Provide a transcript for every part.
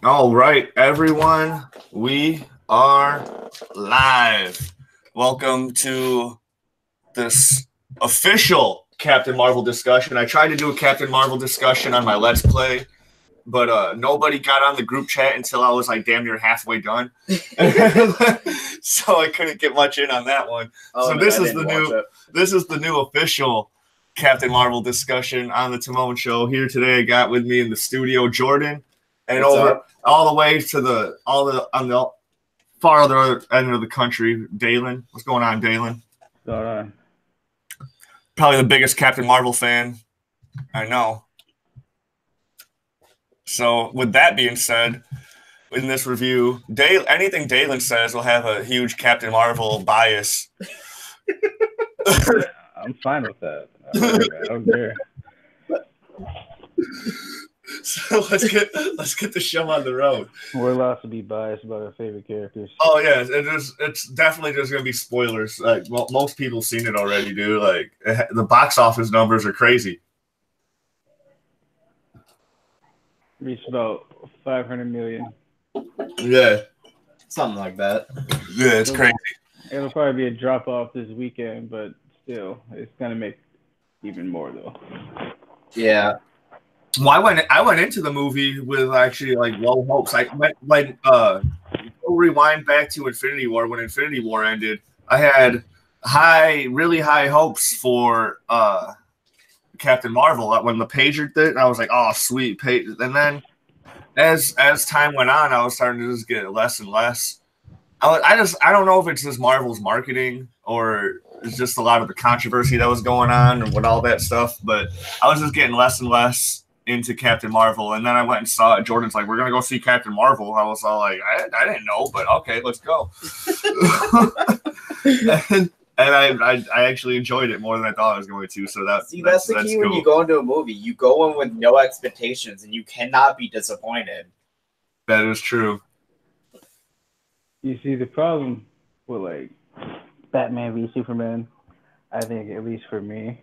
All right, everyone, we are live. Welcome to this official Captain Marvel discussion. I tried to do a Captain Marvel discussion on my Let's Play, but nobody got on the group chat until I was like damn near halfway done. So I couldn't get much in on that one. Oh, so no, this I is the didn't new watch it. this is the new official Captain Marvel discussion on the Timone show. Here today I got with me in the studio Jordan and What's over up? all the way to on the farther end of the country, Dalen. What's going on, Dalen? Going on. Probably the biggest Captain Marvel fan I know. So with that being said, in this review, anything Dalen says will have a huge Captain Marvel bias. I'm fine with that. I don't care. So let's get the show on the road. We're allowed to be biased about our favorite characters. Oh yeah, it's definitely just gonna be spoilers. Like most people seen it already, dude. Like the box office numbers are crazy. Reached about 500 million. Yeah, Something like that. yeah, it's crazy. It'll probably be a drop off this weekend, but still, it's gonna make even more though. Yeah. Well, I went into the movie with actually like low hopes. I went like rewind back to Infinity War. When Infinity War ended, I had really high hopes for Captain Marvel. When the pager did, I was like, oh sweet pager. And then as time went on, I was starting to just get less and less. I don't know if it's just Marvel's marketing or it's just a lot of the controversy that was going on and with all that stuff. But I was just getting less and less into Captain Marvel, and then I went and saw it. Jordan's like, "We're gonna go see Captain Marvel." I was all like, "I didn't know, but okay, let's go." and I actually enjoyed it more than I thought I was going to. So that's the key cool. when you go into a movie. You go in with no expectations, and you cannot be disappointed. That is true. You see, the problem with like Batman v Superman, I think at least for me,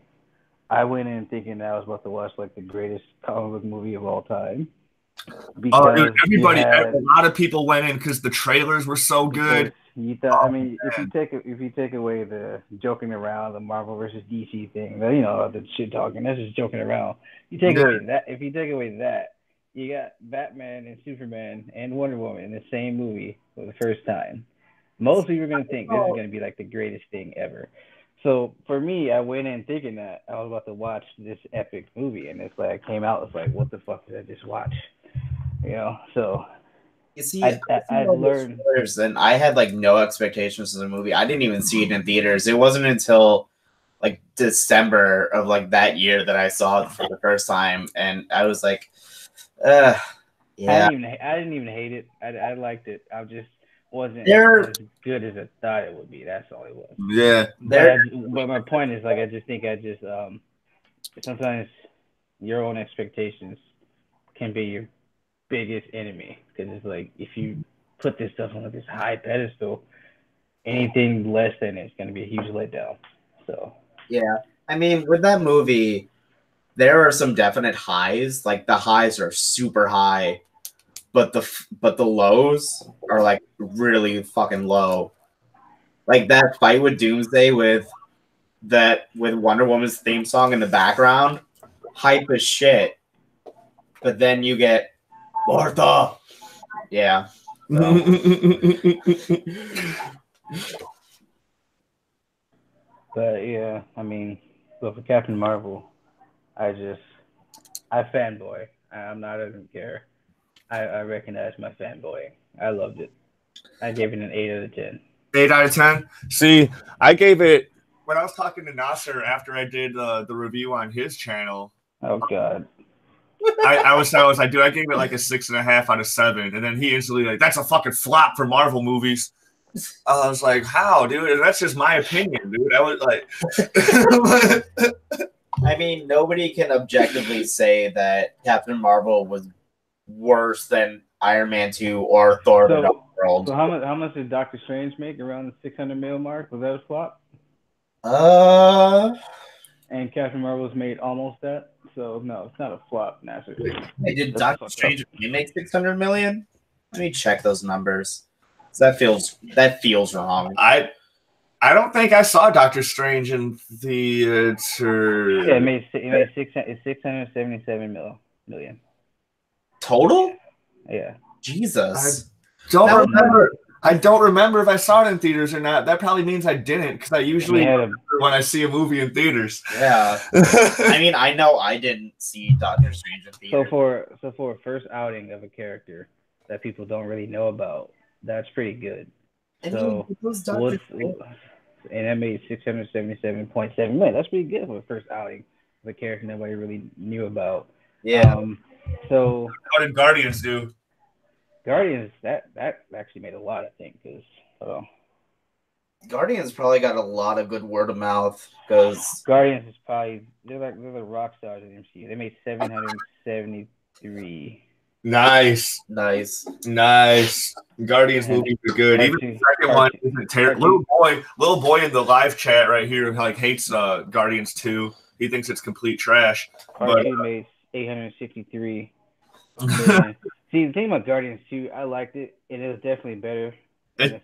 I went in thinking that I was about to watch like the greatest comic book movie of all time. Because a lot of people went in because the trailers were so good. You thought, I mean, if you take away the joking around, the Marvel versus DC thing, the shit talking, that's just joking around. You take away that. If you take away that, you got Batman and Superman and Wonder Woman in the same movie for the first time. Most people are gonna think this is gonna be like the greatest thing ever. So for me, I went in thinking that I was about to watch this epic movie, and it's like I came out, it's like, what the fuck did I just watch? So you see, I learned, and I had like no expectations of the movie. I didn't even see it in theaters. It wasn't until like December of like that year that I saw it for the first time, and I was like, yeah. I didn't even hate it. I liked it. I just wasn't as good as I thought it would be. That's all it was. Yeah. But my point is, like, I just think sometimes your own expectations can be your biggest enemy, because it's like if you put this stuff on this high pedestal, anything less than it's going to be a huge letdown. So yeah, I mean, with that movie, there are some definite highs. Like the highs are super high, but the lows are like really fucking low. Like that fight with Doomsday with Wonder Woman's theme song in the background, hype as shit. But then you get Martha. Yeah. So. But yeah, I mean, but for Captain Marvel, I fanboy. I don't care. I recognize my fanboy. I loved it. I gave it an 8 out of 10. 8 out of 10. See, I gave it when I was talking to Nasser after I did the review on his channel. Oh God. I was like, dude, I gave it like a 6.5 out of 7, and then he instantly like, that's a fucking flop for Marvel movies. I was like, how, dude? And that's just my opinion, dude. I was like, I mean, nobody can objectively say that Captain Marvel was worse than Iron Man 2 or Thor: The Dark World. So how much did Doctor Strange make? Around the 600 mil mark? Was that a flop? And Captain Marvel's made almost that. So no, it's not a flop. Naturally. Hey, did That's Doctor fucked Strange up. only make 600 million? Let me check those numbers. So that feels wrong. I don't think I saw Doctor Strange in theater. Yeah, it made 677 million Total? Yeah. Jesus. Don't That was- remember. I don't remember if I saw it in theaters or not. That probably means I didn't, because I usually remember when I see a movie in theaters. Yeah. I mean, I know I didn't see Doctor Strange in theaters. So for a first outing of a character that people don't really know about, that's pretty good. I So mean, it was Doctor Strange. and that made 677.7 million. That's pretty good for a first outing of a character nobody really knew about. Yeah. So How did Guardians do? Guardians, that actually made a lot, I think, because Guardians probably got a lot of good word of mouth because Guardians is probably they're the rock stars in the MCU. They made 773. Nice. Guardians movies are good. Even the second one isn't terrible. Little boy in the live chat right here hates Guardians 2. He thinks it's complete trash. Part 2 made 863 million. See, the thing about Guardians 2, I liked it, and it was definitely better in a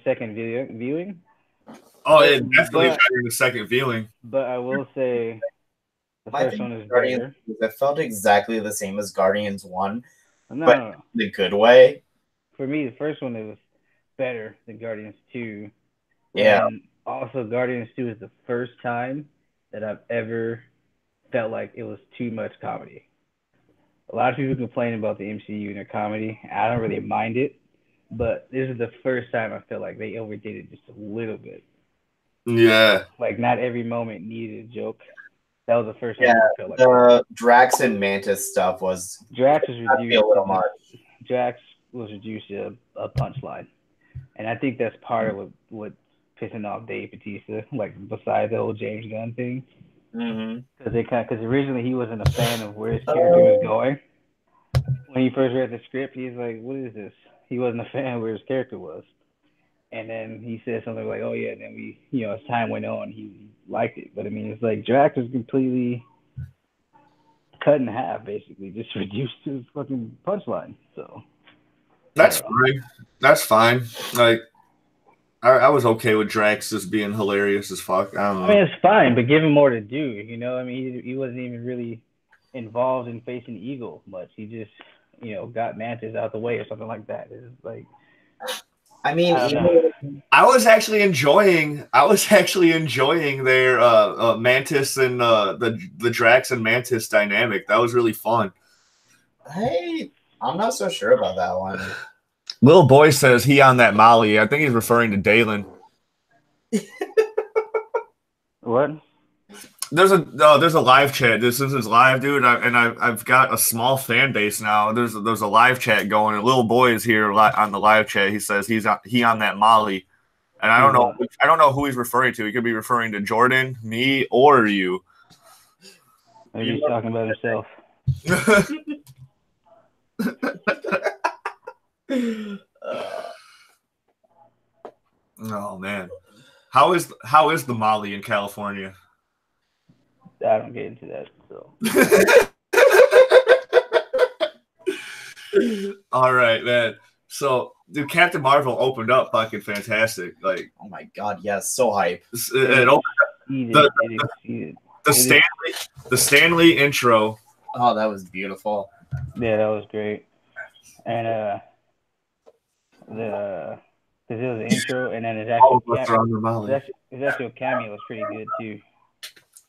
second viewing. Oh, it definitely better in the second viewing. But I will say the first one is better. It felt exactly the same as Guardians 1, no. the good way. For me, the first one, it was better than Guardians 2. Yeah. And also, Guardians 2 is the first time that I've ever felt like it was too much comedy. A lot of people complain about the MCU and their comedy. I don't really mind it, but this is the first time I feel like they overdid it just a little bit. Yeah. Like, not every moment needed a joke. That was the first time I felt like the Drax and Mantis stuff was Drax was reduced a little much. Drax was reduced to a punchline, and I think that's part of what pissing off Dave Bautista, like besides the whole James Gunn thing. Because originally he wasn't a fan of where his character was going. When he first read the script, he's like, "What is this?" He wasn't a fan of where his character was, and then he said something like, "Oh yeah." And then as time went on, he liked it. But I mean, it's like Drax was completely cut in half, basically, just reduced to his fucking punchline. So that's fine. That's fine. Like, I was okay with Drax just being hilarious as fuck. I don't know. I mean, it's fine, but give him more to do. I mean, he wasn't even really involved in facing Eagle much. He just, got Mantis out the way or something like that. It's like, I mean, I was actually enjoying their Mantis and the Drax and Mantis dynamic. That was really fun. I'm not so sure about that one. Little boy says he on that Molly. I think he's referring to Dalen. What? There's a live chat. This is live, dude, I've got a small fan base now. There's a live chat going, and Little boy is here on the live chat. He says he on that Molly, and I don't know who he's referring to. He could be referring to Jordan, me, or you. Maybe he's talking about himself. Oh man, how is the Molly in California? I don't get into that. So. All right, man. So, dude, Captain Marvel opened up fucking fantastic. Like, oh my god, yes, so hype. It opened up the Stanley intro. Oh, that was beautiful. Yeah, that was great. And because it was an intro, and then his actual cameo was pretty good too.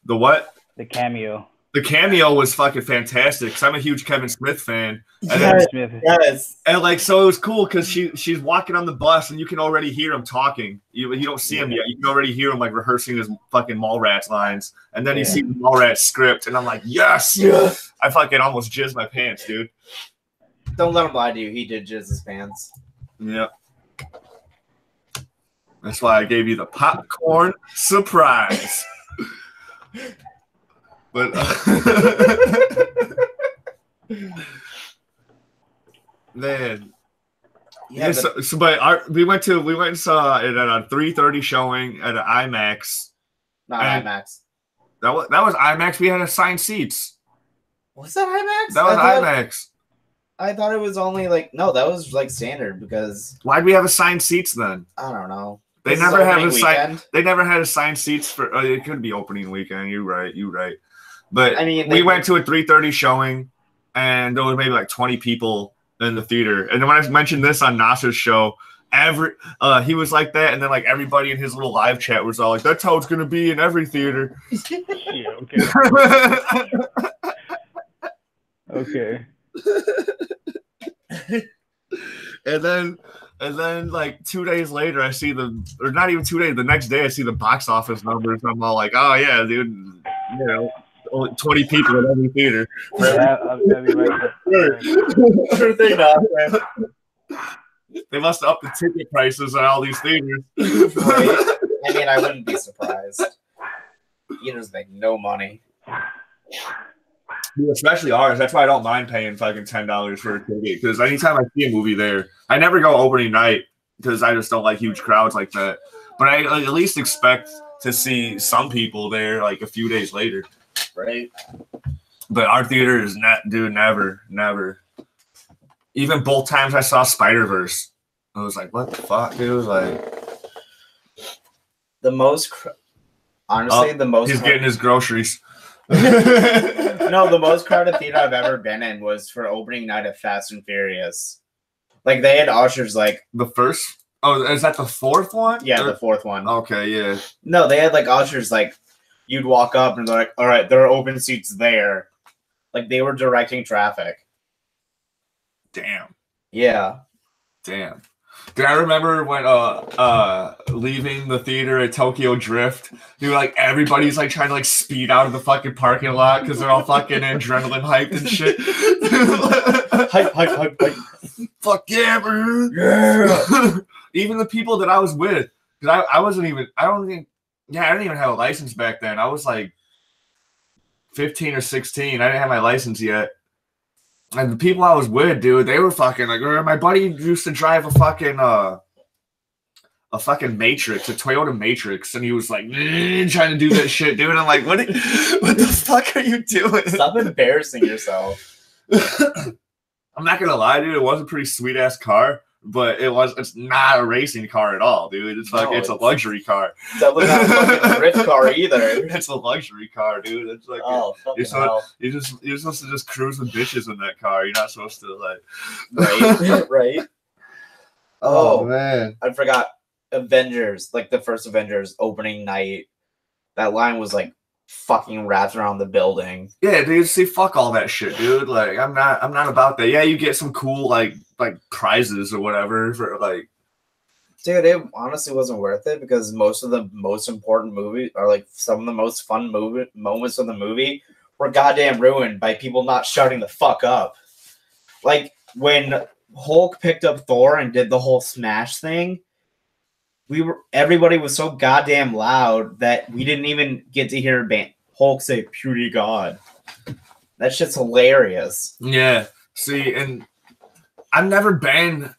The what? The cameo. The cameo was fucking fantastic because I'm a huge Kevin Smith fan. And Yes. And like, so it was cool because she's walking on the bus and you can already hear him talking. You don't see him yet. You can already hear him like rehearsing his fucking Mallrats lines. And then you see the Mallrats script, and I'm like, yes. Yeah. I fucking almost jizzed my pants, dude. Don't let him lie to you. He did jizz his pants. Yeah. That's why I gave you the popcorn surprise. But man, yeah. We went and saw it at a 3:30 showing at an IMAX. Not IMAX. That was IMAX. We had assigned seats. Was that IMAX? That was IMAX. I thought it was only like no, that was like standard because why'd we have assigned seats then? I don't know. They never had assigned. They never had assigned seats for. It could be opening weekend. You're right. But I mean, we went to a 3:30 showing, and there was maybe like 20 people in the theater. And then when I mentioned this on Nasser's show, he was like that, and then like everybody in his little live chat was all like, "That's how it's gonna be in every theater." Yeah, okay. Okay. And then like 2 days later, I see or not even 2 days, the next day I see the box office numbers. I'm all like, oh yeah, dude, you know, only 20 people in every theater. They must have upped the ticket prices at all these theaters. Right? I mean, I wouldn't be surprised. Theaters make no money. Especially ours. That's why I don't mind paying fucking $10 for a ticket. Because anytime I see a movie there, I never go opening night because I just don't like huge crowds like that. But I at least expect to see some people there like a few days later. Right. But our theater is not, dude, never. Even both times I saw Spider-Verse, I was like, what the fuck, dude? Like, the most, honestly, the most. He's getting his groceries. No, the most crowded theater I've ever been in was for opening night of Fast and Furious. Like, they had ushers, like. The first? Oh, is that the fourth one? Yeah, the fourth one. Okay, yeah. No, they had, like, ushers, like, you'd walk up and they're like, all right, there are open seats there. Like, they were directing traffic. Damn. Yeah. Damn. Dude, I remember when leaving the theater at Tokyo Drift, dude, like everybody's like trying to like speed out of the fucking parking lot because they're all fucking adrenaline hyped and shit. hype. Fuck yeah, bro. Yeah. Even the people that I was with, because I didn't even have a license back then. I was like 15 or 16. I didn't have my license yet. And the people I was with, dude, they were fucking like, my buddy used to drive a fucking Matrix, a Toyota Matrix, and he was like trying to do that shit, dude. And I'm like, what the fuck are you doing? Stop embarrassing yourself. I'm not gonna lie, dude, it was a pretty sweet ass car, but it's not a racing car at all, dude. It's like it's a luxury car. It's not a fucking drift car either. It's a luxury car, dude. It's like you're supposed to just cruise with bitches in that car. You're not supposed to like right. Oh man, I forgot Avengers, like the first Avengers opening night. That line was like fucking wrapped around the building. Yeah, dude. See, fuck all that shit, dude. Like, I'm not about that. Yeah, you get some cool like prizes or whatever for like. Dude, it honestly wasn't worth it because most of the most important movies or like some of the most fun moments of the movie were goddamn ruined by people not shutting the fuck up. Like when Hulk picked up Thor and did the whole smash thing. Everybody was so goddamn loud that we didn't even get to hear Hulk say "Purity God." That shit's hilarious. Yeah. See, and I've never been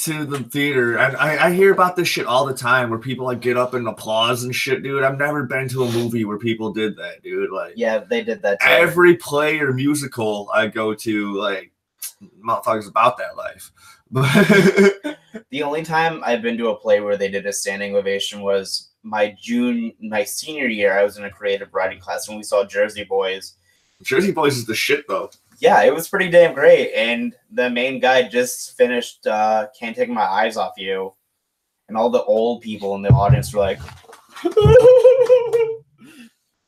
to the theater. I hear about this shit all the time where people like get up and applause and shit, dude. I've never been to a movie where people did that, dude. Like, yeah, they did that too. Every play or musical I go to, like, motherfuckers about that life. The only time I've been to a play where they did a standing ovation was my senior year. I was in a creative writing class when we saw Jersey Boys. Jersey Boys is the shit, though. Yeah, it was pretty damn great. And the main guy just finished Can't Take My Eyes Off You. And all the old people in the audience were like...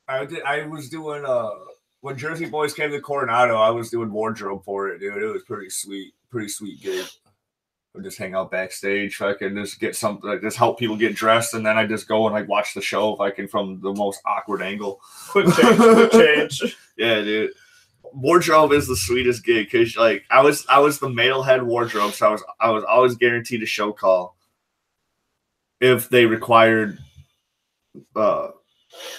I was doing... when Jersey Boys came to Coronado, I was doing wardrobe for it, dude. It was pretty sweet gig. I just hang out backstage, fucking just get something, like, just help people get dressed, and then I just go and like watch the show, if I can, from the most awkward angle. Quick change. Yeah, dude. Wardrobe is the sweetest gig because like I was the male head wardrobe, so I was always guaranteed a show call if they required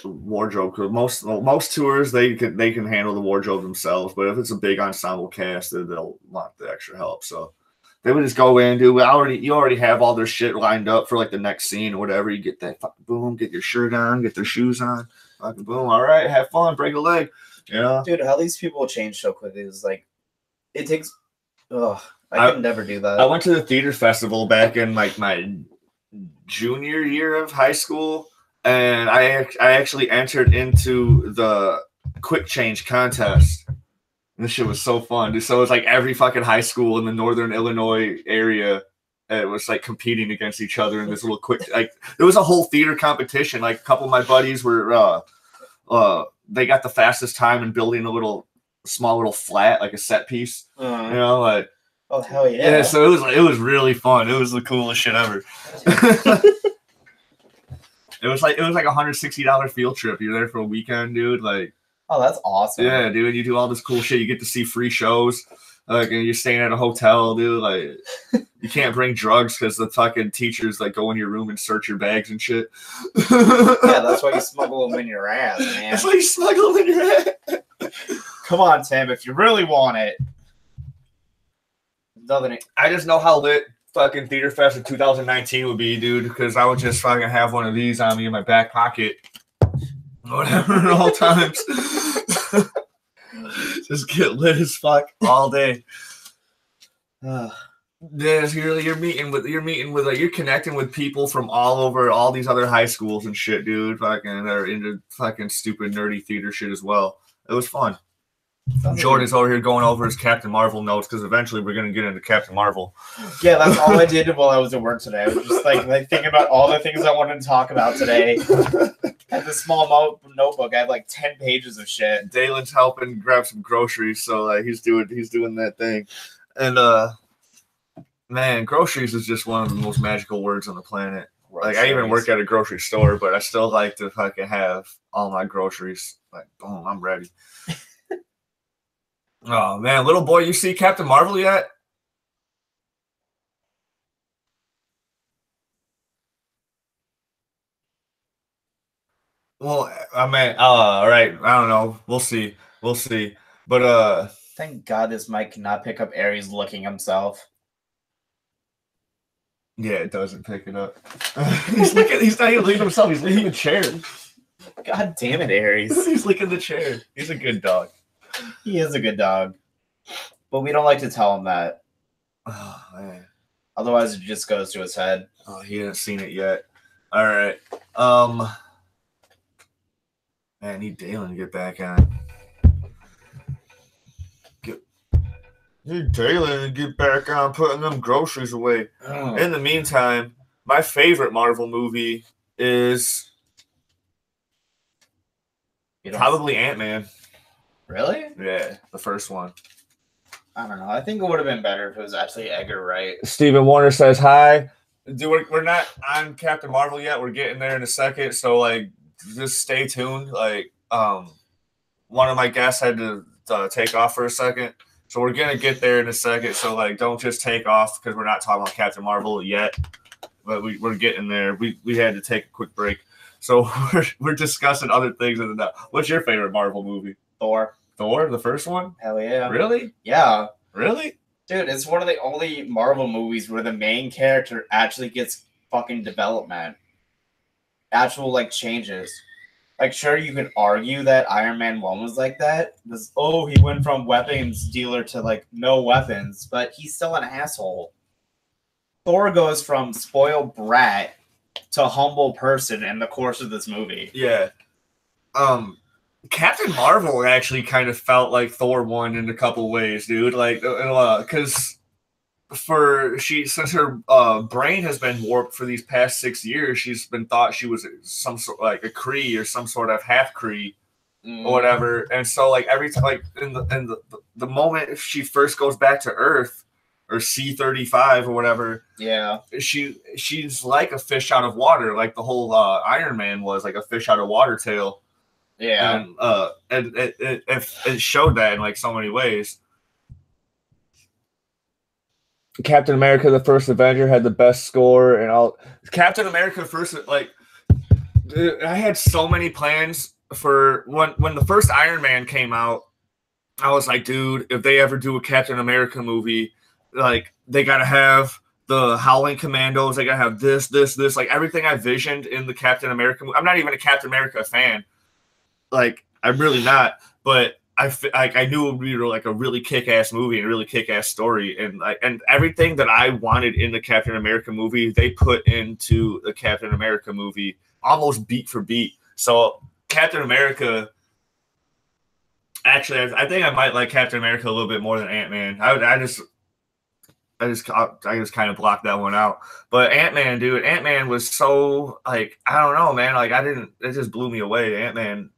wardrobe. Because most tours they can handle the wardrobe themselves, but if it's a big ensemble cast, they'll want the extra help. So they would just go in, dude. You already have all their shit lined up for like the next scene or whatever. You get that fucking boom, get your shirt on, get their shoes on, fucking boom. All right, have fun, break a leg. Yeah, dude, how these people change so quickly is like, it takes. Ugh, I could never do that. I went to the theater festival back in like my junior year of high school, and I actually entered into the quick change contest. And this shit was so fun, dude. So it was like every fucking high school in the northern Illinois area. It was like competing against each other in this little quick, like there was a whole theater competition. Like a couple of my buddies were, they got the fastest time in building a small little flat, like a set piece. You know, like oh hell yeah! Yeah, so it was really fun. It was the coolest shit ever. It was like $160 field trip. You're there for a weekend, dude. Like, oh, that's awesome. Yeah, dude. You do all this cool shit. You get to see free shows. Like, and you're staying at a hotel, dude. Like, you can't bring drugs because the fucking teachers like go in your room and search your bags and shit. Yeah, that's why you smuggle them in your ass, man. That's why you smuggle them in your ass. Come on, Tim. If you really want it. I just know how lit fucking Theater Fest in 2019 would be, dude, because I would just fucking have one of these on me in my back pocket. Whatever at all times. Just get lit as fuck all day. Yeah, you're connecting with people from all over all these other high schools and shit, dude. Fucking they're into fucking stupid nerdy theater shit as well. It was fun. Jordan's over here going over his Captain Marvel notes because eventually we're gonna get into Captain Marvel. Yeah, that's all I did while I was at work today. I was just like thinking about all the things I wanted to talk about today. I had this small notebook. I had like 10 pages of shit. Dalen's helping grab some groceries, so he's doing that thing. And man, groceries is just one of the most magical words on the planet. Like I even work at a grocery store, but I still like to fucking have all my groceries. Like, boom, I'm ready. Oh man, little boy, you see Captain Marvel yet? Well, I mean, all right. I don't know. We'll see. But thank God this mic cannot pick up Ares licking himself. Yeah, it doesn't pick it up. He's not even licking himself. He's licking the chair. God damn it, Ares. He's licking the chair. He's a good dog. He is a good dog. But we don't like to tell him that. Oh, man. Otherwise, it just goes to his head. Oh, he hasn't seen it yet. All right. Man, I need Dalen to get back on. Need Dalen to get back on putting them groceries away. Oh. In the meantime, my favorite Marvel movie is probably Ant-Man. Really? Yeah, the first one. I don't know. I think it would have been better if it was actually Edgar Wright. Stephen Warner says hi. Dude, we're not on Captain Marvel yet. We're getting there in a second. So, like, just stay tuned. Like, one of my guests had to take off for a second. So we're going to get there in a second. So, like, don't just take off because we're not talking about Captain Marvel yet. But we're getting there. We had to take a quick break. So we're discussing other things. What's your favorite Marvel movie? Thor, the first one? Hell yeah. Really? Yeah. Really? Dude, it's one of the only Marvel movies where the main character actually gets fucking development. Actual, like, changes. Like, sure, you could argue that Iron Man 1 was like that. Because, he went from weapons dealer to, like, no weapons. But he's still an asshole. Thor goes from spoiled brat to humble person in the course of this movie. Yeah. Captain Marvel actually kind of felt like Thor 1 in a couple ways, dude. Like, because since her brain has been warped for these past 6 years, she's been thought she was some sort like a Kree or some sort of half Kree or whatever. And so, like, every time, like in the moment she first goes back to Earth or C-35 or whatever, yeah, she's like a fish out of water, like the whole Iron Man was like a fish out of water tail. Yeah, and it showed that in like so many ways. Captain America: The First Avenger had the best score, and all. Captain America First, like, dude, I had so many plans for when the first Iron Man came out. I was like, dude, if they ever do a Captain America movie, like, they gotta have the Howling Commandos, they gotta have this, like everything I visioned in the Captain America movie. I'm not even a Captain America fan. Like, I'm really not, but I knew it would be like a really kick-ass movie and a really kick-ass story, and everything that I wanted in the Captain America movie, they put into the Captain America movie almost beat for beat. So Captain America, actually, I think I might like Captain America a little bit more than Ant-Man. I just kind of blocked that one out. But Ant-Man, dude, Ant-Man was so like, I don't know, man. Like it just blew me away. Ant-Man.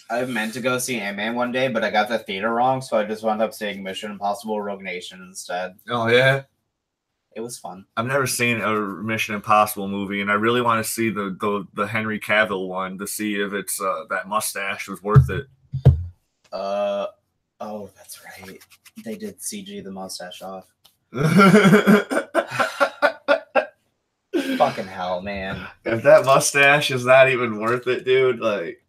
I meant to go see Ant-Man one day, but I got the theater wrong, so I just wound up seeing Mission Impossible: Rogue Nation instead. Oh yeah, it was fun. I've never seen a Mission Impossible movie, and I really want to see the Henry Cavill one to see if it's that mustache was worth it. Oh, that's right. They did CG the mustache off. Fucking hell, man! If that mustache is not even worth it, dude, like.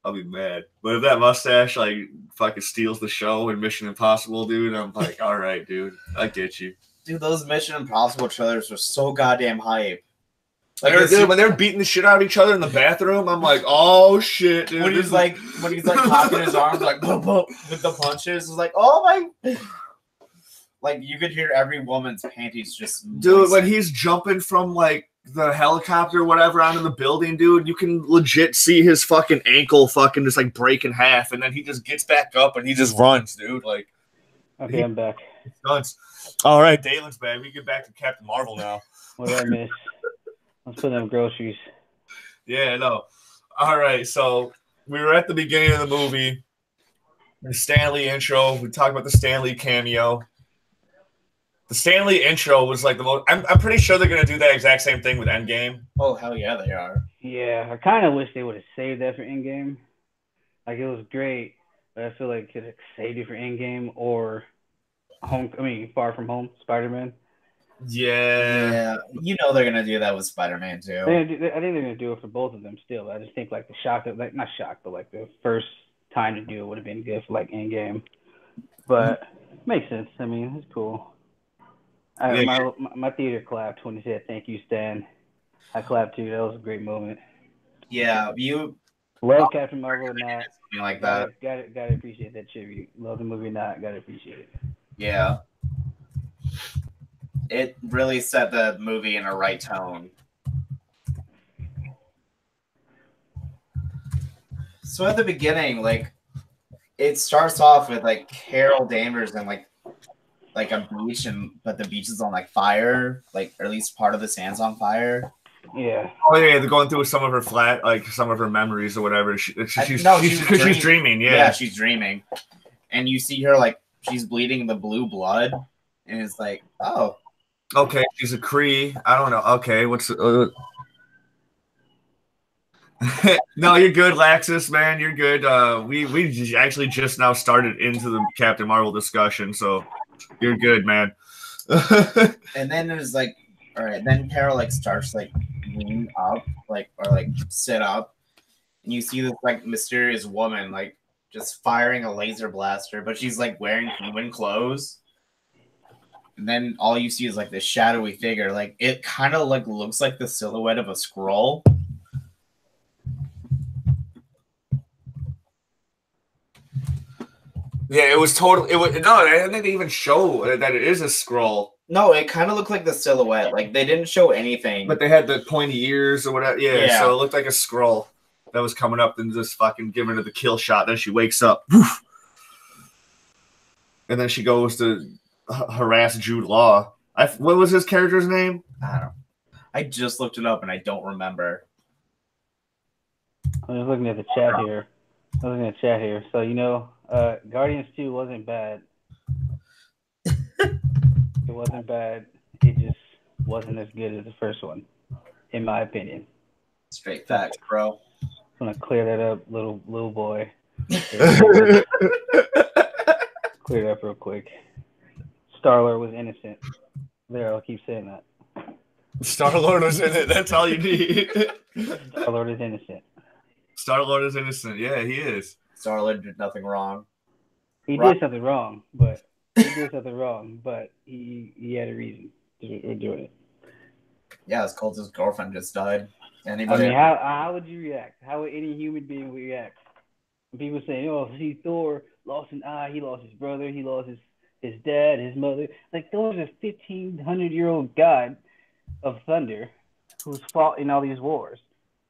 I'll be mad. But if that mustache like fucking steals the show in Mission Impossible, dude, I'm like, all right, dude, I get you. Dude, those Mission Impossible trailers were so goddamn hype. Like, dude, when they're beating the shit out of each other in the bathroom, I'm like, oh shit, dude. When he's like cocking his arms like with the punches, it's like, oh my. Like you could hear every woman's panties just. Dude, when he's jumping from like the helicopter or whatever onto the building, dude, you can legit see his fucking ankle fucking just like break in half, and then he just gets back up and he just runs, dude. Like, okay, I'm back. Nuts. All right, Dalen's back. We get back to Captain Marvel now. What did I miss? Let's put them groceries. Yeah, no. All right, so we were at the beginning of the movie, the Stan Lee intro. We talked about the Stan Lee cameo. The Stan Lee intro was like the most. I'm pretty sure they're gonna do that exact same thing with Endgame. Oh hell yeah, they are. Yeah, I kind of wish they would have saved that for Endgame. Like it was great, but I feel like it could have saved it for Endgame or Far From Home, Spider-Man. Yeah, you know they're gonna do that with Spider-Man too. I think they're gonna do it for both of them still. I just think like not shock, but like the first time to do it would have been good for like Endgame. But makes sense. I mean, it's cool. My theater clapped when he said "Thank you, Stan." I clapped too. That was a great moment. Yeah, you love Captain Marvel or not? Something like that. Gotta appreciate that tribute. Love the movie or not? Gotta appreciate it. Yeah, it really set the movie in a right tone. So at the beginning, like, it starts off with like Carol Danvers and like a beach, but the beach is on like fire, like, or at least part of the sand's on fire. Yeah. Oh yeah, they're going through some of her memories or whatever. She's dreaming. Yeah, she's dreaming, and you see her like she's bleeding the blue blood, and it's like, oh, okay, she's a Kree. I don't know. Okay, what's no, you're good, Laxus, man. You're good. We actually just now started into the Captain Marvel discussion, so you're good, man. And then there's like, all right, then Carol like starts like lean up, like, or like sit up, and you see this like mysterious woman like just firing a laser blaster, but she's like wearing human clothes. And then all you see is like this shadowy figure. Like it kind of like looks like the silhouette of a scroll. Yeah, it was totally. It was no. I think they even show that it is a scroll. No, it kind of looked like the silhouette. Like they didn't show anything. But they had the pointy ears or whatever. Yeah, so it looked like a scroll that was coming up and just fucking giving her the kill shot. Then she wakes up, and then she goes to harass Jude Law. What was his character's name? I don't know. I just looked it up and I don't remember. I'm just looking at the chat here. So you know, Guardians 2 wasn't bad. It wasn't bad. It just wasn't as good as the first one, in my opinion. Straight facts, bro. I'm gonna clear that up, little boy. Clear it up real quick. Star-Lord was innocent. There, I'll keep saying that. Star-Lord was in it. That's all you need. Star-Lord is innocent. Star-Lord is innocent. Yeah, he is. Star-Lord did nothing wrong. He did something wrong, but he had a reason for doing it. Yeah, his cultist girlfriend just died. Anybody? I mean, how would you react? How would any human being react? People saying, "Oh, see, Thor lost an eye. He lost his brother. He lost his dad, his mother." Like Thor's a 1,500-year-old god of thunder who's fought in all these wars.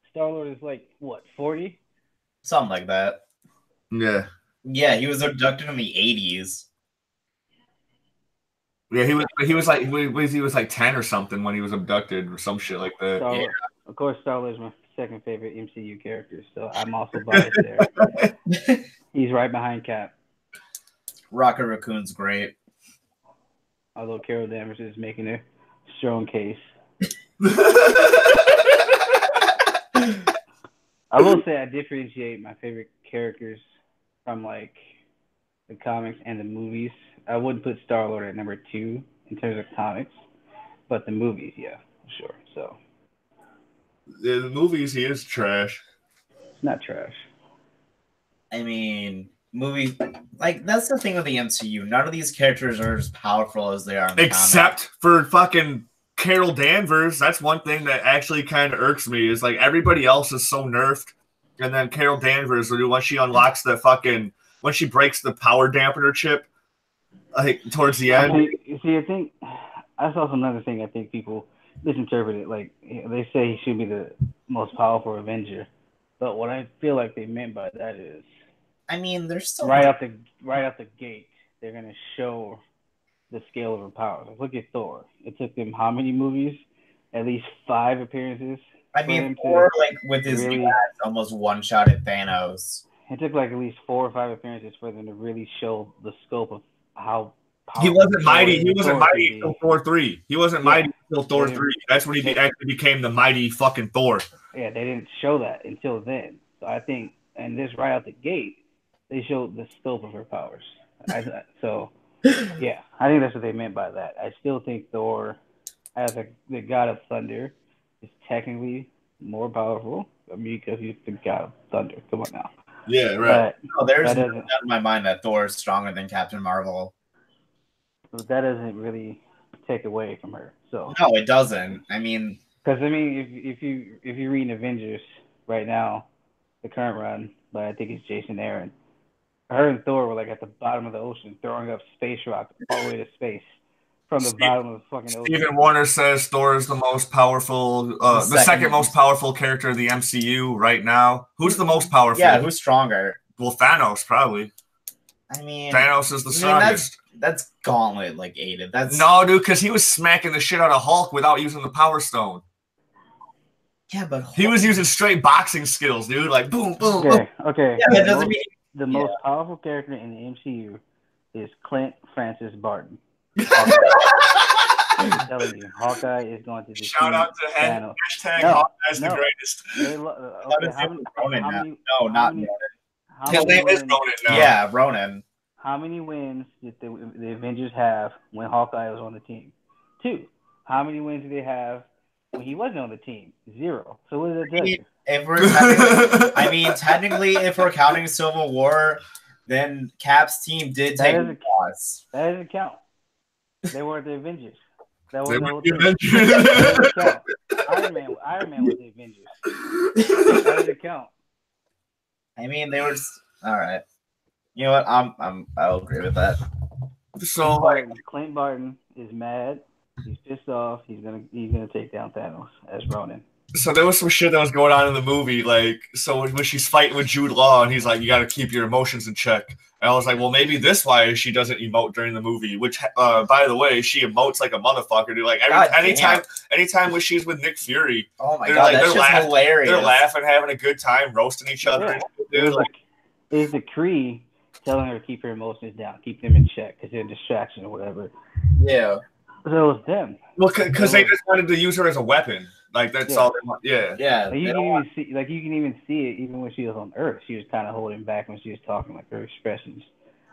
Star Lord is like what 40? Something like that. Yeah. Yeah, he was abducted in the 80s. Yeah, he was like 10 or something when he was abducted or some shit like that. Star Lord, of course, Star Lord is my second favorite MCU character, so I'm also biased there. He's right behind Cap. Rocket Raccoon's great. Although Carol Danvers is making a strong case. I will say I differentiate my favorite characters from like the comics and the movies. I wouldn't put Star Lord at number 2 in terms of comics, but the movies, yeah, sure. So yeah, the movies, he is trash. it's not trash. I mean, movies like that's the thing with the MCU. None of these characters are as powerful as they are in the except for fucking Carol Danvers. That's one thing that actually kind of irks me is like everybody else is so nerfed, and then Carol Danvers, once she unlocks the fucking when she breaks the power dampener chip, like towards the end. I think that's also another thing. I think people misinterpret it. Like they say he should be the most powerful Avenger, but what I feel like they meant by that is, I mean, there's still right out the gate, they're gonna show the scale of her powers. Like, look at Thor. It took him how many movies? At least 5 appearances. I mean, Thor, like with his new ads, almost one shot at Thanos. It took like at least 4 or 5 appearances for them to really show the scope of how he wasn't mighty. He wasn't mighty until Thor 3. He wasn't mighty until Thor 3. That's when he actually became the mighty fucking Thor. Yeah, they didn't show that until then. So I think, and this right out the gate, they showed the scope of her powers. So, yeah, I think that's what they meant by that. I still think Thor, as the god of thunder, is technically more powerful. I mean, because he's the god of thunder. Come on now. Yeah, right. No, there's no doubt in my mind that Thor is stronger than Captain Marvel. But that doesn't really take away from her. So no, it doesn't. I mean, because if you read Avengers right now, the current run, but I think it's Jason Aaron. Her and Thor were like at the bottom of the ocean, throwing up space rocks all the way to space from the bottom of the fucking ocean. Stephen Warner says Thor is the most powerful, the second most powerful character of the MCU right now. Who's the most powerful? Yeah, who's stronger? Well, Thanos probably. I mean, Thanos is the strongest. That's Gauntlet like aided. That's no, dude, because he was smacking the shit out of Hulk without using the Power Stone. Yeah, but he was using straight boxing skills, dude. Like boom, boom. Okay, okay. Yeah, that doesn't mean the most powerful character in the MCU is Clint Francis Barton. I'm telling you, Hawkeye is going to shout out to Thanos. Hashtag Hawkeye's the greatest. Not Ronan. His name is Ronan now. Yeah, Ronan. How many wins did the Avengers have when Hawkeye was on the team? 2. How many wins did they have when he wasn't on the team? 0. So what does that tell you? Technically, if we're counting Civil War, then Cap's team did take a loss. That doesn't count. They weren't the Avengers. That wasn't the whole team. Iron Man was the Avengers. That doesn't count. I mean, they were all right. You know what? I'll agree with that. So Clint Barton is mad. He's pissed off. He's gonna take down Thanos as Ronan. So there was some shit that was going on in the movie, like so when she's fighting with Jude Law and he's like, "You got to keep your emotions in check." And I was like, "Well, maybe this why she doesn't emote during the movie." Which, by the way, she emotes like a motherfucker, dude. Like anytime when she's with Nick Fury, oh my god, that's just hilarious. They're laughing, having a good time, roasting each other. Yeah. It was the Kree telling her to keep her emotions down, keep them in check because they're a distraction or whatever. Yeah. So it was them. Well, because they just wanted to use her as a weapon. Like that's all they want. Yeah. Yeah. Like, you can even see it even when she was on Earth. She was kind of holding back when she was talking, like her expressions.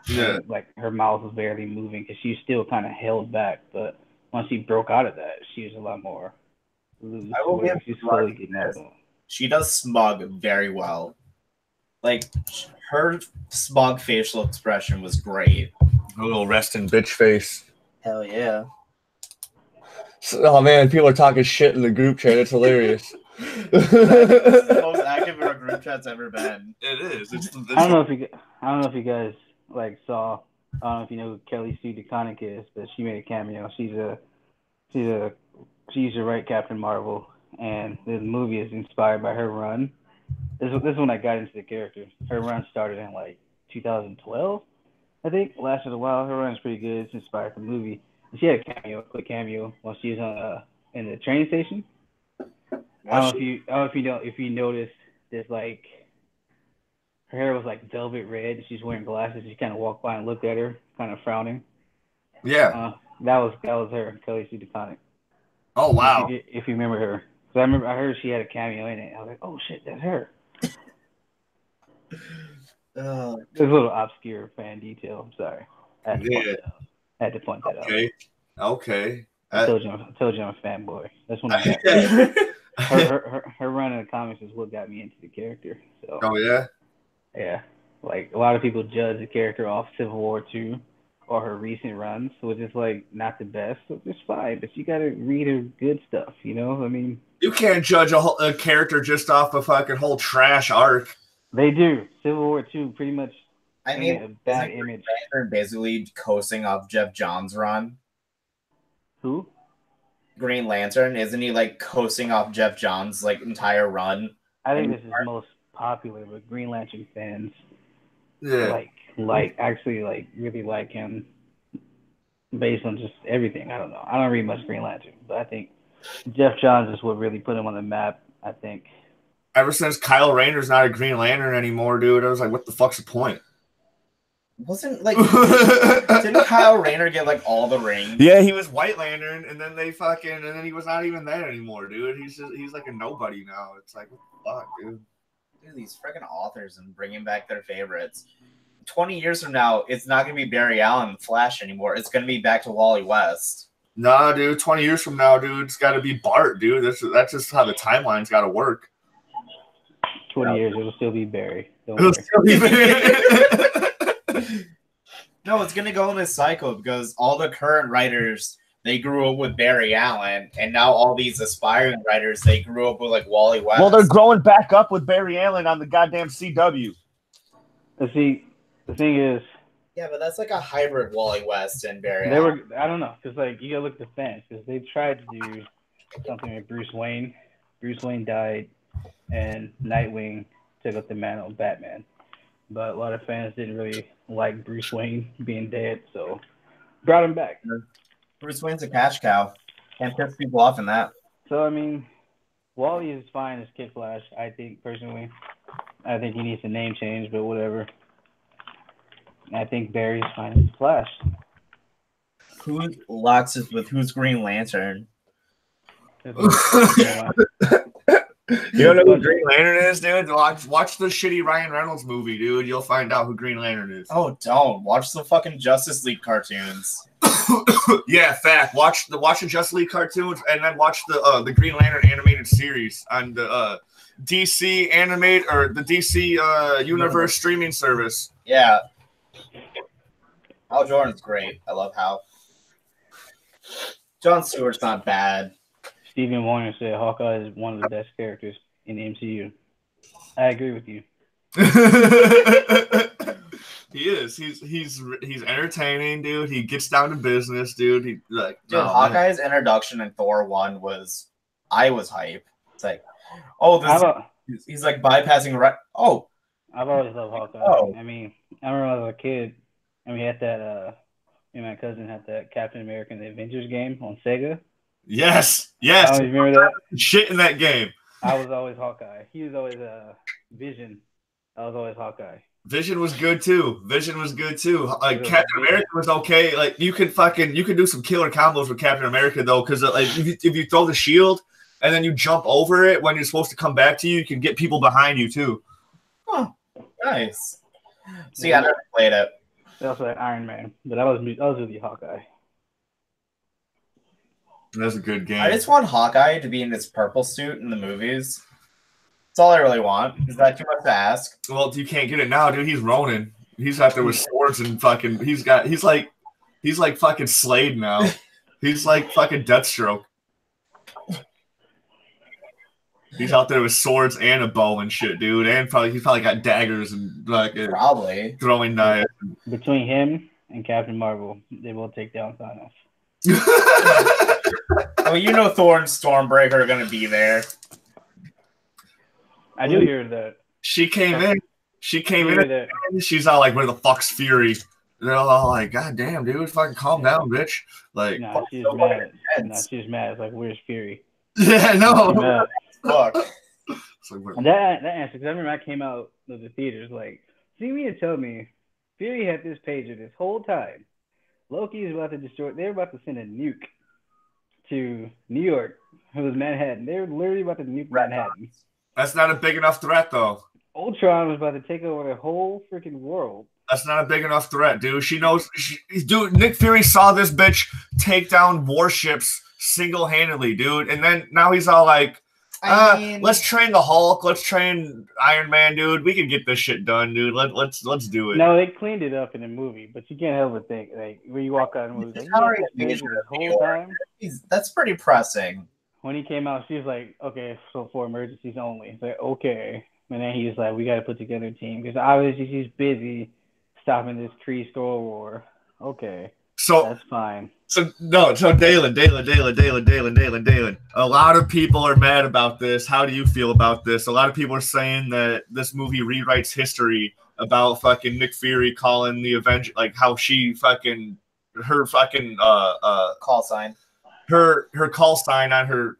Yeah. Like her mouth was barely moving because she was still kind of held back. But once she broke out of that, she was a lot more loose. I will give she's slowly getting out of it. She does smug very well. Like her smug facial expression was great. A little resting bitch face. Hell yeah. Oh man, people are talking shit in the group chat. It's hilarious. That's the most accurate private our group chat's ever been. It is. I don't know if you guys like saw. I don't know if you know who Kelly Sue DeConnick is, but she made a cameo. She used to write Captain Marvel, and the movie is inspired by her run. This is when I got into the character. Her run started in like 2012, I think. Lasted a while. Her run's pretty good. It's inspired from the movie. And she had a quick cameo while she was on in the train station. I don't know if you noticed this, like her hair was like velvet red. She's wearing glasses. She kind of walked by and looked at her, kind of frowning. Yeah. That was her, Kelly Sue DeConnick. Oh wow. If you remember her, so I heard she had a cameo in it. I was like, oh shit, that's her. There's a little obscure fan detail. I'm sorry. I had to point that out. Okay. I told you I'm a fanboy. That's when I got her run in the comics is what got me into the character. So. Oh yeah. Yeah, like a lot of people judge the character off Civil War 2 or her recent runs, which is like not the best. So it's fine, but you gotta read her good stuff. You know, I mean. You can't judge a character just off a fucking whole trash arc. They do. Civil War 2 pretty much. I mean, a bad image. Basically coasting off Jeff Johns' run. Who? Green Lantern, isn't he like coasting off Jeff Johns' like entire run? I think this is most popular with Green Lantern fans. Yeah. Like actually like really like him based on just everything. I don't know. I don't read much Green Lantern, but I think Jeff Johns is what really put him on the map, I think. Ever since Kyle Rayner's not a Green Lantern anymore, dude, I was like, what the fuck's the point? Wasn't like didn't Kyle Rayner get like all the rings? Yeah, he was White Lantern, and then he was not even there anymore, dude. He's like a nobody now. It's like, what the fuck, dude? Dude, these freaking authors and bringing back their favorites. 20 years from now, it's not gonna be Barry Allen Flash anymore. It's gonna be back to Wally West. Nah, dude. 20 years from now, dude, it's got to be Bart, dude. That's just how the timeline's got to work. 20 years, it'll still be Barry. It'll still be Barry. No, it's gonna go in this cycle because all the current writers, they grew up with Barry Allen, and now all these aspiring writers, they grew up with like Wally West. Well, they're growing back up with Barry Allen on the goddamn CW. See, the thing is, yeah, but that's like a hybrid Wally West and Barry Allen. I don't know, because like you gotta look at the fans, because they tried to do something with Bruce Wayne. Bruce Wayne died, and Nightwing took up the mantle of Batman. But a lot of fans didn't really like Bruce Wayne being dead, so brought him back. Bruce Wayne's a cash cow. Can't piss people off in that. So, I mean, Wally is fine as Kid Flash, I think, personally. I think he needs a name change, but whatever. I think Barry's fine as Flash. Who locks us with who's Green Lantern? You don't know who Green Lantern is, dude? Watch the shitty Ryan Reynolds movie, dude. You'll find out who Green Lantern is. Oh, don't. Watch the fucking Justice League cartoons. Yeah, fact. Watch the Justice League cartoons, and then watch the Green Lantern animated series on the DC animate or the DC Universe streaming service. Yeah. Hal Jordan's great. I love Hal. Jon Stewart's not bad. Stephen Warner said Hawkeye is one of the best characters in the MCU. I agree with you. He is. He's entertaining, dude. He gets down to business, dude. Hawkeye's introduction in Thor 1 I was hype. It's like, he's like bypassing I've always loved Hawkeye. Oh. I mean, I remember when I was a kid, and we had that. Me and my cousin had that Captain America and the Avengers game on Sega. Yes. I always remember that. Shit in that game. I was always Hawkeye. He was always Vision. I was always Hawkeye. Vision was good too. Like Captain America was okay. Like you could do some killer combos with Captain America though, because like if you throw the shield and then you jump over it when you're supposed to come back to you can get people behind you too. Oh, nice. See, I never played it. They also had Iron Man, but I was really Hawkeye. That's a good game. I just want Hawkeye to be in his purple suit in the movies. That's all I really want. Is that too much to ask? Well, you can't get it now, dude. He's Ronin. He's out there with swords and fucking. He's like fucking Slade now. He's like fucking Deathstroke. He's out there with swords and a bow and shit, dude. And he's probably got daggers and like probably throwing knives. Between him and Captain Marvel, they will take down Thanos. Oh, you know Thor and Stormbreaker are gonna be there. I do hear that. She came in. And she's all like, "Where the fuck's Fury?" And they're all like, "God damn, dude, fucking calm down, bitch." Like, nah, she's mad. Nah, she's mad. It's like, where's Fury? Yeah, no. Fuck. And that answer, because I remember I came out of the theaters like, see me and tell me, Fury had this pager this whole time. Loki is about to destroy. They're about to send a nuke to New York. It was Manhattan. They were literally about to nuke Manhattan. That's not a big enough threat, though. Ultron was about to take over the whole freaking world. That's not a big enough threat, dude. She knows. Dude, Nick Fury saw this bitch take down warships single-handedly, dude. And then now he's all like, let's train the Hulk. Let's train Iron Man, dude. We can get this shit done, dude. Let's do it. No, they cleaned it up in the movie, but you can't help but think, like, when you walk out of the movie, like, this whole time. That's pretty pressing. When he came out, she was like, okay, so for emergencies only. It's like, okay. And then he was like, we got to put together a team. Because obviously she's busy stopping this Kree Skrull war. Okay. So that's fine. So Dalen. A lot of people are mad about this. How do you feel about this? A lot of people are saying that this movie rewrites history about fucking Nick Fury calling the Avenger, like how she fucking her fucking call sign. Her call sign on her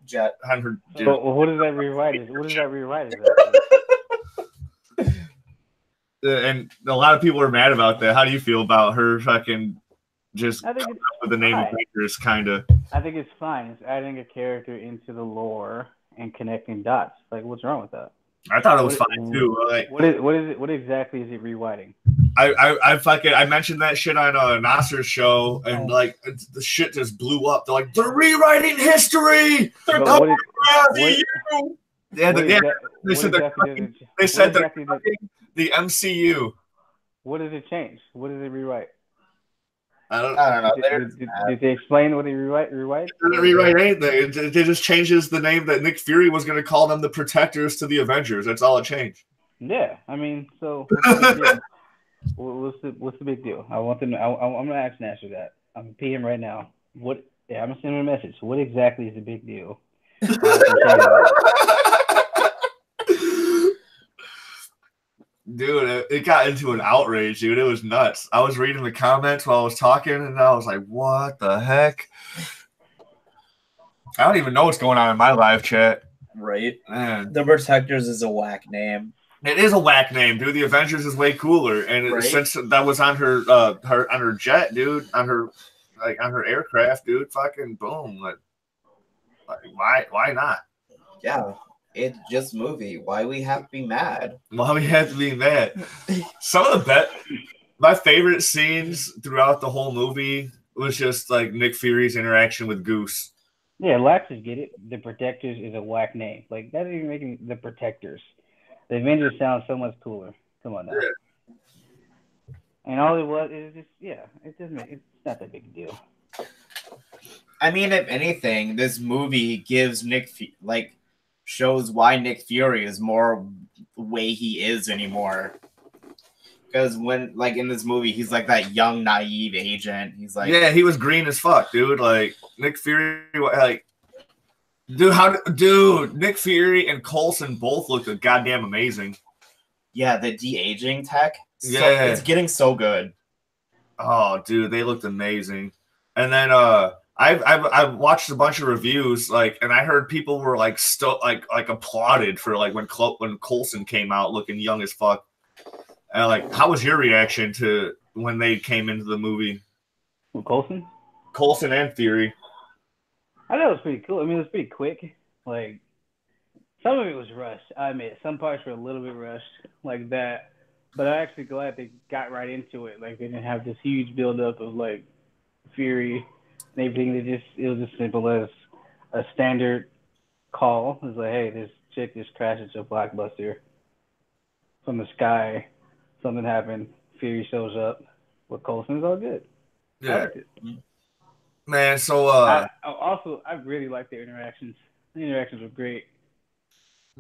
jet. On her jet. So, what does that rewrite? What does that rewrite? And a lot of people are mad about that. How do you feel about her fucking just coming up with the name Avengers, kind of? I think it's fine. It's adding a character into the lore and connecting dots. Like, what's wrong with that? I thought it was fine too. Like, what is it? What exactly is it rewriting? I mentioned that shit on Nasser's show, and like the shit just blew up. They're like, they're rewriting history. They're coming after you. They said they're cutting the MCU. What does it change? What does it rewrite? I don't know. Did they explain what they rewrite? They didn't rewrite anything. It just changes the name that Nick Fury was going to call them the Protectors to the Avengers. That's all it changed. Yeah, I mean, so what's the big deal? I want them. I'm gonna ask Nasser that. I'm gonna pay him right now. What? Yeah, I'm gonna send him a message. What exactly is the big deal? Dude, it got into an outrage, dude. It was nuts. I was reading the comments while I was talking, and I was like, what the heck? I don't even know what's going on in my live chat. Right. Man. The Protectors is a whack name. It is a whack name, dude. The Avengers is way cooler. And since that was on her on her jet, dude, on her aircraft, dude, fucking boom. Like why not? Yeah. It's just movie. Why we have to be mad? Why we have to be mad? Some of my favorite scenes throughout the whole movie was just like Nick Fury's interaction with Goose. Yeah, Laxers get it. The Protectors is a whack name. Like, that isn't even making the Protectors. The Avengers sound so much cooler. Come on now. Yeah. And all it was is just, it's not that big a deal. I mean, if anything, this movie gives shows why Nick Fury is more the way he is anymore. Because when, like, in this movie, he's like that young, naive agent. He's like, yeah, he was green as fuck, dude. Like, Nick Fury, like, dude, Nick Fury and Coulson both looked goddamn amazing. Yeah, the de-aging tech. Yeah, it's getting so good. Oh, dude, they looked amazing. And then I've watched a bunch of reviews, like, and I heard people were like applauded for like when Coulson came out looking young as fuck. And like, how was your reaction to when they came into the movie? Coulson? Coulson and Fury. I thought it was pretty cool. I mean, it was pretty quick. Like, some of it was rushed. I admit, some parts were a little bit rushed, like that. But I'm actually glad they got right into it. Like, they didn't have this huge buildup of like Fury and everything. It was as simple as a standard call. It was like, hey, this chick just crashed into a blockbuster from the sky. Something happened. Fury shows up. With Coulson, is all good. Yeah. Man, so I really like their interactions. The interactions were great.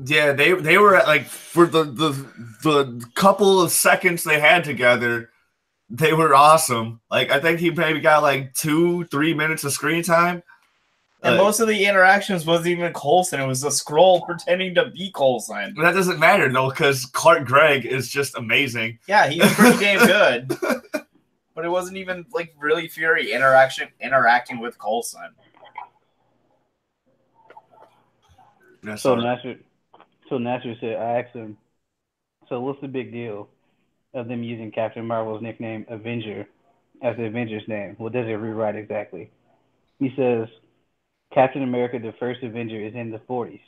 Yeah, they were at, like, for the couple of seconds they had together, they were awesome. Like, I think he maybe got like 2-3 minutes of screen time. And most of the interactions wasn't even Coulson. It was a Skrull pretending to be Coulson. That doesn't matter, though, because Clark Gregg is just amazing. Yeah, he's pretty damn good. But it wasn't even, like, really Fury interacting with Coulson. So Nasser said, I asked him, so what's the big deal of them using Captain Marvel's nickname Avenger as the Avengers name? What does it rewrite exactly? He says, Captain America, the first Avenger, is in the 40s.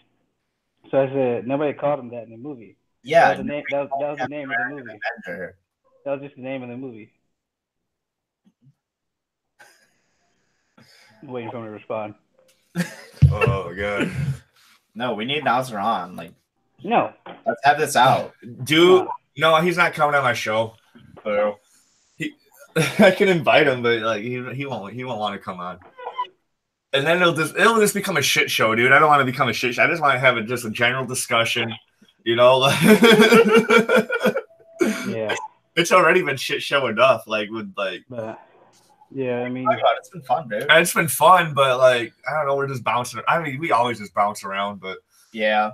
So I said, nobody called him that in the movie. Yeah. That was the name of the movie. Avenger. That was just the name of the movie. I'm waiting for him to respond. Oh, God. No, we need Nasser on. Like, no. Let's have this out. Dude, no, he's not coming on my show. So I can invite him, but like he won't want to come on. And then it'll just become a shit show, dude. I don't want to become a shit show. I just want to have just a general discussion, you know. Yeah, it's already been shit show enough. Like with like, yeah. I mean, oh my God, it's been fun, dude. It's been fun, but like I don't know. We're just bouncing. I mean, we always just bounce around, but yeah.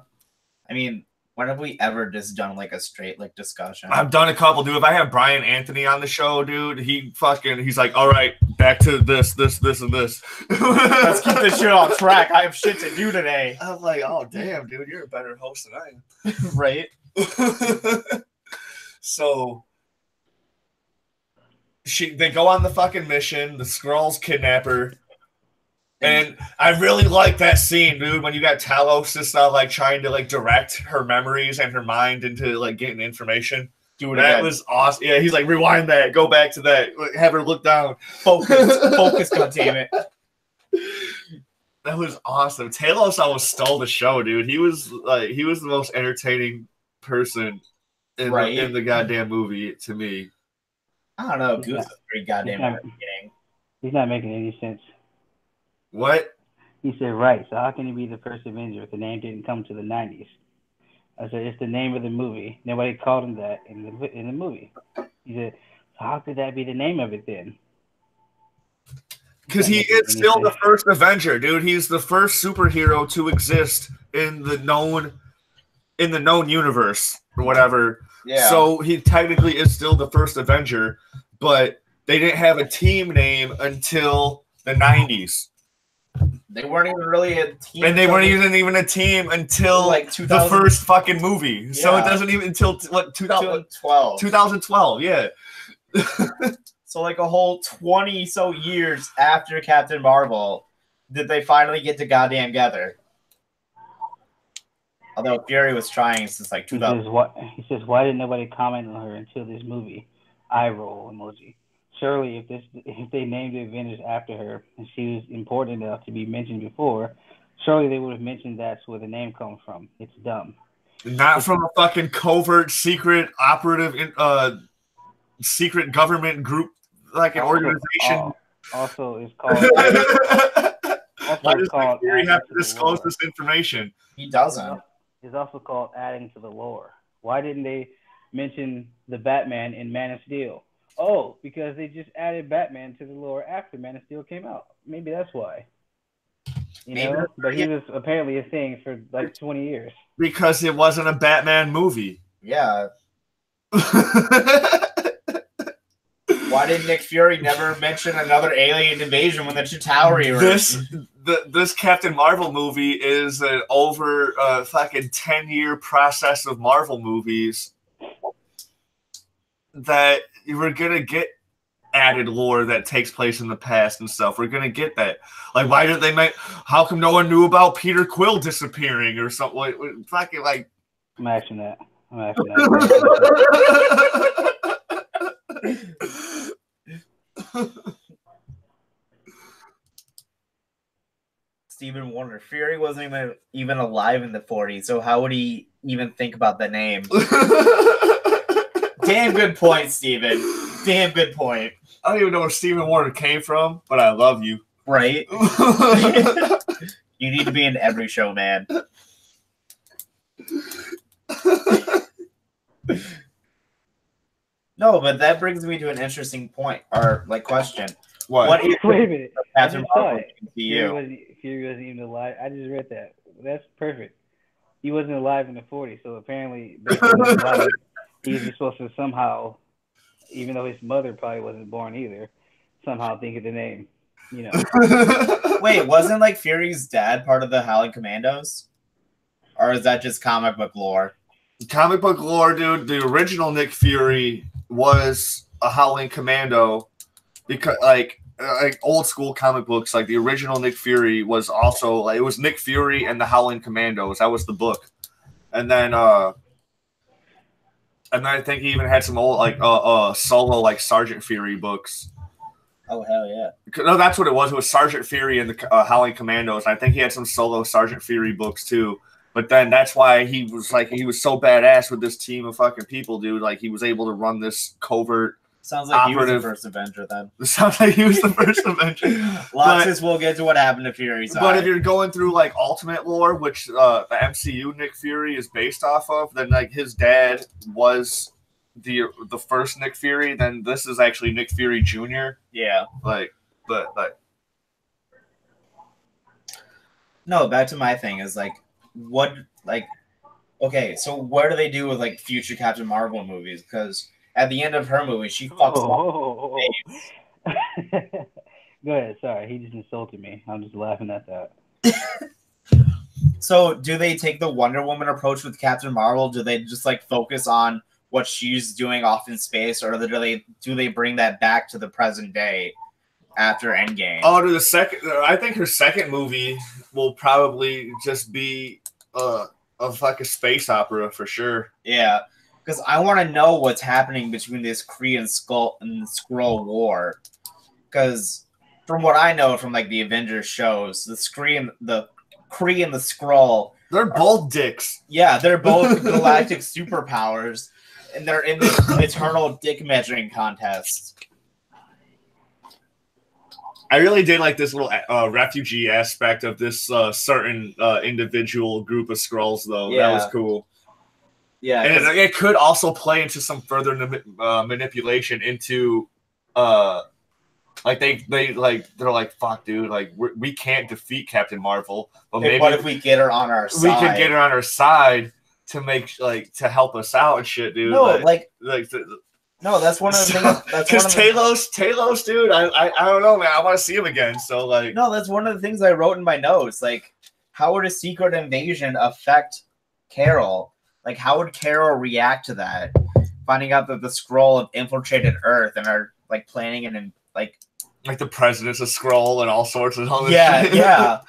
I mean, when have we ever just done like a straight like discussion? I've done a couple, dude. If I have Brian Anthony on the show, dude, he's like, all right, back to this, and this. Let's keep this shit on track. I have shit to do today. I'm like, oh damn, dude, you're a better host than I am. Right? So they go on the fucking mission. The Skrulls kidnap her. And I really like that scene, dude, when you got Talos just like trying to like direct her memories and her mind into like getting information. Do it that again. Was awesome. Yeah, he's like, rewind that, go back to that, have her look down. Focus, goddammit. That was awesome. Talos almost stole the show, dude. He was the most entertaining person in the goddamn movie to me. I don't know. Goose is pretty goddamn entertaining. He's not making any sense. What? He said, right. So how can he be the first Avenger if the name didn't come to the 90s? I said, it's the name of the movie. Nobody called him that in the movie. He said, so how could that be the name of it then? Because he is still the first Avenger, dude. He's the first superhero to exist in the known universe or whatever. Yeah. So he technically is still the first Avenger, but they didn't have a team name until the 90s. They weren't even really a team. And they weren't even a team until like the first fucking movie. Yeah. So it doesn't even until 2012. 2012, yeah. So like a whole 20 so years after Captain Marvel did they finally get to goddamn together. Although Fury was trying since like 2000. He says, why did nobody comment on her until this movie? Eye roll emoji. Surely, if they named the Avengers after her and she was important enough to be mentioned before, surely they would have mentioned that's where the name comes from. It's dumb. Not from a fucking covert, secret, operative, secret government group, like an organization. Also, it's called. Why does Fury have to disclose this information? He doesn't. It's also called adding to the lore. Why didn't they mention the Batman in Man of Steel? Oh, because they just added Batman to the lore after Man of Steel came out. Maybe that's why. You know? But he was apparently a thing for like 20 years. Because it wasn't a Batman movie. Yeah. Why did Nick Fury never mention another alien invasion when the Chitauri were... This Captain Marvel movie is an over fucking 10-year process of Marvel movies that we're going to get added lore that takes place in the past and stuff. We're going to get that. Like, why did they make... How come no one knew about Peter Quill disappearing or something? Fucking, like... I'm asking that. Stephen Warner. Fury wasn't even alive in the 40s, so how would he even think about the name? Damn good point, Steven. Damn good point. I don't even know where Stephen Warner came from, but I love you. Right? You need to be in every show, man. No, but that brings me to an interesting point or like question. What is Wait a minute. Captain Marvel to Fury you? wasn't even alive. I just read that. That's perfect. He wasn't alive in the 40s, so apparently back in his life, he was supposed to somehow, even though his mother probably wasn't born either, somehow think of the name. You know. Wait, wasn't like Fury's dad part of the Howling Commandos? Or is that just comic book lore? Comic book lore, dude. The original Nick Fury was a Howling Commando because, like old school comic books, like the original Nick Fury was also like it was Nick Fury and the Howling Commandos. That was the book, and then I think he even had some old like solo like Sergeant Fury books. Oh hell yeah! No, that's what it was. It was Sergeant Fury and the Howling Commandos. I think he had some solo Sergeant Fury books too. But then that's why he was so badass with this team of fucking people, dude. Like he was able to run this covert. Sounds like he was the first Avenger then. Sounds like he was the first Avenger. Loxus, we'll get to what happened to Fury. But if you're going through like Ultimate lore, which the MCU Nick Fury is based off of, then like his dad was the first Nick Fury. Then this is actually Nick Fury Jr. Yeah. But no, back to my thing is like. What okay, so what do they do with like future Captain Marvel movies? Because at the end of her movie, she fucks Go ahead. Sorry, he just insulted me. I'm just laughing at that. So, do they take the Wonder Woman approach with Captain Marvel? Do they just like focus on what she's doing off in space, or do they bring that back to the present day after Endgame? Oh, to the second. I think her second movie will probably just be a fucking space opera for sure. Yeah, because I want to know what's happening between this Kree and Skrull war. Because from what I know from like the Avengers shows, the Kree and the Skrull, they're both dicks. Yeah, they're both galactic superpowers, and they're in this eternal dick measuring contest. I really did like this little refugee aspect of this certain individual group of Skrulls, though. Yeah. That was cool. Yeah, and it could also play into some further manipulation into, like they're like, fuck, dude, like we can't defeat Captain Marvel, but maybe what if we get her on our side? We could get her on our side to make to help us out and shit, dude. No, no, that's one of the things. Because Talos, dude, I don't know, man. I want to see him again. So like, no, that's one of the things I wrote in my notes. Like, how would a secret invasion affect Carol? Like, how would Carol react to that? Finding out that the Skrull have infiltrated Earth and are like planning and like the president's a Skrull and all sorts of other shit. Yeah.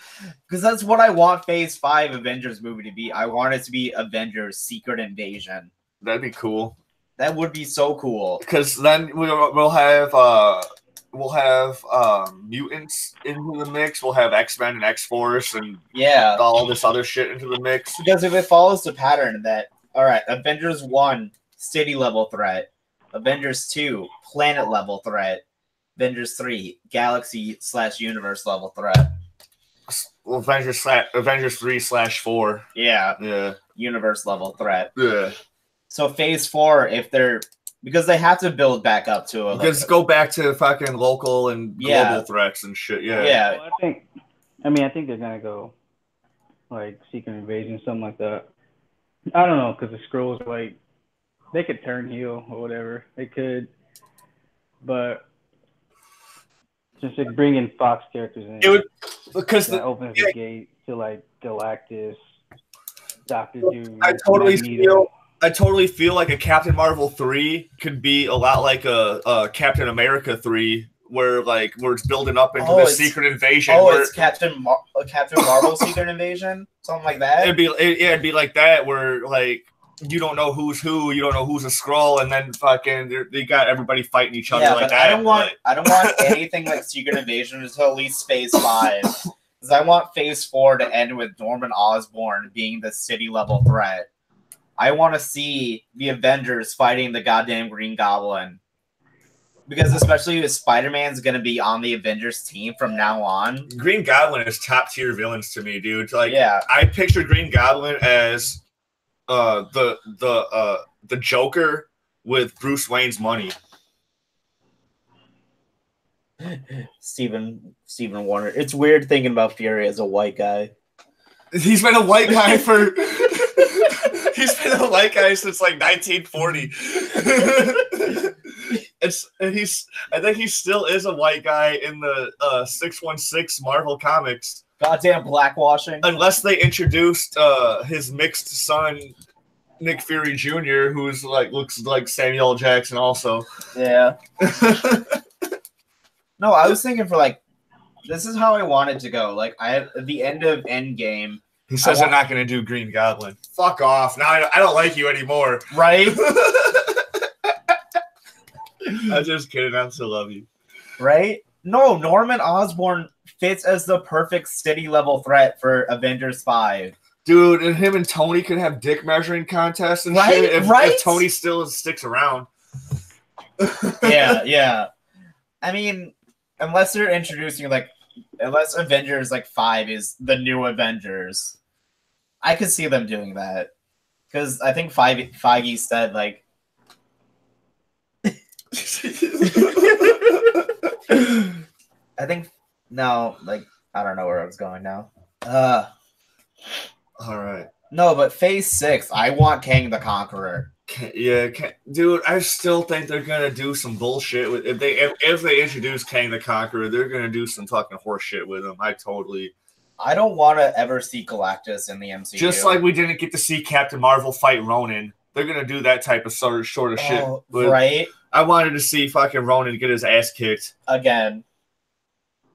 Because that's what I want Phase 5 Avengers movie to be. I want it to be Avengers Secret Invasion. That'd be cool. That would be so cool. Because then we'll have mutants into the mix. We'll have X-Men and X-Force and all this other shit into the mix. Because if it follows the pattern that, all right, Avengers 1, city level threat. Avengers 2, planet level threat. Avengers 3, galaxy/universe level threat. Well, Avengers 3/4. Yeah. Universe level threat. Yeah. So Phase 4, because they have to build back up to it. Because go back to fucking local and global threats and shit. Yeah. Yeah. Well, I think they're gonna go like Secret Invasion, something like that. I don't know, because the Skrulls like they could turn heel or whatever. They could, but just like bringing Fox characters in, it would because that opens the gate to like Galactus, Doctor Doom. I totally feel like a Captain Marvel 3 could be a lot like a Captain America 3, where it's building up into the Secret Invasion. It's Captain Marvel Secret Invasion, something like that. It'd be like that, where like you don't know who's who, you don't know who's a Skrull, and then fucking they got everybody fighting each other like that. I don't want anything like Secret Invasion until at least Phase 5, because I want Phase 4 to end with Norman Osborn being the city level threat. I want to see the Avengers fighting the goddamn Green Goblin. Because especially if Spider-Man's going to be on the Avengers team from now on. Green Goblin is top tier villains to me, dude. Like, I picture Green Goblin as the Joker with Bruce Wayne's money. Stephen Warner. It's weird thinking about Fury as a white guy. He's been a white guy for. He's been a white guy since like 1940. I think he still is a white guy in the 616 Marvel comics. Goddamn blackwashing. Unless they introduced his mixed son, Nick Fury Jr., who's like looks like Samuel L. Jackson also. Yeah. No, I was thinking for like, this is how I wanted to go. Like, at the end of Endgame. He says they're not going to do Green Goblin. Fuck off. Now I don't like you anymore. Right? I'm just kidding. I still love you. Right? No, Norman Osborn fits as the perfect city level threat for Avengers 5. Dude, and him and Tony could have dick measuring contests and shit if Tony still sticks around. Yeah. I mean, unless they're introducing unless Avengers 5 is the new Avengers, I could see them doing that. Because I think Feige said I think no, I don't know where I was going now. All right. No, but Phase 6, I want Kang the Conqueror. Dude, I still think they're gonna do some bullshit with if they introduce Kang the Conqueror, they're gonna do some fucking horse shit with him. I don't want to ever see Galactus in the MCU. Just like we didn't get to see Captain Marvel fight Ronan. They're gonna do that type of sort of shit. Right? I wanted to see fucking Ronan get his ass kicked again.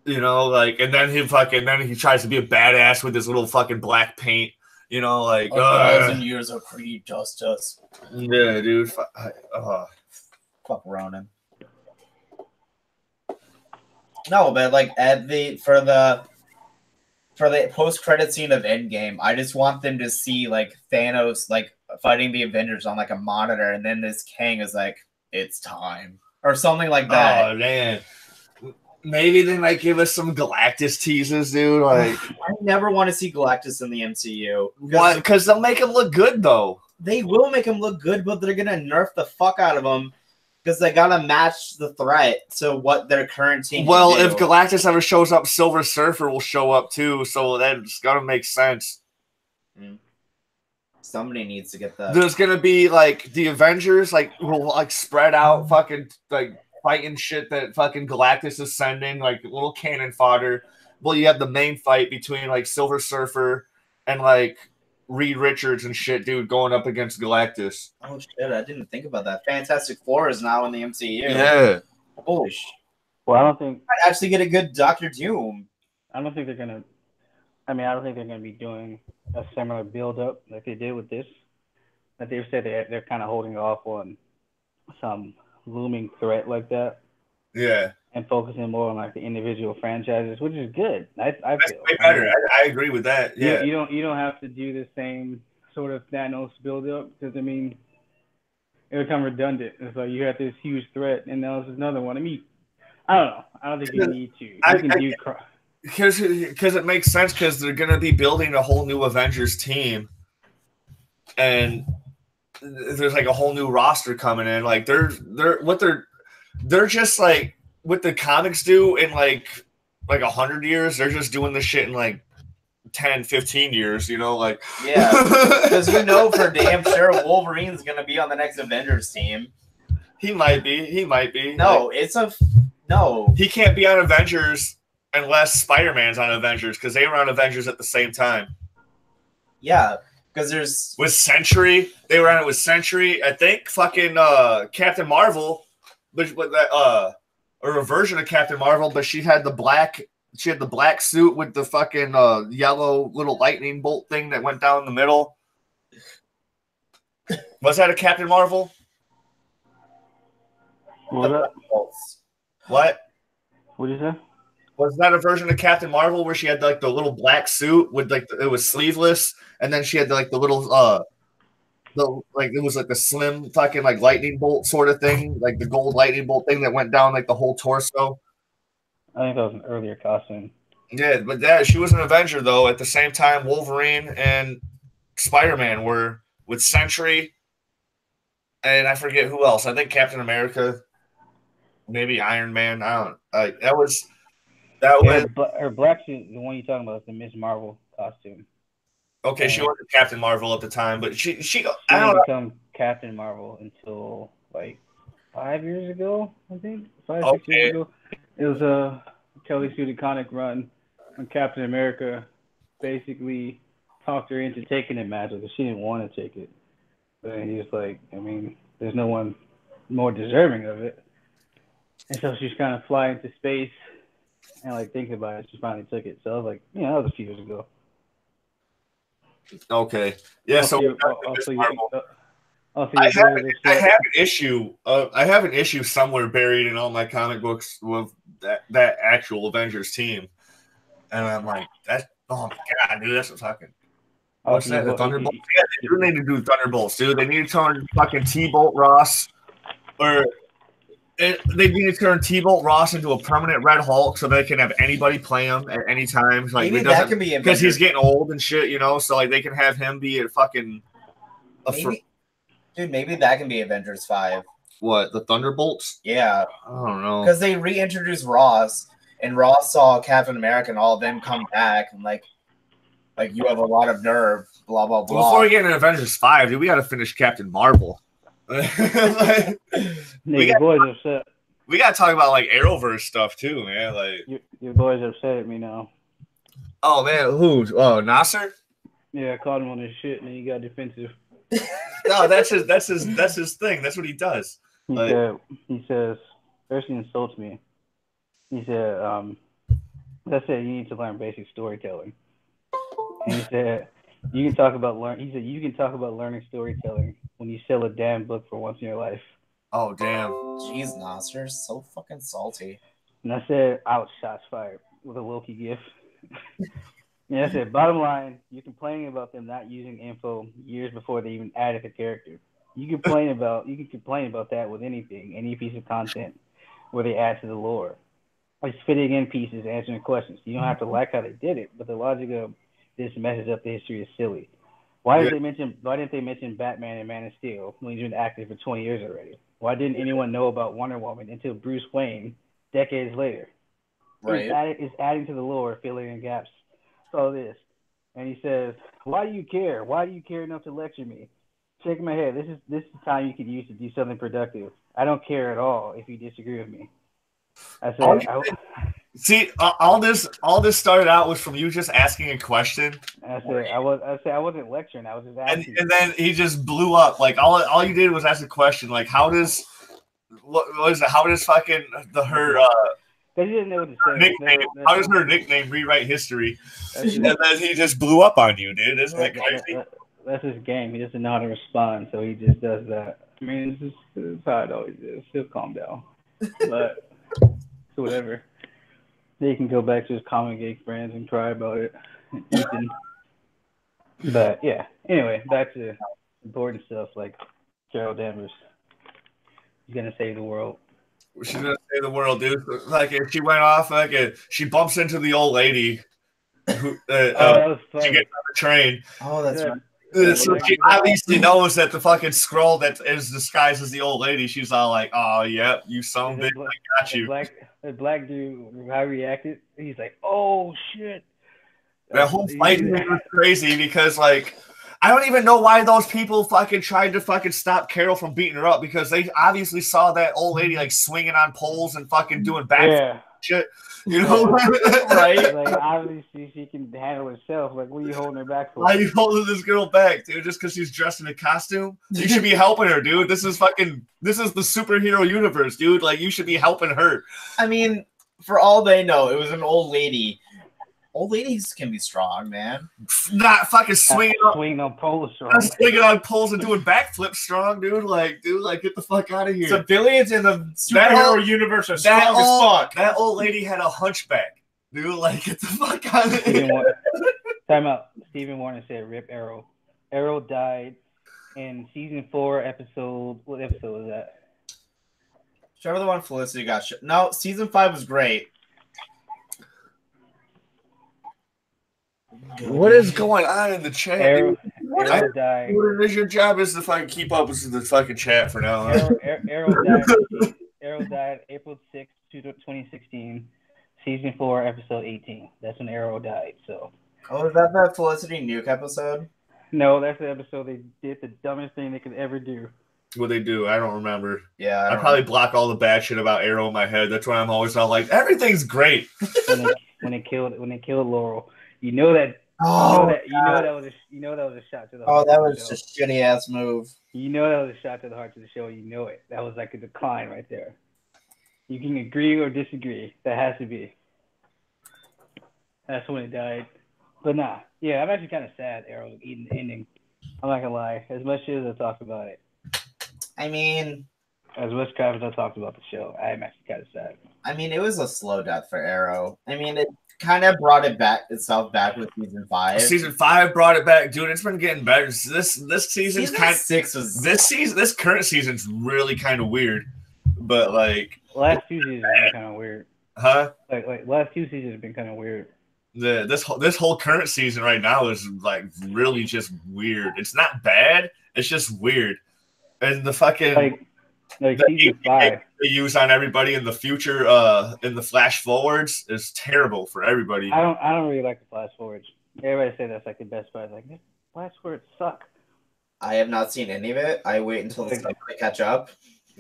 You know, and then he tries to be a badass with his little fucking black paint. You know, 1,000 years of Creed justice. Yeah, dude. Fuck Ronan. No, but for the post-credit scene of Endgame, I just want them to see Thanos fighting the Avengers on a monitor, and then this Kang is it's time or something like that. Oh man. Maybe they might give us some Galactus teases, dude. I never want to see Galactus in the MCU. Why? Because they'll make him look good, though. They will make him look good, but they're gonna nerf the fuck out of him because they gotta match the threat to what their current team. Well, if Galactus ever shows up, Silver Surfer will show up too, so that's gotta make sense. Somebody needs to get that. There's gonna be the Avengers, will spread out, fucking fighting shit that fucking Galactus is sending, little cannon fodder. Well, you have the main fight between Silver Surfer and Reed Richards and shit, dude, going up against Galactus. Oh shit, I didn't think about that. Fantastic Four is now in the MCU. Yeah. Holy shit. Well, I don't think I'd actually get a good Doctor Doom. I don't think they're gonna be doing a similar build up like they did with this. But they've said they're kind of holding off on some looming threat like that. Yeah. And focusing more on the individual franchises, which is good. I feel way better. I agree with that. Yeah. You don't have to do the same sort of Thanos build up because it would become redundant. It's you have this huge threat and now there's another one. I don't know. I don't think you need to. Because it makes sense because they're gonna be building a whole new Avengers team, and there's a whole new roster coming in. They're just what the comics do in 100 years. They're just doing this shit in 10, 15 years. You know, yeah, because for damn sure Wolverine's gonna be on the next Avengers team. He might be. No, no. He can't be on Avengers unless Spider-Man's on Avengers because they were on Avengers at the same time. Yeah. Because there's with Sentry, they were on it with Sentry. I think fucking Captain Marvel, but or a version of Captain Marvel, but she had the black suit with the fucking yellow little lightning bolt thing that went down the middle. Was that a Captain Marvel? What? What? What did you say? Was that a version of Captain Marvel where she had the little black suit with it was sleeveless, and then she had the little it was the slim fucking lightning bolt sort of thing, the gold lightning bolt thing that went down the whole torso? I think that was an earlier costume. Yeah, but she was an Avenger though. At the same time, Wolverine and Spider-Man were with Sentry, and I forget who else. I think Captain America, maybe Iron Man. I don't. That was. Her black suit, the one you're talking about, is the Miss Marvel costume. Okay, she wasn't Captain Marvel at the time, but she I don't become Captain Marvel until like 5 years ago, I think. 6 years ago. It was a Kelly Sue DeConnick run when Captain America basically talked her into taking it magic because she didn't want to take it. But he was like, I mean, there's no one more deserving of it. And so she's kind of flying into space and like thinking about it, she finally took it. So I was like, that was a few years ago. Okay. Yeah. I have an issue. I have an issue somewhere buried in all my comic books with that actual Avengers team, and I'm like, oh my god, dude, that's what I'm talking. What's that? The Thunderbolts? Yeah, they do need to do Thunderbolts, dude. They need to turn fucking T-Bolt Ross, or they need to turn T-Bolt Ross into a permanent Red Hulk so they can have anybody play him at any time. Like, maybe that can be because he's getting old and shit, so like they can have him be a fucking. Maybe that can be Avengers 5. What, the Thunderbolts? Yeah. I don't know. Because they reintroduced Ross, and Ross saw Captain America and all of them come back, and like you have a lot of nerve, blah, blah, blah. Before we get into Avengers 5, dude, we got to finish Captain Marvel. Boys upset. We got to talk about, like, Arrowverse stuff, too, man. Like your boys upset at me now. Oh, man. Who? Oh, Nasser? Yeah, I called him on his shit, and then he got defensive. No, that's his thing. That's what he does. He says, first he insults me. He said, that's it, you need to learn basic storytelling. And he said, you can talk about learning storytelling when you sell a damn book for once in your life. Oh, damn. Jeez, Nasser, so fucking salty. And I said, ouch, shots fired with a Loki gif. Yeah, I said, bottom line, you're complaining about them not using info years before they even added the character. You can complain about that with anything, any piece of content where they add to the lore. Like fitting in pieces, answering questions. You don't have to like how they did it, but the logic of this messes up the history is silly. Why didn't they mention Batman and Man of Steel when he's been active for 20 years already? Why didn't anyone know about Wonder Woman until Bruce Wayne decades later? Right. It's adding to the lore, filling in gaps. All this, and he says, "Why do you care? Why do you care enough to lecture me?" Shaking my head. This is time you could use to do something productive. I don't care at all if you disagree with me. I said, "See, all this started out was from you just asking a question." I said, I wasn't lecturing. I was just asking. And then he just blew up. Like all you did was ask a question. Like, how does fucking her Because he didn't know what to say. Nickname. How does her nickname rewrite history? And then he just blew up on you, dude. Isn't that crazy? That's his game. He doesn't know how to respond, so he just does that. I mean, this is how it always is. He'll calm down. But whatever. He can go back to his comic geek friends and cry about it. But yeah. Anyway, back to important stuff like Carol Danvers. He's gonna save the world. She's gonna save the world, dude. Like if she went off, she bumps into the old lady who that was funny. She gets on the train. Oh, that's right. So she obviously knows that the fucking scroll that is disguised as the old lady. She's all like, "Oh, yeah, you son of a bitch, I got you." The black dude, how he reacted, he's like, "Oh shit!" That whole fight was crazy because like. I don't even know why those people fucking tried to fucking stop Carol from beating her up because they obviously saw that old lady like swinging on poles and fucking doing back shit, right? Like obviously she can handle herself. Like, what are you holding her back for? Why are you holding this girl back, dude? Just because she's dressed in a costume? You should be helping her, dude. This is the superhero universe, dude. Like, you should be helping her. I mean, for all they know, it was an old lady. Old ladies can be strong, man. Not fucking swinging on poles strong. Swinging on poles and doing backflips strong, dude. Like, get the fuck out of here. Civilians in the superhero universe are strong as fuck. That old lady had a hunchback, dude. Like, get the fuck out of here. Time out. Stephen Warner said, "Rip Arrow." Arrow died in season 4, episode. What episode was that? Trevor the one Felicity got shit. No, season 5 was great. What is going on in the chat? Arrow died. What is your job is to fucking keep up with the fucking chat for now. Arrow died. Arrow died April 6th, 2016, season 4, episode 18. That's when Arrow died. So. Oh, is that the Felicity Nuke episode? No, that's the episode they did the dumbest thing they could ever do. What they do, I don't remember. Yeah, I probably block all the bad shit about Arrow in my head. That's why I'm always all like, everything's great. when they killed Laurel, you know that was a shot to the heart. Oh, that was just shitty ass move. You know that was a shot to the heart to the show. You know it. That was like a decline right there. You can agree or disagree. That has to be. That's when it died. But nah, yeah, I'm actually kind of sad Arrow ending. I'm not gonna lie. As much as I talked about it. I mean, as much as I talked about the show, I'm actually kind of sad. I mean, it was a slow death for Arrow. I mean, it kind of brought itself back with season 5. Season 5 brought it back, dude. It's been getting better. This season's kind of 6 was this current season's really kind of weird, but like last 2 seasons have been kind of weird. Huh? Like last 2 seasons have been kind of weird. This whole current season right now is like really just weird. It's not bad. It's just weird. And the fucking like season 5 they use on everybody in the future in the flash forwards is terrible for everybody. I don't really like the flash forwards. Everybody say that's like the best part. Like flash forwards suck. I have not seen any of it. I wait until it's time to catch up.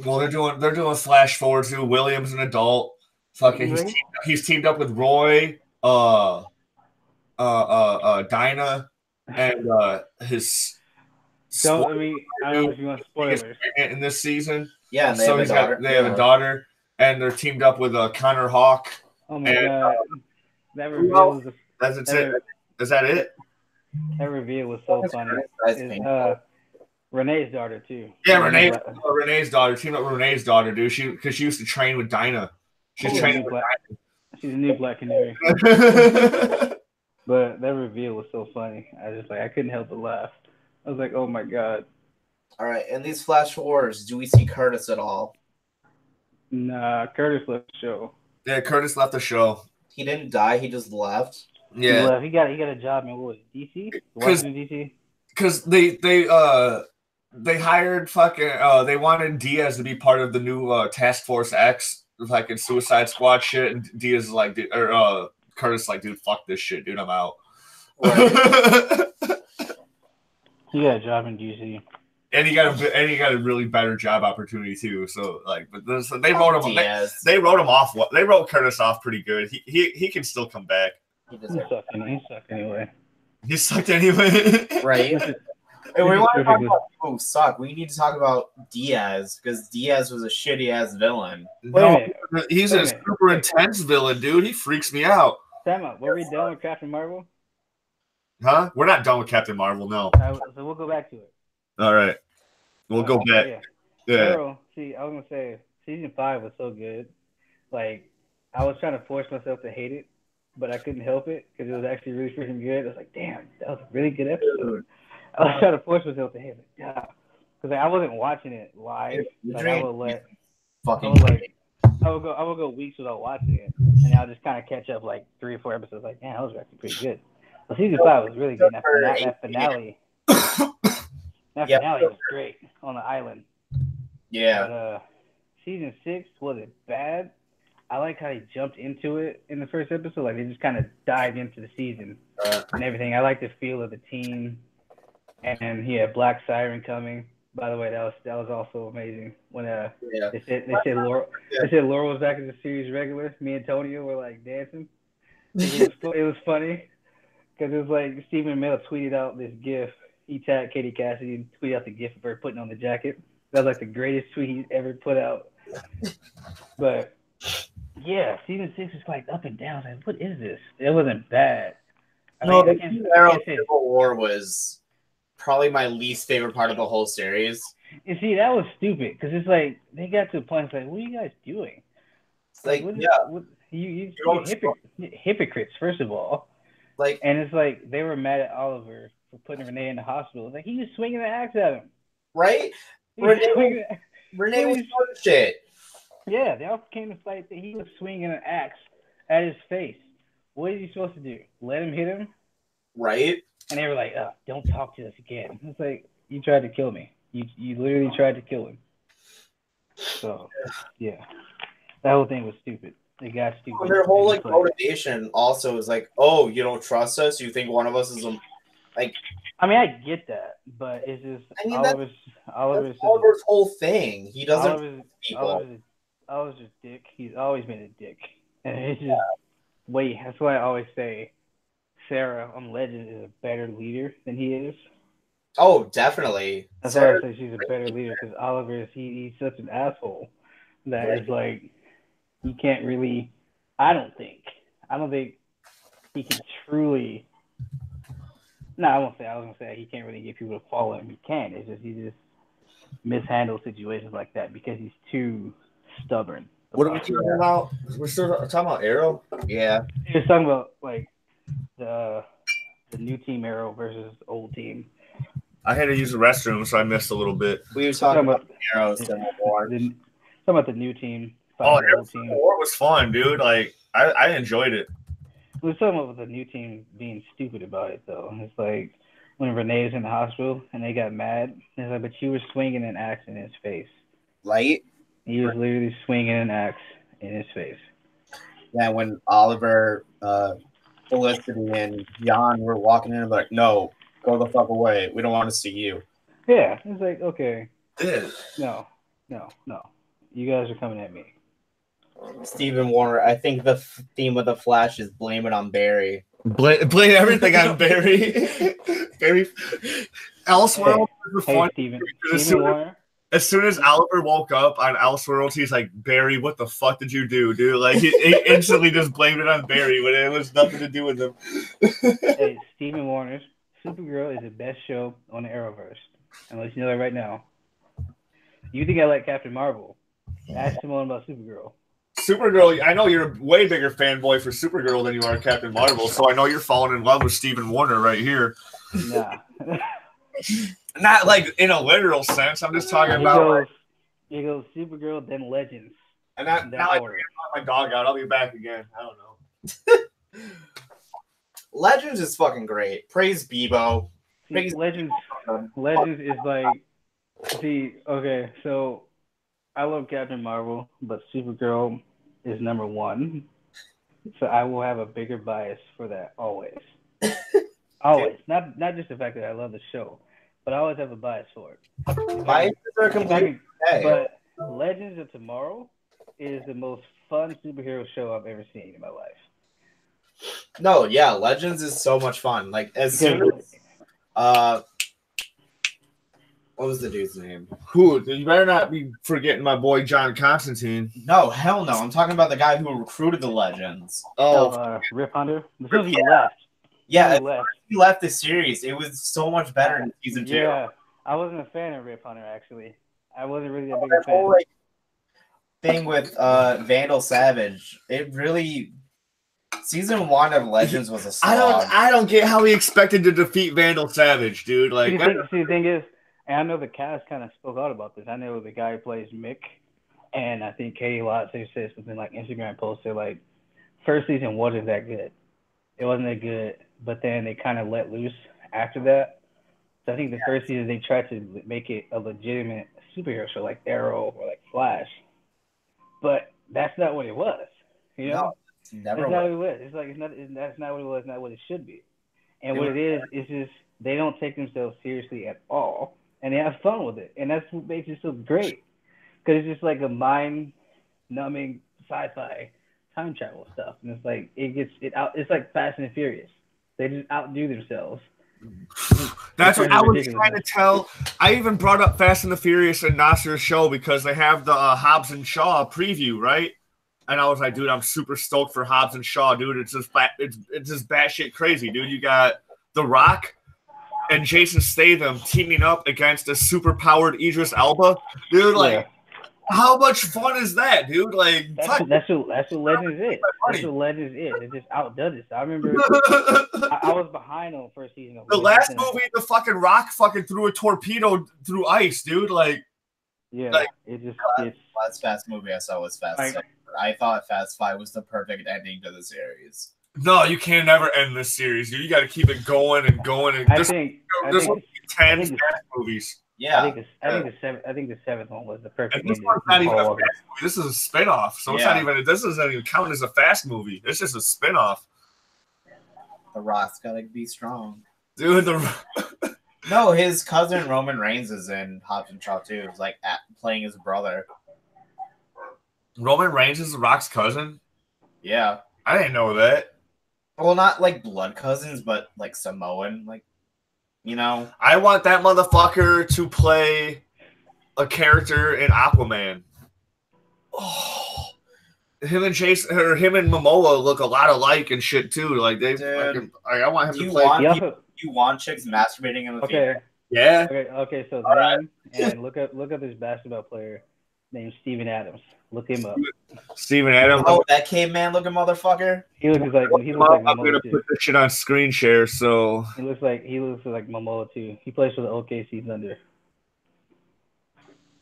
Well, they're doing flash forwards too. William's an adult. Fucking he's teamed up with Roy, Dinah, and his. So I don't know if you want spoilers in this season. Yeah, and they have a daughter, and they're teamed up with Connor Hawk. Oh my god, that reveal was. That's it. Is that it? That reveal was so funny. Renee's daughter too. Yeah, Renee's daughter. Teamed up with Renee's daughter, dude. Because she used to train with Dinah. She's training with Dinah. She's a new Black Canary. But that reveal was so funny. I couldn't help but laugh. I was like, oh my god. All right, in these flash forwards, do we see Curtis at all? Nah, Curtis left the show. Yeah, Curtis left the show. He didn't die. He just left. Yeah, he left. He got a job in what was it, DC? Washington DC. Because they hired fucking they wanted Diaz to be part of the new Task Force X, like in Suicide Squad shit, and Diaz is like, Curtis is like, dude, fuck this shit, dude, I'm out. Right. He got a job in DC, and he got a really better job opportunity too. So like, but they wrote him. They wrote him off. They wrote Curtis off pretty good. He can still come back. He sucked anyway. He sucked anyway. Right. If we want to talk about people who suck, we need to talk about Diaz, because Diaz was a shitty ass villain. He's a super intense villain, dude. He freaks me out. Sam, were we done with Captain Marvel? Huh? We're not done with Captain Marvel, no. So we'll go back to it. All right. We'll go back. Yeah. Arrow, see, I was going to say, season 5 was so good. Like, I was trying to force myself to hate it, but I couldn't help it because it was actually really freaking good. I was like, damn, that was a really good episode. I was trying to force myself to hate it. Yeah. Because I wasn't watching it live. Like, I would go weeks without watching it, and I'll just kind of catch up like 3 or 4 episodes. Like, man, that was actually pretty good. Well, season 5 was really good. That finale was great on the island. Yeah. But, season 6 wasn't bad. I like how they jumped into it in the first episode. Like, they just kind of dived into the season and everything. I like the feel of the team. And he had Black Siren coming. By the way, that was also amazing. When they said Laurel was back as a series regular. Me and Antonio were like dancing. It was funny because it was like Stephen Amell tweeted out this GIF. He tagged Katie Cassidy and tweeted out the GIF of her putting on the jacket. That was like the greatest tweet he's ever put out. But yeah, season 6 was like up and down. I was like, what is this? It wasn't bad. Civil War was probably my least favorite part of the whole series. You see, that was stupid because it's like they got to a point. It's like, what are you guys doing? It's like, you're hypocrites, first of all. Like, and it's like they were mad at Oliver for putting Renee in the hospital. It's like he was swinging the axe at him, right? Renee was doing shit. Yeah, they all came to fight. He was swinging an axe at his face. What is he supposed to do? Let him hit him? Right. And they were like, "Don't talk to us again." It's like you tried to kill me. You literally tried to kill him. So yeah, that whole thing was stupid. It got stupid. Their whole And it's motivation also is like, oh, you don't trust us? You think one of us is like? I mean, I get that, but it's just I mean, Oliver's Oliver's whole thing. He doesn't Oliver's, people. Oliver's a dick. He's always been a dick, and it's just wait. That's why I always say Sarah on Legend is a better leader than he is. Oh, definitely. That's why I say she's a better leader because Oliver is he's such an asshole that it's like he can't really. I don't think he can truly. No, I won't say. I was gonna say he can't really get people to follow him. He can. It's just he just mishandles situations like that because he's too stubborn. What are we talking about? We're still talking about Arrow. Yeah, he was talking about like the new team Arrow versus old team. I had to use the restroom, so I missed a little bit. We were talking about Arrow Civil War. Talking about the new team. Oh, Arrow Civil War was fun, dude. Like I enjoyed it. We were talking about the new team being stupid about it, though. It's like when Renee was in the hospital and they got mad. It's like, but you were swinging an axe in his face. Right? He was literally swinging an axe in his face. Yeah, when Oliver, Felicity, and Jan were walking in, like, no, go the fuck away. We don't want to see you. Yeah, it's like, okay. Yeah. No. You guys are coming at me. Stephen Warner, I think the theme of the Flash is blame it on Barry. Blame everything on Barry. Barry. Elseworld was fun. Stephen Warner. As soon as Oliver woke up on Elseworld, he's like, Barry, what the fuck did you do, dude? Like, he instantly just blamed it on Barry when it was nothing to do with him. Hey, Stephen Warner's Supergirl is the best show on the Arrowverse. I'm letting you know that right now. You think I like Captain Marvel? Ask Timone about Supergirl. Supergirl, I know you're a way bigger fanboy for Supergirl than you are Captain Marvel, so I know you're falling in love with Stephen Warner right here. Nah. Not like in a literal sense. I'm just talking about. It goes Supergirl, then Legends. And now I bring my dog out. I'll be back again. I don't know. Legends is fucking great. Praise Bebo. See, Legends is like. See, okay, so I love Captain Marvel, but Supergirl is number one. So I will have a bigger bias for that always. Always. Not just the fact that I love the show, but I always have a bias for it. Biases are completely okay. But Legends of Tomorrow is the most fun superhero show I've ever seen in my life. No, yeah, Legends is so much fun. Like as soon as what was the dude's name? Who? You better not be forgetting my boy John Constantine. No, hell no. I'm talking about the guy who recruited the Legends. Rip Hunter. Because he left. Yeah, he left the series. It was so much better in season 2. Yeah, I wasn't a fan of Rip Hunter actually. I wasn't really a big fan. Whole, thing with Vandal Savage, it really. Season 1 of Legends was a slog. I don't get how he expected to defeat Vandal Savage, dude. Like, see, the thing is. And I know the cast kind of spoke out about this. I know the guy who plays Mick, and I think Katie Lotz said something like Instagram post. They're like, first season wasn't that good. It wasn't that good, but then they kind of let loose after that. So I think the first season they tried to make it a legitimate superhero show like Arrow or like Flash, but that's not what it was. You know, that's not what it was. It's like that's not what it was. Not what it should be. And what it is just they don't take themselves seriously at all. And they have fun with it. And that's what makes it so great. Because it's just like a mind-numbing sci-fi time travel stuff. And it's like, it's like Fast and Furious. They just outdo themselves. That's what I was trying to tell. I even brought up Fast and the Furious and Nasser's show because they have the Hobbs and Shaw preview, right? And I was like, dude, I'm super stoked for Hobbs and Shaw, dude. It's just batshit crazy, dude. You got The Rock and Jason Statham teaming up against a super-powered Idris Elba, dude. Like, how much fun is that, dude? Like, that's what Legends is. That's what Legends is. It just outdone it. I remember I was behind on the first season. The last movie, the fucking Rock fucking threw a torpedo through ice, dude. Like, yeah, like, last Fast movie I saw was Fast 6. I thought Fast 5 was the perfect ending to the series. No, you can never end this series, dude. You got to keep it going and going. And I think 10 fast movies. Yeah. I think the seventh one was the perfect And this ending. one's not even a fast movie. This is a spin-off. So it's not even, this doesn't even count as a fast movie. It's just a spin-off. The Rock's gotta be strong. Dude, No, his cousin Roman Reigns is in Hobbs and Shaw too. It's like playing his brother. Roman Reigns is The Rock's cousin? Yeah. I didn't know that. Well, not like blood cousins, but like Samoan. Like, you know. I want that motherfucker to play a character in Aquaman. Oh. Him and Momoa look a lot alike and shit too. Like they fucking, I want him to play. You want chicks masturbating in the theater? Yeah. Okay. So then, and look up this basketball player named Steven Adams. Look him up. Steven Adams. Oh, that caveman looking motherfucker. He looks like I'm gonna put this shit on screen share. So he looks like Momoa too. He plays for the OKC Thunder.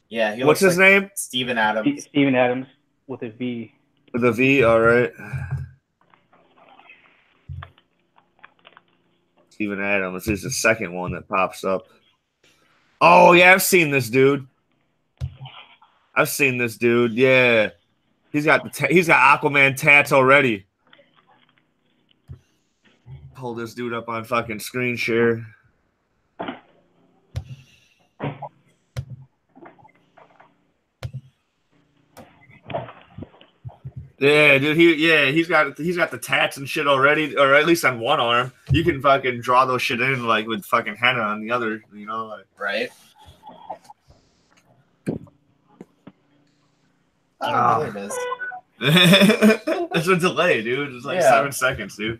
Yeah. What's his name? Steven Adams. Steven Adams with a V. With a V. All right. Steven Adams. This is the second one that pops up. Oh yeah, I've seen this dude. Yeah, he's got Aquaman tats already. Pull this dude up on fucking screen share. Yeah, dude. He's got the tats and shit already, or at least on one arm. You can fucking draw those shit in like with fucking henna on the other. You know, like, right? I don't know what it is. It's a delay, dude. It's like 7 seconds, dude.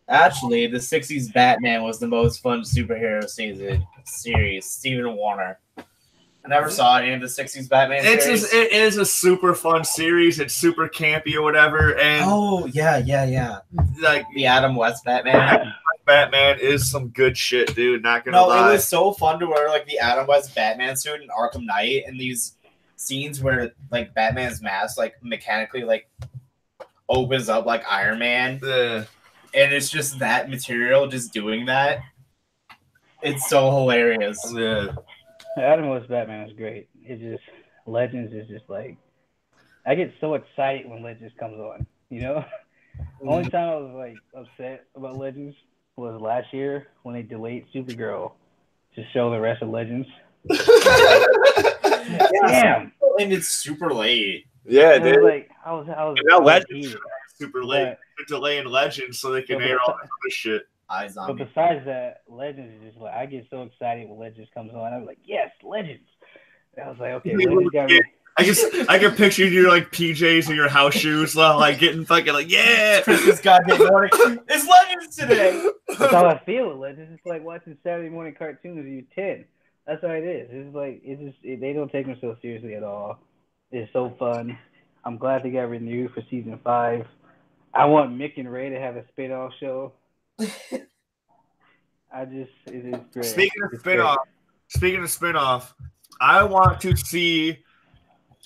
Actually, the 60s Batman was the most fun superhero series. Stephen Warner. I never saw any of the 60s Batman series. It is a super fun series. It's super campy or whatever. And yeah. Like the Adam West Batman. Batman is some good shit, dude. Not gonna lie. It was so fun to wear like the Adam West Batman suit in Arkham Knight, and these scenes where like Batman's mask like mechanically like opens up like Iron Man. Yeah. And it's just that material just doing that. It's so hilarious. Yeah. Adam West Batman is great. It's just Legends is just like I get so excited when Legends comes on. You know, the only time I was like upset about Legends was last year when they delayed Supergirl to show the rest of Legends. Damn, and it's super late. Yeah, dude. Like I was now Legends super late. They're delaying Legends so they can air all this other shit. But besides that, Legends is just like I get so excited when Legends comes on. I'm like, yes, Legends. And I was like, okay, Legends got me. I can picture you like PJs and your house shoes, like getting fucking like, yeah, Christmas goddamn morning. It's Legends today. That's how I feel with Legends. It's like watching Saturday morning cartoons when you're 10. That's how it is. It's like they don't take them so seriously at all. It's so fun. I'm glad they got renewed for season 5. I want Mick and Ray to have a spin-off show. It is great. Speaking of spin-off, I want to see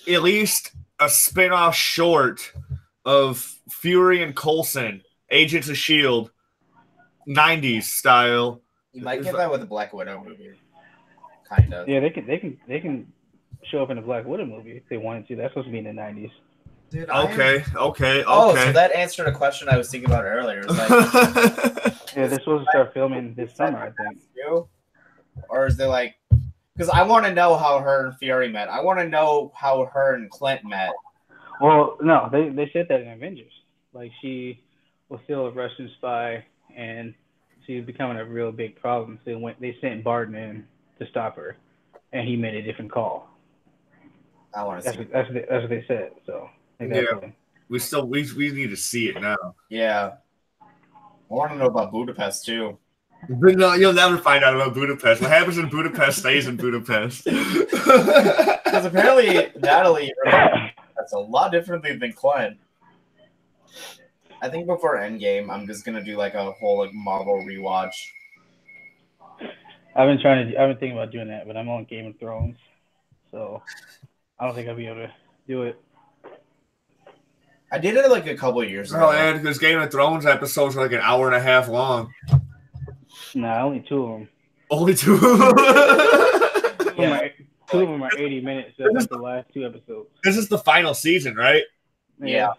at least a spin-off short of Fury and Coulson, Agents of S.H.I.E.L.D., 90s style. You might get that with the Black Widow movie. Kind of. Yeah, they can show up in the Black Widow movie if they wanted to. That's supposed to be in the 90s. Dude, okay. Oh, so that answered a question I was thinking about earlier. It was like, yeah, they're supposed to start filming this summer, I think. Or is they like... Because I want to know how her and Fury met. I want to know how her and Clint met. Well, no, they said that in Avengers. Like, she was still a Russian spy, and she was becoming a real big problem. So they sent Barton in to stop her, and he made a different call. I want to see. That's what they said. So we need to see it now. Yeah, I want to know about Budapest too. But no, you'll never find out about Budapest. What happens in Budapest stays in Budapest. Because apparently Natalie, that's a lot differently than Clint. I think before Endgame, I'm just gonna do like a whole like Marvel rewatch. I've been thinking about doing that, but I'm on Game of Thrones, so I don't think I'll be able to do it. I did it like a couple of years ago. Oh, man, because Game of Thrones episodes are like an hour and a half long. Nah, only 2 of them. Only 2. Yeah. 2 of them are 80 minutes. So that's the last 2 episodes. This is the final season, right? Yeah.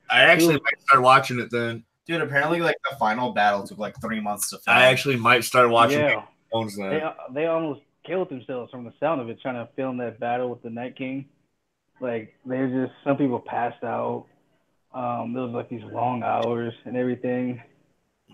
I actually might start watching it then. Dude, apparently like the final battle took like 3 months to film. I actually might start watching Game of Thrones then. They almost killed themselves from the sound of it trying to film that battle with the Night King. Like, some people passed out. There was like these long hours and everything.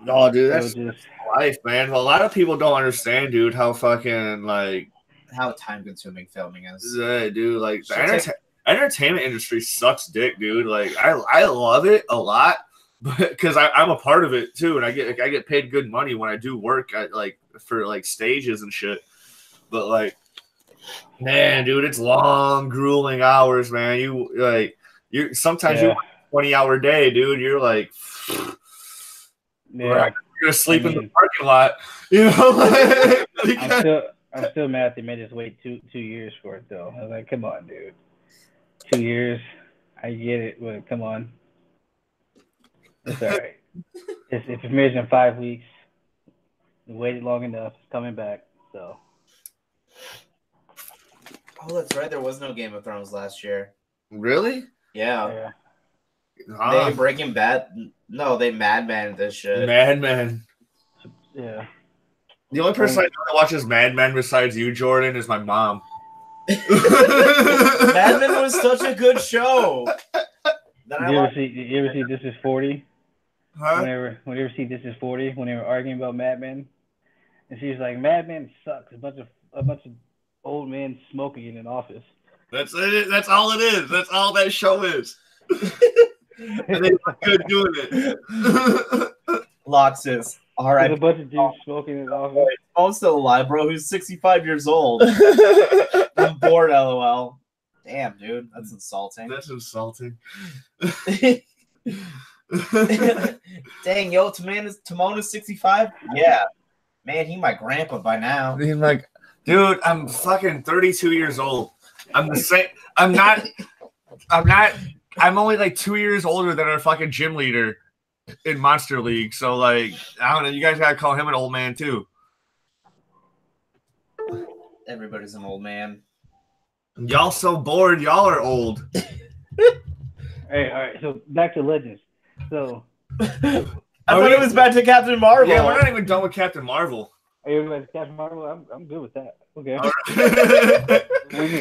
No, dude, that's just life, man. A lot of people don't understand, dude, how fucking like how time-consuming filming is. Yeah, dude, like the entertainment industry sucks dick, dude. Like I love it a lot, but because I'm a part of it too, and I get paid good money when I do work at like for like stages and shit. But like, man, dude, it's long, grueling hours, man. You sometimes you work a 20-hour day, dude. You're like, you're gonna sleep in the parking lot, you know. I'm still mad they made us wait two years for it though. I was like, come on, dude. 2 years, I get it, but come on, it's all right. If it's made in 5 weeks, we waited long enough. It's coming back, so. Oh, that's right. There was no Game of Thrones last year. Really? Yeah. They Breaking Bad. No, they Mad Men this shit. Mad Men. Yeah. The only person I know that watches Mad Men besides you, Jordan, is my mom. Mad Men was such a good show. Did you ever see This Is 40? Huh? Whenever you see This Is 40, when they were arguing about Mad Men, and she was like, "Mad Men sucks. A bunch of old men smoking in an office." That's it. That's all it is. That's all that show is. And they look good doing it. Loxus. All right. There's a bunch of dudes smoking in an office. I'm still alive, bro. Who's 65 years old? I'm bored, LOL. Damn, dude. That's insulting. That's insulting. Dang, yo, Timone is 65? Yeah. Man, he my grandpa by now. He's like, dude, I'm fucking 32 years old. I'm the same. I'm only like 2 years older than our fucking gym leader in Monster League. So, like, I don't know. You guys gotta call him an old man, too. Everybody's an old man. Y'all so bored. Y'all are old. Hey, all right. So, back to Legends. So, I thought it was back to Captain Marvel. Yeah, we're not even done with Captain Marvel. Are you back to Captain Marvel? I'm good with that. Okay. Right.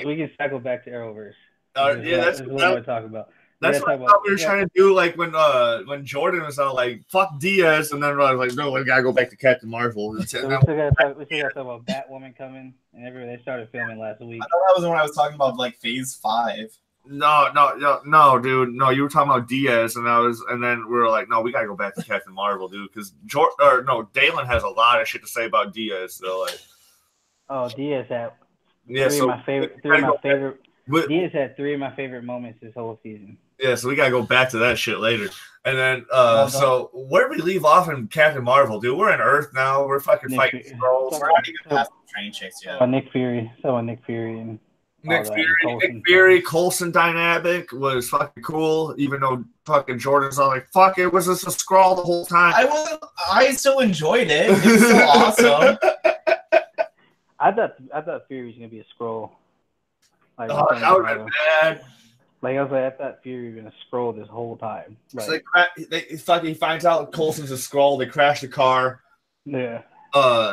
we can cycle back to Arrowverse. That's what we're talking about. That's what I thought we were trying to do, like when Jordan was out, like fuck Diaz, and then I was like, no, we gotta go back to Captain Marvel. So we still gotta talk about Batwoman coming, and everything. They started filming last week. I thought that was when I was talking about like Phase 5. No, dude, no. You were talking about Diaz, and then we were like, no, we gotta go back to Captain Marvel, dude, because Dalen has a lot of shit to say about Diaz, though. Like, oh, Diaz had Diaz had 3 of my favorite moments this whole season. Yeah, so we gotta go back to that shit later. And then, so where do we leave off in Captain Marvel, dude? We're in Earth now. We're fucking fighting Skrulls. We're not even past the train chase yet. Nick Fury. And Nick Fury, Coulson dynamic was fucking cool, even though fucking Jordan's all like, fuck, it was just a Skrull the whole time. I still enjoyed it. It was so awesome. I thought Fury was gonna be a Skrull. Like, that would have been bad. Like, I was like, I thought Fury was gonna Skrull this whole time. Like, so he finds out Coulson's a Skrull. They crash the car. Yeah.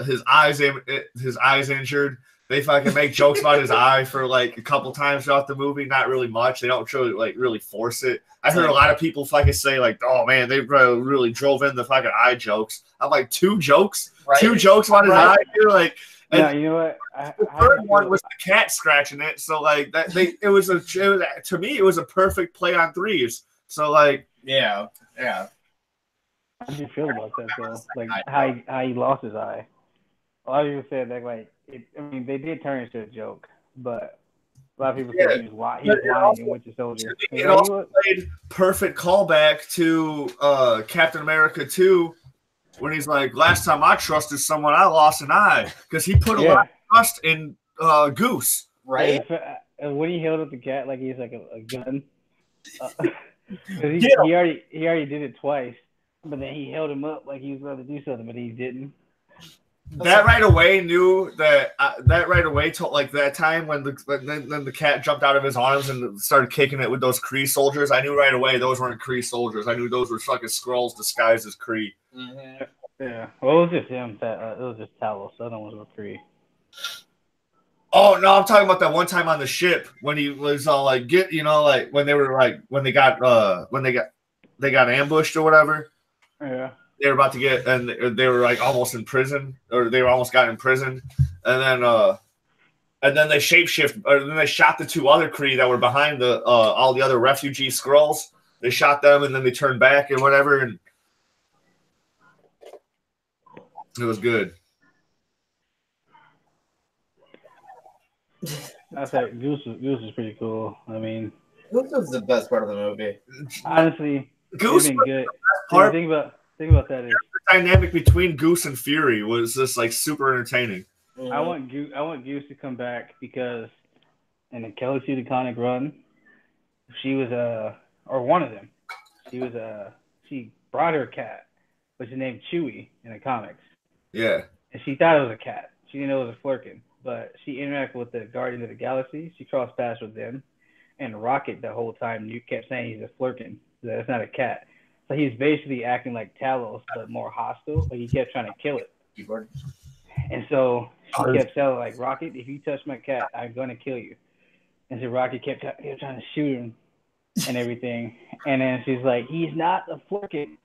His eyes injured. They fucking make jokes about his eye for like a couple times throughout the movie. Not really much. They don't really force it. I heard a lot of people fucking say like, "Oh man, they really drove in the fucking eye jokes." I'm like, 2 jokes, right? 2 jokes about his eye. Dude, like, yeah, you know what? The third one was the cat scratching it. So like that, to me it was a perfect play on 3s. So like, yeah. How do you feel about that though? Like how he lost his eye. A lot of people said that they did turn it into a joke, but a lot of people said he was lying in Winter Soldier. It also played perfect callback to Captain America 2, when he's like, last time I trusted someone, I lost an eye, because he put a lot of trust in Goose. Right. And when he held up the cat like he's like a gun. He already did it twice, but then he held him up like he was about to do something, but he didn't. That right away knew that. That right away told like that time when then the cat jumped out of his arms and started kicking it with those Kree soldiers. I knew right away those weren't Kree soldiers. I knew those were fucking Skrulls disguised as Kree. Mm-hmm. Yeah, well, it was just him. It was just Talos. The other ones were Kree. Oh no, I'm talking about that one time on the ship when he was all like, like when they were like when they got ambushed or whatever. Yeah. They were about to get, and they were like almost in prison, or they were almost got in prison, and then they shapeshift, or then they shot the two other Kree that were behind the all the other refugee Skrulls. They shot them, and then they turned back and whatever, and it was good. I thought Goose was pretty cool. I mean, Goose was the best part of the movie. Honestly, Goose been good. Part. Think about that is the dynamic between Goose and Fury was just like super entertaining. Mm-hmm. I want Goose to come back because in the Kelly Sue DeConnick run, she was or one of them, she brought her cat, which is named Chewie in the comics. Yeah. And she thought it was a cat. She didn't know it was a Flurkin. But she interacted with the Guardians of the Galaxy. She crossed paths with them. And Rocket the whole time you kept saying he's a Flurkin. That's not a cat. So he's basically acting like Talos, but more hostile. Like he kept trying to kill it. And so she kept telling like, Rocket, if you touch my cat, I'm going to kill you. And so Rocket kept trying to shoot him and everything. And then she's like, he's not a Flurkin.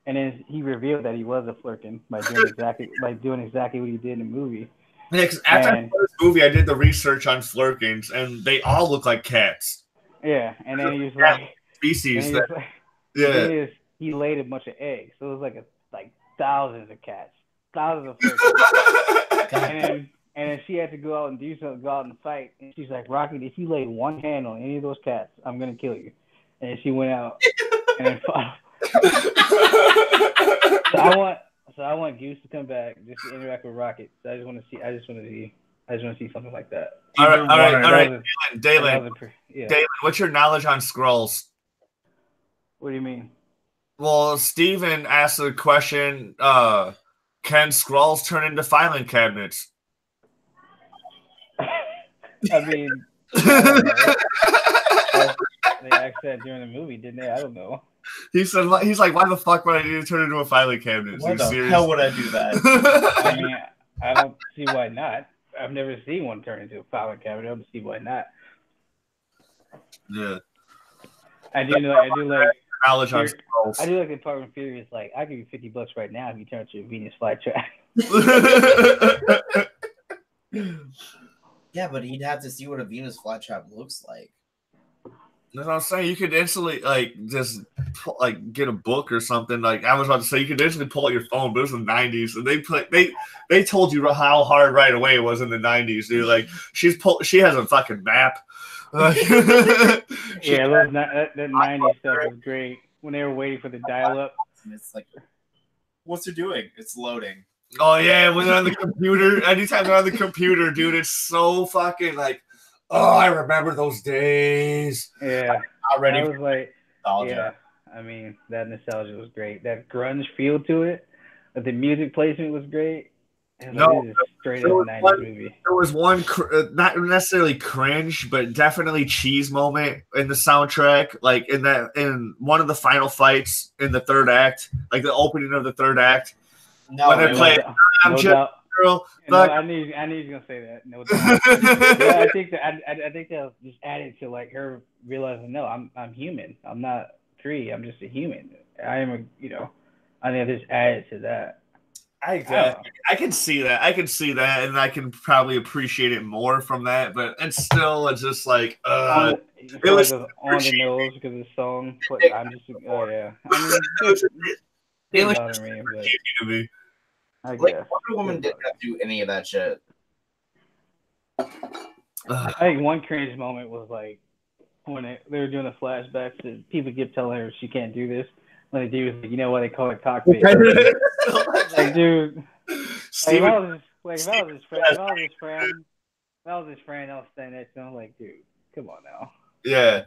And then he revealed that he was a Flurkin by doing exactly what he did in the movie. Yeah, because after I saw this movie, I did the research on Flurkins, and they all look like cats. Yeah, and then he was like species. He laid a bunch of eggs, so it was like thousands of cats, thousands of Flurkins. and then she had to go out and do something, go out and fight. And she's like, Rocket, if you lay one hand on any of those cats, I'm gonna kill you. And then she went out and then fought. So I want Goose to come back just to interact with Rocket. So I just want to see something like that. All right. Dalen, what's your knowledge on Skrulls? What do you mean? Well, Steven asked the question, can Skrulls turn into filing cabinets? I mean, they asked that during the movie, didn't they? I don't know. He's like, why the fuck would I need to turn into a filing cabinet? Why the hell would I do that? I mean, I don't see why not. I've never seen one turn into a filing cabinet. I don't see why not. Yeah. I do like knowledge on Skrulls. I do like the part when Fury is like, I'll give you $50 right now if you turn into a Venus flytrap. Yeah, but he'd have to see what a Venus flytrap looks like. That's what I'm saying. You could instantly just get a book or something. Like I was about to say, you could instantly pull out your phone, but it was the '90s, and they told you how hard right away it was in the '90s, dude. Like she has a fucking map. Yeah, that '90s stuff was great when they were waiting for the dial-up. And it's like, what's it doing? It's loading. Oh yeah, when they're on the computer. Anytime they're on the computer, dude, it's so fucking like. Oh, I remember those days. Yeah. Already. I was like, nostalgia. Yeah. I mean, that nostalgia was great. That grunge feel to it. But the music placement was great. No, this is straight up 90s movie. There was one, not necessarily cringe, but definitely cheese moment in the soundtrack. Like in one of the final fights in the third act, like the opening of the third act. No, when they're playing, I'm just. Girl, I knew you were gonna say that. No doubt. Yeah, I think that just added to like her realizing, no, I'm human. I'm not Kree. I'm just a human. I am I think this added to that. I can see that. And I can probably appreciate it more from that. But it's still just like it was on the nose because of the song. But I'm just yeah. I mean, it was bother me, but to me. I guess. Wonder Woman didn't have to do any of that shit. I think one cringe moment was like when they were doing the flashbacks and people kept telling her she can't do this. When the dude was like, you know what, they call it cockpit. Like, dude, if I was his friend, I was standing next to him like, dude, come on now. Yeah.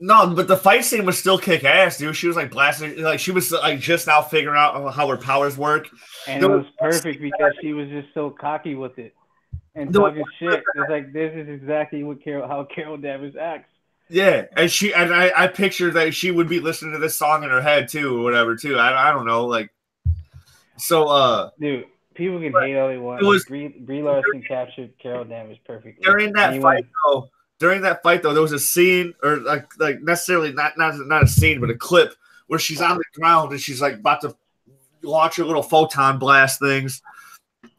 No, but the fight scene was still kick ass, dude. She was like blasting, like she was like just now figuring out how her powers work, and it was perfect because she was just so cocky with it and talking shit. It's like this is exactly what how Carol Danvers acts. Yeah, and I pictured that she would be listening to this song in her head too, or whatever too. I don't know, like so. Dude, people can hate all they want. Brie Larson captured Carol Danvers perfectly. During that fight, though, there was a scene, or like necessarily not a scene, but a clip where she's on the ground and she's like about to launch her little photon blast things,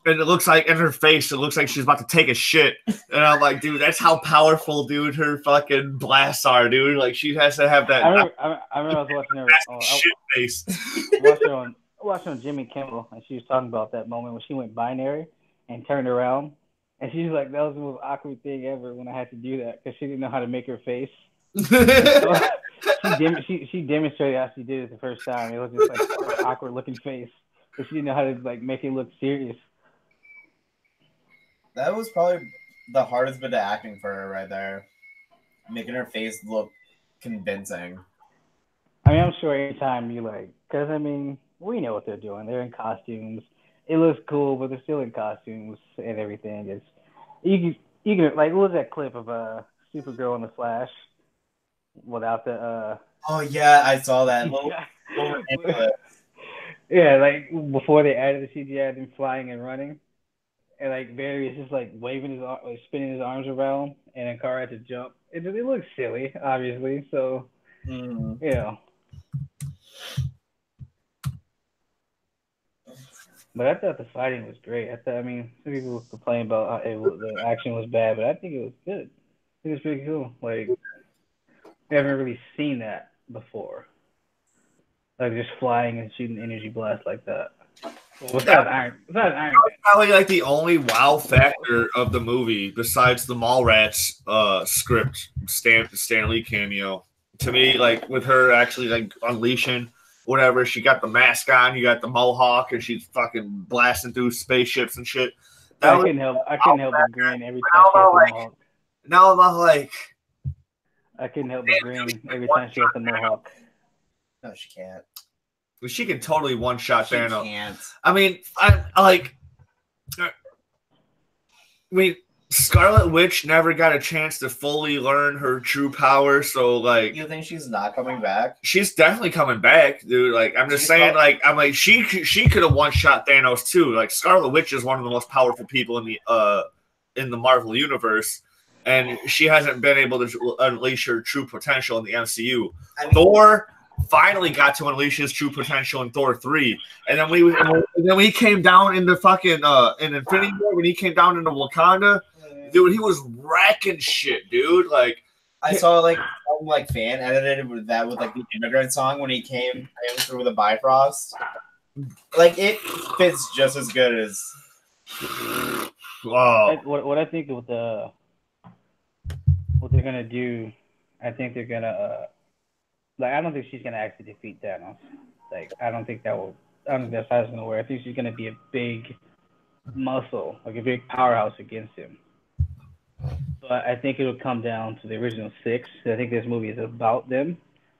and it looks like in her face, it looks like she's about to take a shit. And I'm like, dude, that's how powerful, dude, her fucking blasts are, dude. Like she has to have that. I remember I was watching her shit face. Watching on Jimmy Kimmel, and she was talking about that moment when she went binary and turned around. And she's like, that was the most awkward thing ever when I had to do that because she didn't know how to make her face. So she demonstrated how she did it the first time. It was just like an awkward looking face, but she didn't know how to like make it look serious. That was probably the hardest bit of acting for her right there, making her face look convincing. I mean, I'm sure anytime you like, because I mean, we know what they're doing. They're in costumes. It looks cool, but they're still in costumes and everything. It's you can like, what was that clip of Supergirl in the Flash without the Oh yeah, I saw that. Yeah, like before they added the CGI of him flying and running, and like Barry is just like waving his like spinning his arms around, and then Kara had to jump. It looks silly, obviously. So you know. But I thought the fighting was great. I mean, some people complain about how the action was bad, but I think it was good. It was pretty cool. Like, we haven't really seen that before. Like, just flying and shooting energy blasts like that. Besides Iron Man. Probably like the only wow factor of the movie, besides the Mallrats script, Stan Lee cameo. To me, like, with her actually, like, unleashing whatever, she got the mask on, you got the mohawk, and she's fucking blasting through spaceships and shit. I couldn't help but grin every time she had the mohawk. Now I'm like, I couldn't help but grin every time she had the mohawk. No, she can't. She can totally one-shot Thanos. Can't. I mean, Scarlet Witch never got a chance to fully learn her true power, so like, you think she's not coming back? She's definitely coming back, dude. Like, I'm just saying, she could have one-shot Thanos too. Like, Scarlet Witch is one of the most powerful people in the Marvel universe, and she hasn't been able to unleash her true potential in the MCU. I mean, Thor finally got to unleash his true potential in Thor 3, and then we came down into fucking in Infinity War when he came down into Wakanda. Dude, he was wrecking shit, dude. Like, I saw like some fan edited with like the Immigrant song when he came through with a Bifrost. Like, it fits just as good as. Wow. What I think with what they're gonna do, I think they're gonna I don't think she's gonna actually defeat Thanos. Like, I don't think that's how it's gonna work. I think she's gonna be a big muscle, like a big powerhouse against him. But I think it'll come down to the original 6. I think this movie is about them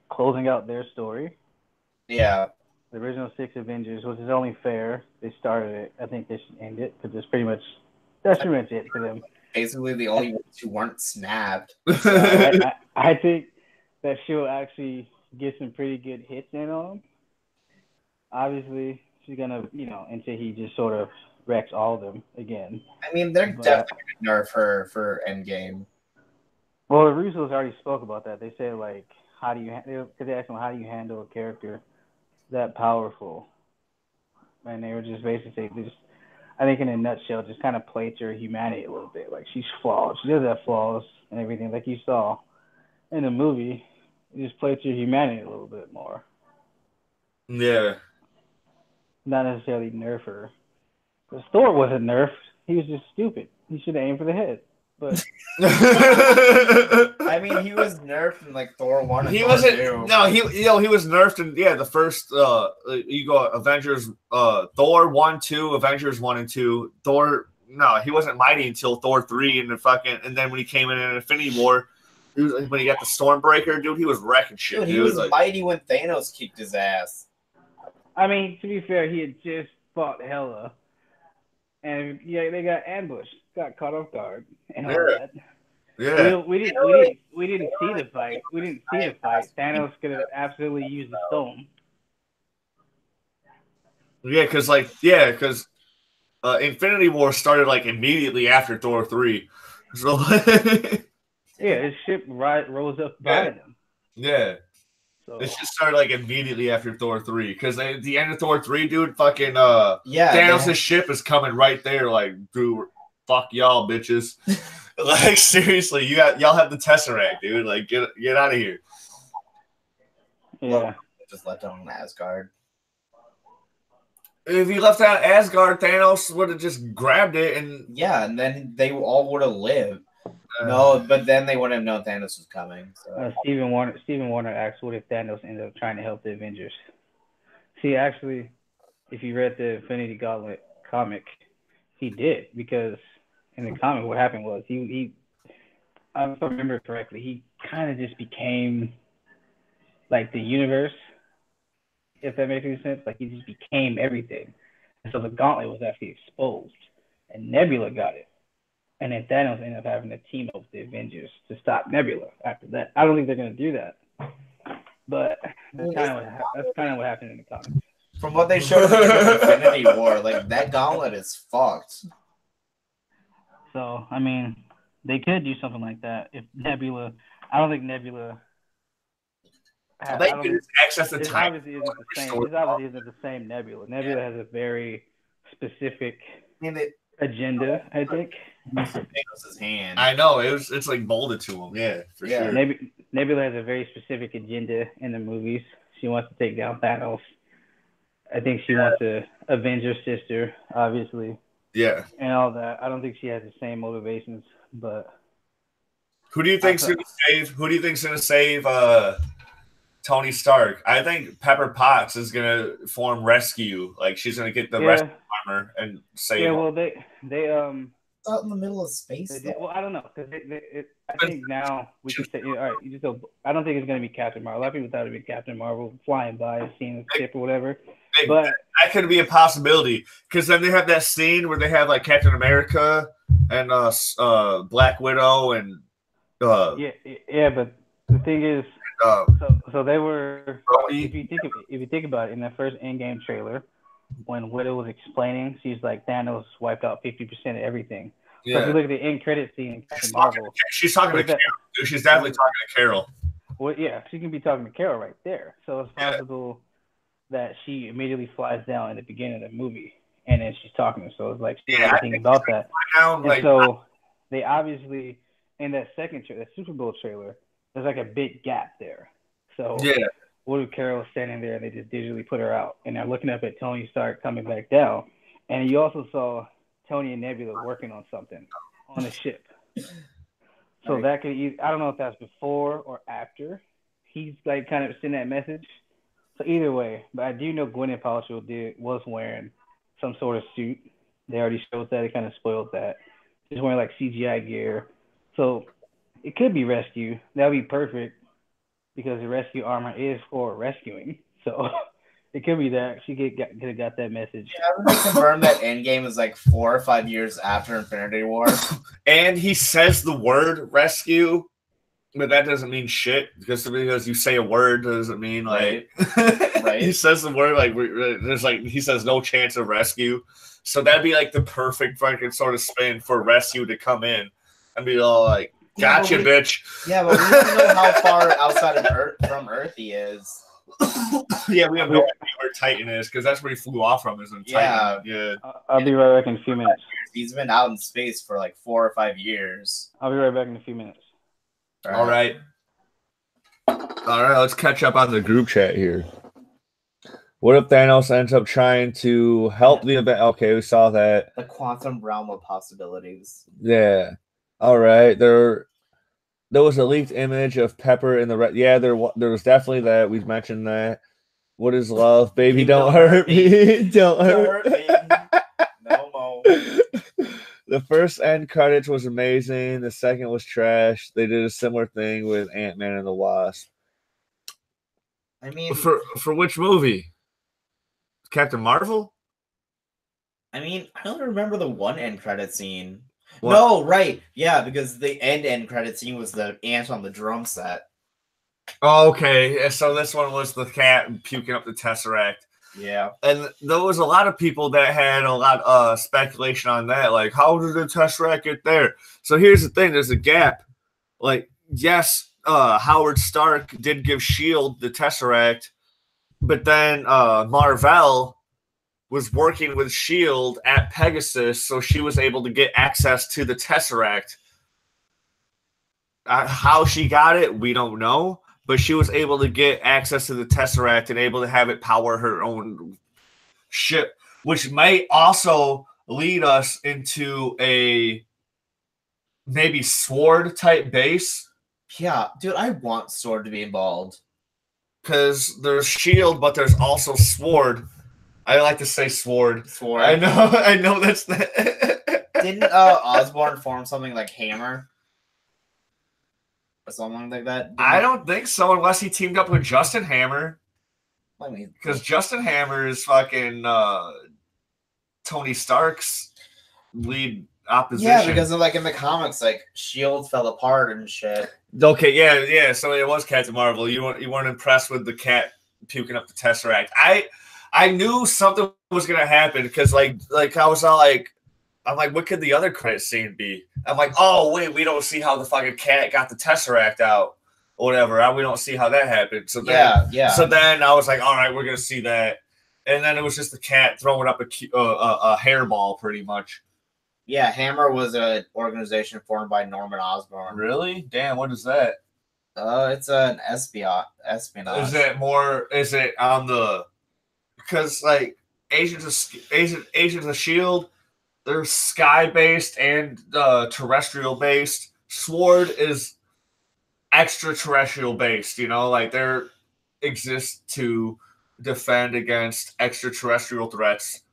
closing out their story. Yeah. The original 6 Avengers, which is only fair. They started it. I think they should end it because that's pretty much it for them. Basically, the only ones who weren't snapped. I think that she'll actually get some pretty good hits in on him. Obviously, she's gonna, until he just sort of wrecks all of them again. I mean, they're definitely gonna nerf her for Endgame. Well, the Russos already spoke about that. They said, like, because they asked him, how do you handle a character that powerful? And they were just basically I think in a nutshell, just kind of play to her humanity a little bit. Like, she's flawed. She does have flaws and everything, like you saw in the movie. You just play to her humanity a little bit more. Yeah. Not necessarily nerf her. Because Thor wasn't nerfed. He was just stupid. He should have aimed for the head. But I mean, he was nerfed in like Thor 1 and he Thor wasn't 2. No, he was nerfed in the first you go Avengers Thor 1, 2, Avengers 1 and 2. Thor, no, he wasn't mighty until Thor 3 and then when he came in Infinity War, when he got the Stormbreaker, dude, he was wrecking shit. Dude, he was mighty when Thanos kicked his ass. I mean, to be fair, he had just fought Hela, and yeah, they got ambushed, got caught off guard, and all that. Yeah. We didn't see the fight. We didn't see the fight. Thanos could have absolutely used the stone. Yeah, because Infinity War started like immediately after Thor 3. So yeah, his ship rose up by them. Yeah. So it just started like immediately after Thor 3. Because at the end of Thor 3, dude, fucking Thanos' ship is coming right there, like, dude, fuck y'all, bitches. Like, seriously, y'all have the Tesseract, dude. Like, get out of here. Yeah. Well, just left on Asgard. If he left out Asgard, Thanos would have just grabbed it and then they all would have lived. No, but then they wouldn't have known Thanos was coming. So. Stephen Warner asked, "What if Thanos ended up trying to help the Avengers?" See, actually, if you read the Infinity Gauntlet comic, he did, because in the comic, what happened was he if I remember correctly, he kind of just became like the universe, if that makes any sense. Like, he just became everything, and so the Gauntlet was actually exposed, and Nebula got it. And then Thanos ended up having to team up with the Avengers to stop Nebula after that. I don't think they're going to do that. But that's kind of what happened in the comics. From what they showed in Infinity War, like, that gauntlet is fucked. So, I mean, they could do something like that if Nebula... I don't think Nebula... They could just access the time. It obviously isn't the same Nebula. Nebula has a very specific... agenda, I think. Thanos' hand. I know, it's like molded to him, for sure. Nebula has a very specific agenda in the movies. She wants to take down Thanos. I think she wants to avenge her sister, obviously. Yeah. And all that. I don't think she has the same motivations, but who do you think's gonna save Tony Stark? I think Pepper Potts is gonna form Rescue. Like, she's gonna get the rescue armor and save. Yeah, well, they out in the middle of space. Well, I don't know, because I think now we can say, all right, you just go. I don't think it's gonna be Captain Marvel. A lot of people thought it'd be Captain Marvel flying by, seeing the ship or whatever. But that could be a possibility, because then they have that scene where they have like Captain America and Black Widow and but the thing is, so they were. If you think about it, in that first Endgame trailer, when Widow was explaining, she's like, Thanos wiped out 50% of everything. Yeah. So if you look at the end credit scene in Captain Marvel, she's talking to Carol. Dude, she's definitely talking to Carol. Well, yeah, she can be talking to Carol right there. So it's possible that she immediately flies down in the beginning of the movie, and then she's talking to her. So it's like she's thinking about that. So they obviously, in that second trailer, that Super Bowl trailer, there's like a big gap there. So what if Carol's standing there and they just digitally put her out, and they're looking up at Tony Stark coming back down, and you also saw Tony and Nebula working on something on the ship. So that could I don't know if that's before or after he's like kind of sending that message. So either way, but I do know Gwyneth Paltrow was wearing some sort of suit. They already showed that. It kind of spoiled that. She's wearing like CGI gear. So it could be rescue. That would be perfect, because the rescue armor is for rescuing. So it could be that she could have got that message. Haven't they confirmed that Endgame is like 4 or 5 years after Infinity War? And he says the word rescue, but that doesn't mean shit, because you say a word doesn't mean like right. He says the word like there's like he says no chance of rescue, so that'd be like the perfect fucking sort of spin for rescue to come in and be all like, gotcha, bitch. Yeah, but we don't know how far outside of Earth he is. Yeah, we have no idea where Titan is, because that's where he flew off from. Isn't Titan? Yeah. I'll be right back in a few minutes. He's been out in space for like 4 or 5 years. I'll be right back in a few minutes. All right. Let's catch up on the group chat here. What if Thanos ends up trying to help the event? Okay, we saw that. The quantum realm of possibilities. Yeah. All right. There was a leaked image of Pepper in the red. Yeah, there was definitely that. We've mentioned that. What is love, baby? Don't hurt me. Don't hurt me. No more. The first end credits was amazing. The second was trash. They did a similar thing with Ant-Man and the Wasp. I mean, for which movie? Captain Marvel? I don't remember the one end credit scene. What? No, right. Yeah, because the end credit scene was the ant on the drum set. Oh, okay. So this one was the cat puking up the Tesseract. Yeah. And there was a lot of people that had a lot of speculation on that. Like, how did the Tesseract get there? So here's the thing. There's a gap. Like, yes, Howard Stark did give S.H.I.E.L.D. the Tesseract, but then Marvel was working with S.H.I.E.L.D. at Pegasus, so she was able to get access to the Tesseract. How she got it, we don't know, but she was able to get access to the Tesseract and able to have it power her own ship, which may also lead us into a maybe Sword type base. Yeah, dude, I want Sword to be involved. Because there's S.H.I.E.L.D., but there's also Sword. I like to say Sword. Sword. I know that's the... Didn't Osborn form something like Hammer? Or something like that? I don't think so, unless he teamed up with Justin Hammer. I mean, Because Justin Hammer is fucking Tony Stark's lead opposition. yeah, because of, like in the comics, like S.H.I.E.L.D. fell apart and shit. Okay, yeah. So it was Captain Marvel. You weren't impressed with the cat puking up the Tesseract. I knew something was gonna happen because like I was all like, I'm like, what could the other credit scene be? I'm like, oh wait, we don't see how the fucking cat got the Tesseract out or whatever. We don't see how that happened. So then, yeah. So then I was like, all right, we're gonna see that, and then it was just the cat throwing up a hairball, pretty much. Yeah, Hammer was an organization formed by Norman Osborn. Really? Damn, what is that? It's an espionage. Is it on the? Because like Agents of S.H.I.E.L.D., they're sky based and terrestrial based. Sword is extraterrestrial based. You know, like they exist to defend against extraterrestrial threats.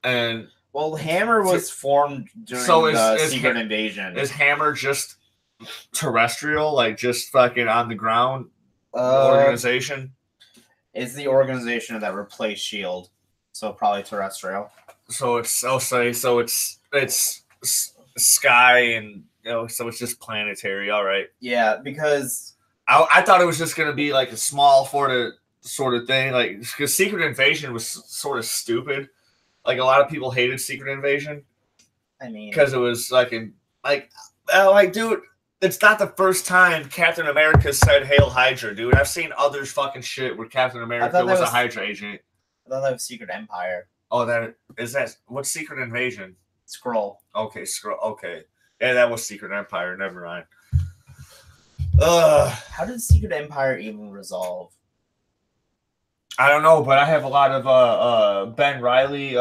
And well, Hammer was formed during the Secret Invasion. Is Hammer just terrestrial, like just fucking on the ground organization? It's the organization that replaced S.H.I.E.L.D., so probably terrestrial. So it's it's sky and so it's just planetary. All right. Yeah, because I thought it was just gonna be like a small sort of thing, like because Secret Invasion was sort of stupid. Like a lot of people hated Secret Invasion. I mean, because it was like dude. It's not the first time Captain America said "Hail Hydra," dude. I've seen other fucking shit where Captain America was a Hydra agent. I thought that was Secret Empire. Oh, what's Secret Invasion? Skrull. Okay, Skrull. Okay, yeah, that was Secret Empire. Never mind. How did Secret Empire even resolve? I don't know, but I have a lot of Ben Reilly,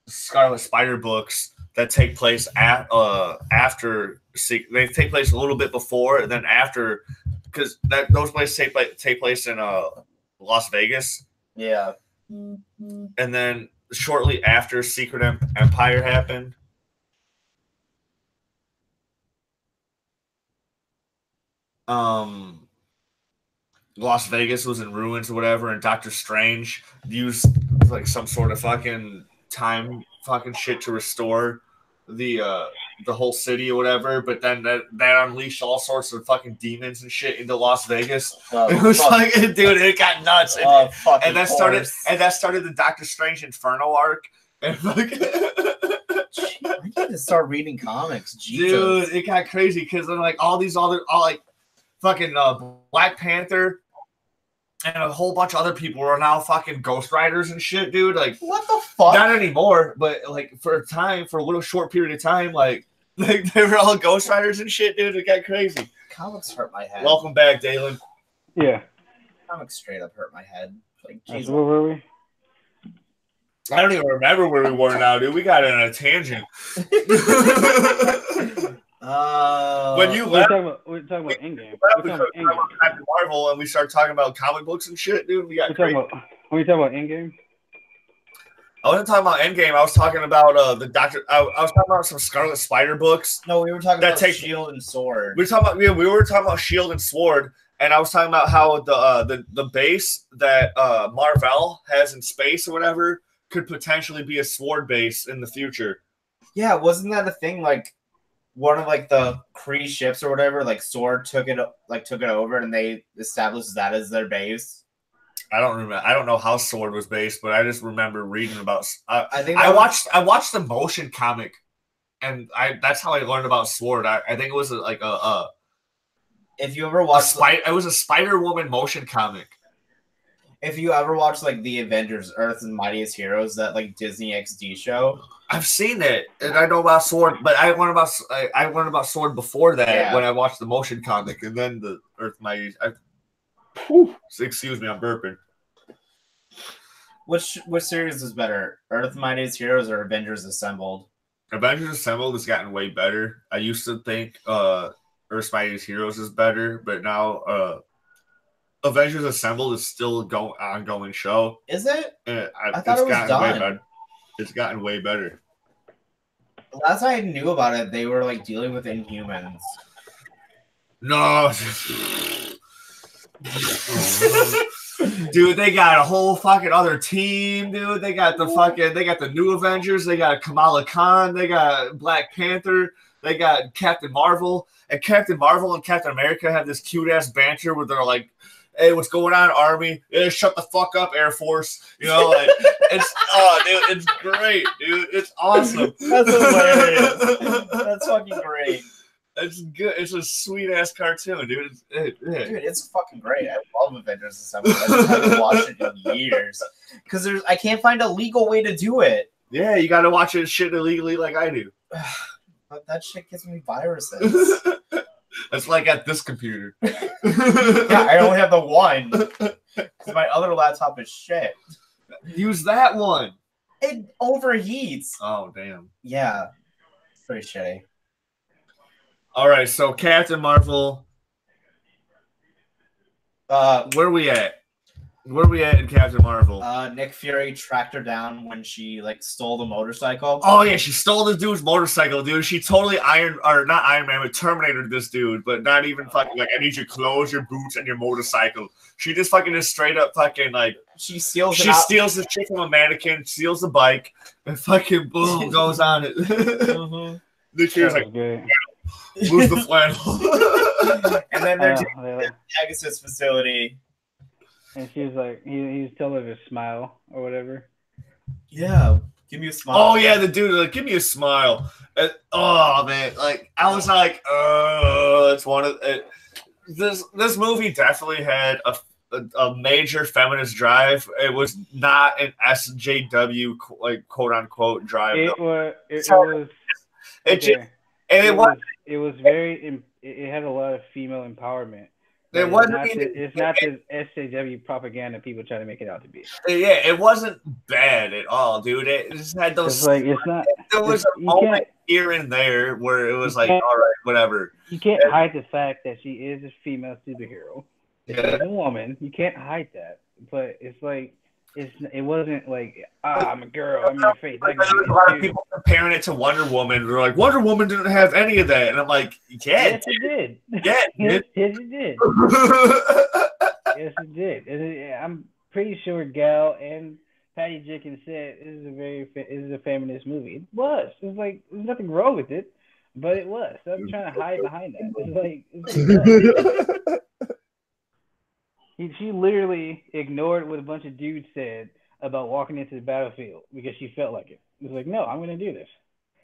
Scarlet Spider books that take place after. They take place a little bit before and then after, because those places take place in Las Vegas. Yeah. And then shortly after Secret Empire happened. Las Vegas was in ruins or whatever, and Doctor Strange used like some sort of fucking time fucking shit to restore the whole city or whatever, but then that unleashed all sorts of fucking demons and shit into Las Vegas. It was like, dude, it got nuts. And that started the Doctor Strange Inferno arc. And fucking I need to start reading comics. Jesus. Dude, it got crazy because then like all like fucking Black Panther and a whole bunch of other people are now fucking Ghost Riders and shit, dude. Like, what the fuck? Not anymore, but like for a little short period of time, like they were all Ghost Riders and shit, dude. It got crazy. Comics hurt my head. Welcome back, Dalen. Yeah. Comics straight up hurt my head. Like, Jesus. Where were we? I don't even remember where we were now, dude. We got in a tangent. When you left, we're talking about Endgame. We're talking about Captain Marvel, and we started talking about comic books and shit, dude. We got crazy. When we talking about Endgame? I wasn't talking about Endgame. I was talking about the Doctor. I was talking about some Scarlet Spider books. No, we were talking That about take- Shield and Sword. We were talking about we were talking about Shield and Sword, and I was talking about how the base that Marvel has in space or whatever could potentially be a Sword base in the future. Yeah, wasn't that a thing? Like one of like the Kree ships or whatever, like Sword took it over, and they established that as their base. I don't remember. I don't know how Sword was based, but I just remember reading about. I think I watched the motion comic, and that's how I learned about Sword. I think it was like a if you ever watched it was a Spider Woman motion comic. If you ever watched like the Avengers Earth's Mightiest Heroes, that like Disney XD show, I've seen it and I know about Sword, but I learned about Sword before that when I watched the motion comic, and then the Earth Mighty. Excuse me, I'm burping. Which series is better, Earth Mightiest Heroes or Avengers Assembled? Avengers Assembled has gotten way better. I used to think Earth's Mightiest Heroes is better, but now Avengers Assembled is still ongoing show. Is it? I thought it was done. Way better. It's gotten way better. Last I knew about it, they were like dealing with Inhumans. No. Dude, they got a whole fucking other team, dude. They got the new Avengers. They got Kamala Khan. They got Black Panther. They got Captain Marvel. And Captain Marvel and Captain America have this cute ass banter where they're like, "Hey, what's going on, Army? Yeah, shut the fuck up, Air Force." You know, like it's great, dude. It's awesome. That's hilarious. That's fucking great. It's good. It's a sweet ass cartoon, dude. Dude, it's fucking great. I love Avengers Assembled. I just haven't watched it in years because I can't find a legal way to do it. Yeah, you got to watch it shit illegally like I do. But that shit gives me viruses. That's like at this computer. Yeah, I only have the one because my other laptop is shit. Use that one. It overheats. Oh damn. Yeah, pretty shitty. All right, so Captain Marvel. Where are we at? Where are we at in Captain Marvel? Nick Fury tracked her down when she like stole the motorcycle. Oh yeah, she stole this dude's motorcycle, dude. She totally not Iron Man, but Terminated this dude, but not even fucking like, I need your clothes, your boots, and your motorcycle. She just fucking just straight up fucking like she steals the shit from a mannequin, steals the bike, and fucking boom goes on it. Mm-hmm. Nick Fury's like, lose the flannel. And then they're taking the Pegasus facility. And she was like, he was telling her to smile or whatever. Yeah, give me a smile. Oh yeah, the dude like, give me a smile. Oh man, like I was like, it's one of it. This movie definitely had a major feminist drive. It was not an SJW like quote unquote drive. It was very. It had a lot of female empowerment. It's not the SJW propaganda people try to make it out to be. Yeah, it wasn't bad at all, dude. It just had those. It's like it's not. There was a moment here and there where it was like, all right, whatever. You can't hide the fact that she is a female superhero. She's a woman. You can't hide that. But it's like it wasn't like I'm a girl. I'm in your face. Like, there's a lot of people comparing it to Wonder Woman. They're like, Wonder Woman didn't have any of that, and I'm like, yes, it did. Yeah, yes, it did. Yes, it did. I'm pretty sure Gal and Patty Jenkins said this is a feminist movie. It was. It was like there's nothing wrong with it, but it was. So I'm trying to hide behind that. It's like she literally ignored what a bunch of dudes said about walking into the battlefield because she felt like it. It was like, no, I'm going to do this.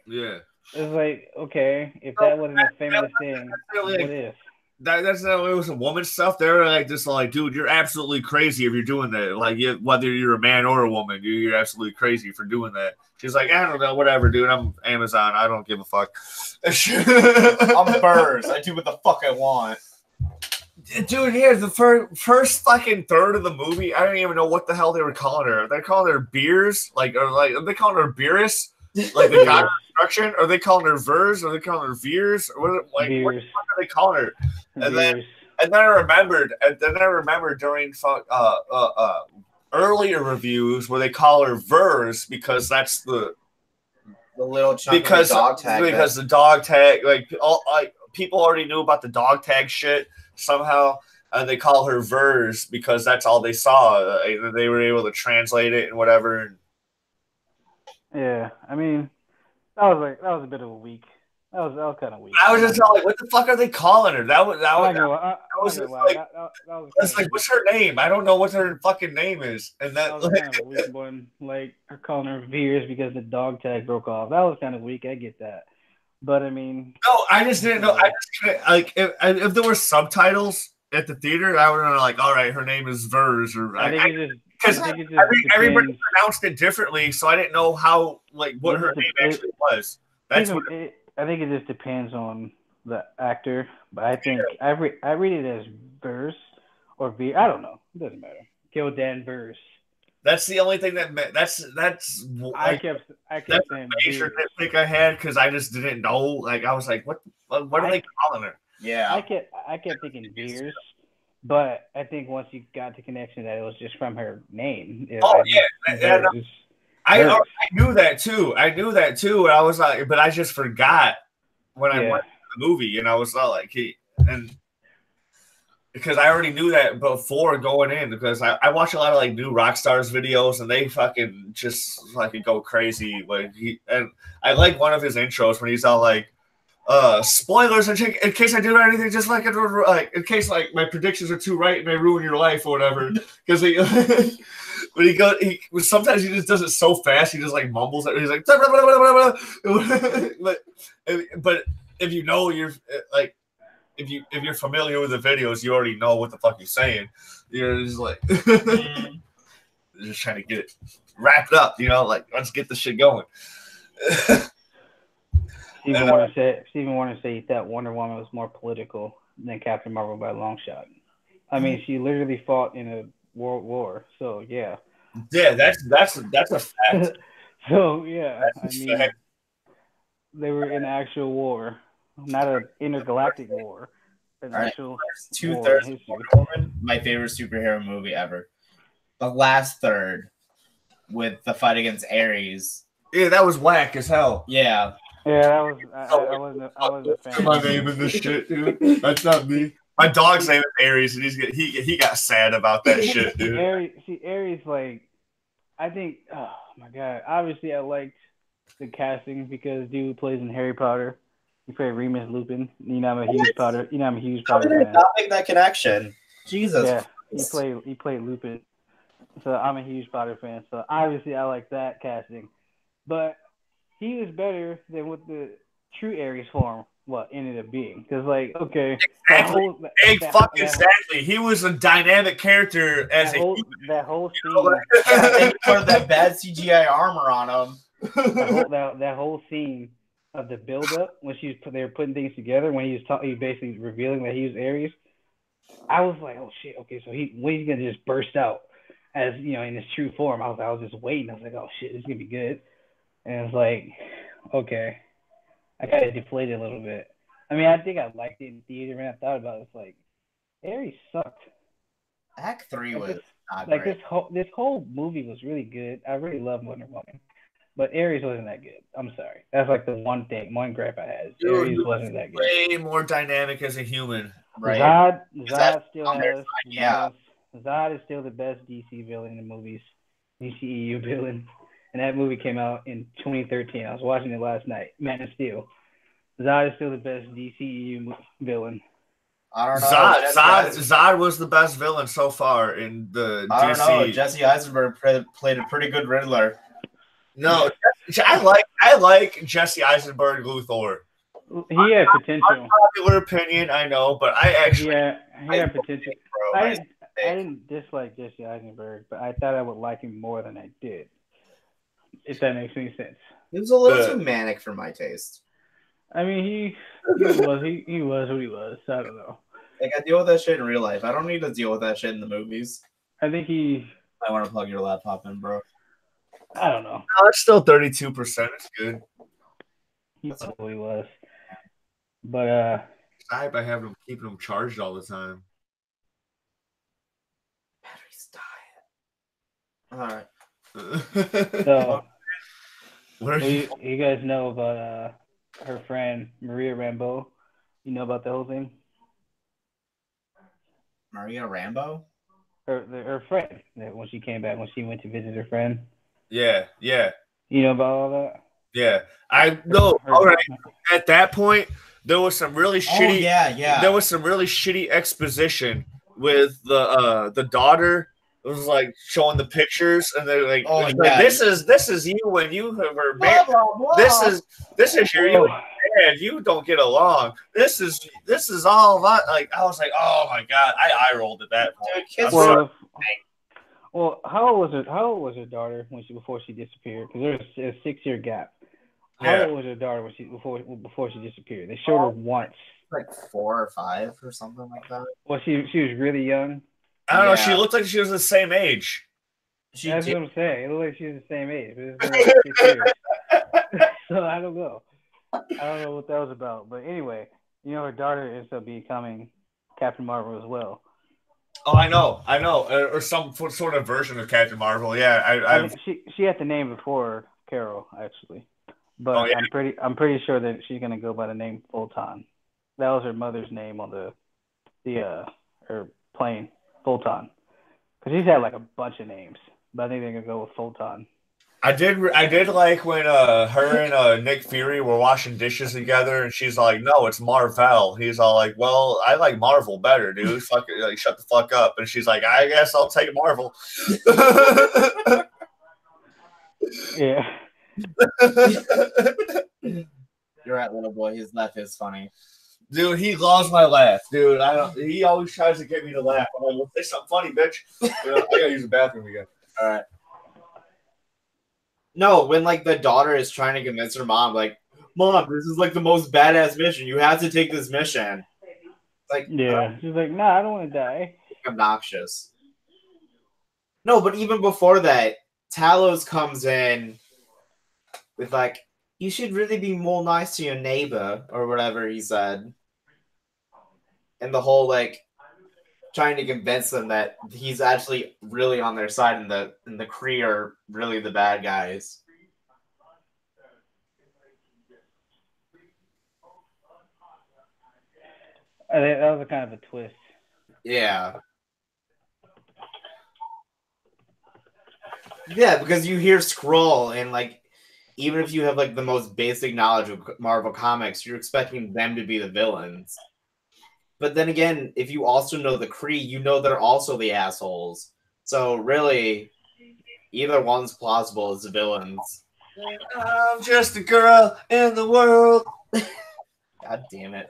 Yeah. It was like, okay, if that wasn't a feminist thing, what is? That's not, it was a woman stuff. They're like just like, dude, you're absolutely crazy if you're doing that. Like, whether you're a man or a woman, you're absolutely crazy for doing that. She's like, I don't know, whatever, dude. I'm Amazon. I don't give a fuck. I'm Burrs. I do what the fuck I want. Dude, yeah, the first fucking third of the movie, I don't even know what the hell they were calling her. Are they calling her Beers? Are they calling her Beerus? Like the god of destruction? Are they calling her Vers? Are they calling her Veers? What the fuck are they calling her? And then I remembered during earlier reviews where they call her Vers because that's the little chunk of the dog tag. Because the dog tag, like people already knew about the dog tag shit somehow, and they call her Vers because that's all they saw. They were able to translate it and whatever. Yeah, I mean, that was a bit of a weak. That was kind of weak. I was just like, what the fuck are they calling her? That was like, what's her name? I don't know what her fucking name is. And that was kind of a weak one. Like her calling her Veers because the dog tag broke off. That was kind of weak. I get that, but I mean, no, I just didn't know. I just couldn't, like if there were subtitles at the theater, I would have like, all right, her name is Vers, or because everybody pronounced it differently, so I didn't know how what her name actually was. That's what. I think it just depends on the actor, but I think I read it as Vers or V. I don't know. It doesn't matter. Gildan Vers. That's the only thing that that's. I kept saying major nitpick I had because I just didn't know. Like I was like, what are they calling her? Yeah, I kept thinking Veers, but I think once you got the connection that it was just from her name. I knew that too. And I was like, but I just forgot when I went to the movie, and I was like, because I already knew that before going in, because I watch a lot of like new rock stars videos, and they fucking just like go crazy. And I like one of his intros when he's all like, spoilers in case I do anything just like in case like my predictions are too right and they ruin your life or whatever. Because when sometimes he just does it so fast he just like mumbles it. He's like, blah, blah, blah, but if you know you're like if you're familiar with the videos, you already know what the fuck he's saying. You're just like just trying to get it wrapped up, like let's get the shit going. Stephen Warner said he thought Wonder Woman was more political than Captain Marvel by a long shot. I mean, she literally fought in a world war, so yeah. Yeah, that's a fact. So yeah, they were in actual war, not an intergalactic war. An actual 2/3 my favorite superhero movie ever. The last third with the fight against Ares. Yeah, that was whack as hell. Yeah. Yeah, I wasn't a fan. My name in this shit, dude. That's not me. My dog's name is Aries, and he got sad about that shit, dude. Aries, like, I think, oh my god. Obviously, I liked the casting because dude plays in Harry Potter. He played Remus Lupin. I'm a huge Potter. I'm a huge Potter fan. Not make that connection. Jesus. Yeah, he played Lupin. So I'm a huge Potter fan. So obviously, I like that casting, but he was better than what the true Ares form ended up being. Because, like, okay. Exactly. He was a dynamic character as that whole scene. They put that bad CGI armor on him. That whole scene of the build-up when they were putting things together, when he was basically revealing that he was Ares, I was like, oh, shit, okay, so when he's going to just burst out as, in his true form. I was just waiting. I was like, oh, shit, this is going to be good. And it's like, okay, I kind of deflated a little bit. I mean, I think I liked it in theater, and I thought about it. It's like, Ares sucked. Act 3 was not like great. this whole movie was really good. I really love Wonder Woman, but Ares wasn't that good. I'm sorry. That's like the one gripe I had. Ares wasn't that good. Way more dynamic as a human, right? Zod still has. Zod is still the best DC villain in the movies. DCEU villain. And that movie came out in 2013. I was watching it last night. Man of Steel. Zod is still the best DCEU villain. I don't know. Zod was the best villain so far in the DC. I don't know. Jesse Eisenberg played a pretty good Riddler. No, I like Jesse Eisenberg Luthor. He had potential. Unpopular opinion, I know, but I actually he had potential. I didn't dislike Jesse Eisenberg, but I thought I would like him more than I did. If that makes any sense. He was a little too manic for my taste. I mean, he was who he was. I don't know. Like, I deal with that shit in real life. I don't need to deal with that shit in the movies. I think I want to plug your laptop in, bro. I don't know. No, it's still 32%. It's good. He was who he was. But I have keeping him charged all the time. Batteries die. All right. So, Where you guys know about her friend Maria Rambeau? You know about the whole thing? Maria Rambo? Her friend, that when she came back, when she went to visit her friend. Yeah. You know about all that? Yeah. I know. All right. At that point, there was some really shitty. Oh, yeah. There was some really shitty exposition with the daughter. It was like showing the pictures, and they're like, Oh, like, yeah. this is you when you were Blah, married. blah, blah. This is your you Oh, and dad. You don't get along. This is all about, like, I was like, oh my god, I rolled at that point. Dude, kids I'm sorry. well, how old was her daughter before she disappeared? Because there was a 6-year gap. How Yeah. old was her daughter before she disappeared? They showed her once. Like 4 or 5 or something like that. Well, she was really young. I don't know. She Yeah. looked like she was the same age. That's what I'm saying. It looked like she was the same age, but it's been like 6 years. So I don't know. I don't know what that was about. But anyway, her daughter ends up becoming Captain Marvel as well. Oh, I know, or some sort of version of Captain Marvel. Yeah, I mean, she had the name before Carol actually, but Oh, yeah. I'm pretty sure that she's gonna go by the name Fulton. That was her mother's name on her plane, Fulton, because she's had like a bunch of names, but I think they're gonna go with Fulton. I did like when her and Nick Fury were washing dishes together, and she's like, "No, it's Marvel." He's all like, "Well, I like Marvel better, dude. Fuck it, like, shut the fuck up." And she's like, "I guess I'll take Marvel." Yeah. You're right, little boy. His laugh is funny. Dude, he loves my laugh, dude. He always tries to get me to laugh. I'm like, "Well, say something funny, bitch." I gotta use the bathroom again. All right. No, when like the daughter is trying to convince her mom, like, "Mom, this is like the most badass mission. You have to take this mission." Like, yeah, she's like, "Nah, I don't want to die." Obnoxious. No, but even before that, Talos comes in with like, "You should really be more nice to your neighbor," or whatever he said, and the whole like trying to convince them that he's actually really on their side, and the Kree are really the bad guys. I think that was a kind of a twist. Yeah. Yeah, because you hear Skrull, and like, even if you have like the most basic knowledge of Marvel Comics, you're expecting them to be the villains. But then again, if you also know the Kree, you know they're also the assholes. So really, either one's plausible as the villains. I'm just a girl in the world. God damn it.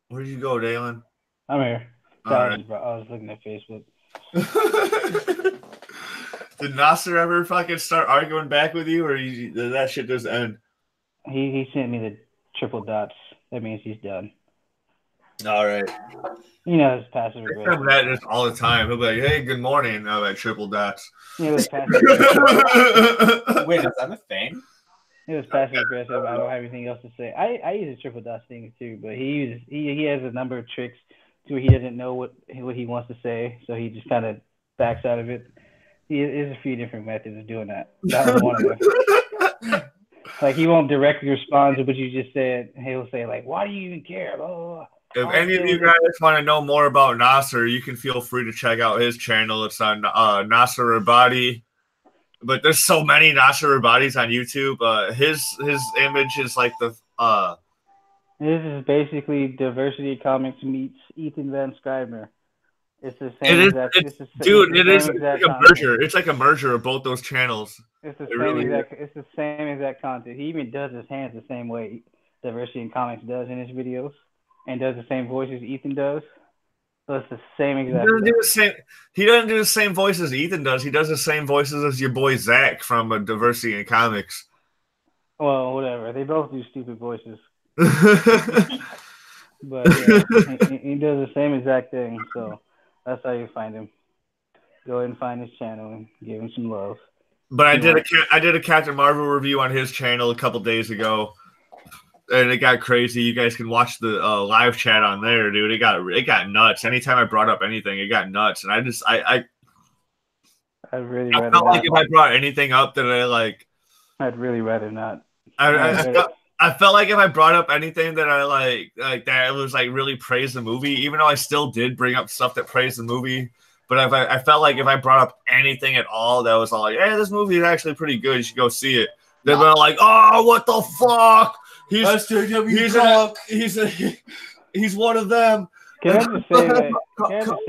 Where did you go, Dalen? I'm here. Right. I was looking at Facebook. Did Nasser ever fucking start arguing back with you, or did that shit just end? He sent me the triple dots. That means he's done. All right. His passive aggressive. That just all the time. He'll be like, "Hey, good morning." Oh, that triple dots. It was passive aggressive. Wait, is that a thing? It was passive aggressive. I don't have anything else to say. I use a triple dots thing too, but he has a number of tricks to where he doesn't know what he wants to say, so he just kind of backs out of it. There's a few different methods of doing that. That was one of them. Like, he won't directly respond to what you just said. He'll say like, "Why do you even care?" Blah, blah, blah. If any of you guys want to know more about Nasser, you can feel free to check out his channel. It's on Nasser Rabadi. But there's so many Nasser Rabadis on YouTube. His image is like the. This is basically Diversity Comics meets Ethan Van Scribner. It's the same. It is like a merger. It's like a merger of both those channels. It's the same exact. It's the same exact content. He even does his hands the same way Diversity in Comics does in his videos, and does the same voices Ethan does. So it's the same exact. He doesn't do the same voices Ethan does. He does the same voices as your boy Zach from Diversity in Comics. Well, whatever. They both do stupid voices. But yeah, he does the same exact thing. So that's how you find him. Go ahead and find his channel and give him some love. But I did a Captain Marvel review on his channel a couple days ago. and it got crazy. You guys can watch the live chat on there, dude. It got nuts. Anytime I brought up anything, it got nuts, and I felt like if I brought anything up that I like, I'd really rather not. I felt like if I brought up anything that I like that it was like really praise the movie, even though I still did bring up stuff that praised the movie. But I felt like if I brought up anything at all that was all like, hey, this movie is actually pretty good, you should go see it. They're like, oh, what the fuck? He's one of them. Can I just say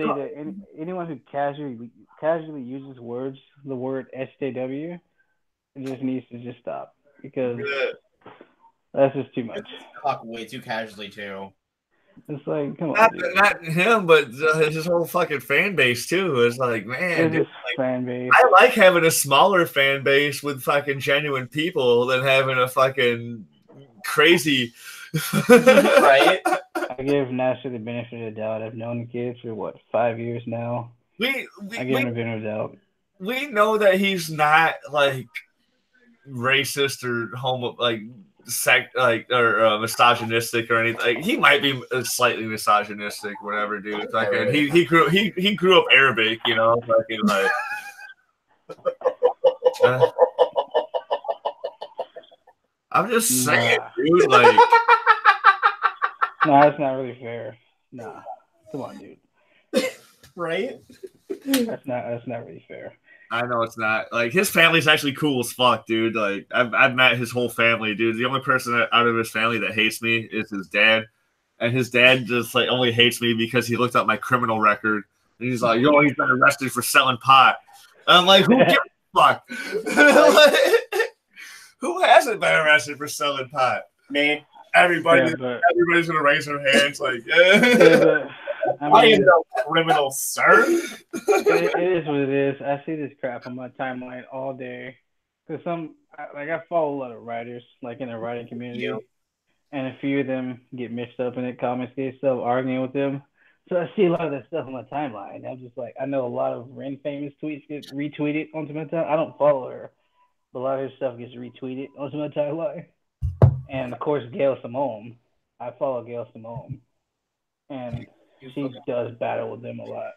that anyone who casually uses the word SJW, it just needs to just stop, because that's just too much. Talk way too casually too. It's like, come on, not him, but his whole fucking fan base too. It's like, man, dude, fan base. I like having a smaller fan base with fucking genuine people than having a fucking crazy. Right? I give Nasser the benefit of the doubt. I've known the kid for 5 years now. I give him the benefit of the doubt. We know that he's not like racist or or misogynistic or anything. Like, he might be slightly misogynistic, whatever, dude. Like, he grew up Arabic, you know, fucking like. I'm just saying, dude. Like, no, that's not really fair. Nah, come on, dude. Right? That's not really fair. I know it's not. Like, his family's actually cool as fuck, dude. Like, I've met his whole family, dude. The only person out of his family that hates me is his dad, and his dad just like only hates me because he looked up my criminal record and he's like, "Yo, he's been arrested for selling pot." And I'm like, "Who gives a fuck? Who hasn't been arrested for selling pot?" Me. Everybody's gonna raise their hands, like, I am no criminal, sir. It is what it is. I see this crap on my timeline all day. Cause I follow a lot of writers, like in the writing community, and a few of them get mixed up in the comments, get stuff arguing with them. So I see a lot of that stuff on my timeline. I'm just like, I know a lot of Ren famous tweets get retweeted onto my timeline. I don't follow her, but a lot of her stuff gets retweeted onto my timeline. And of course, Gail Simone. I follow Gail Simone, and she does battle with them a lot.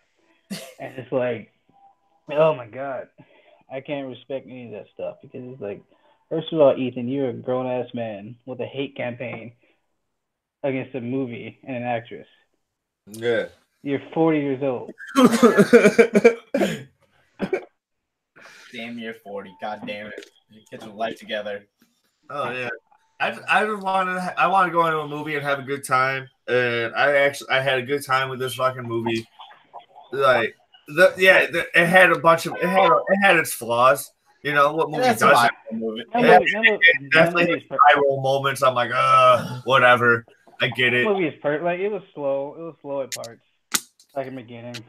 And it's like, oh my God, I can't respect any of that stuff, because it's like, first of all, Ethan, you're a grown ass man with a hate campaign against a movie and an actress. Yeah. You're 40 years old. Damn, you're 40. God damn it. Get your life together. Oh yeah. I want to go into a movie and have a good time, and I had a good time with this fucking movie. Like, it had its flaws. You know what movie doesn't? It definitely had viral moments. I'm like, whatever. I get it. The movie is perfect. Like, it was slow. It was slow at parts, like in the beginning.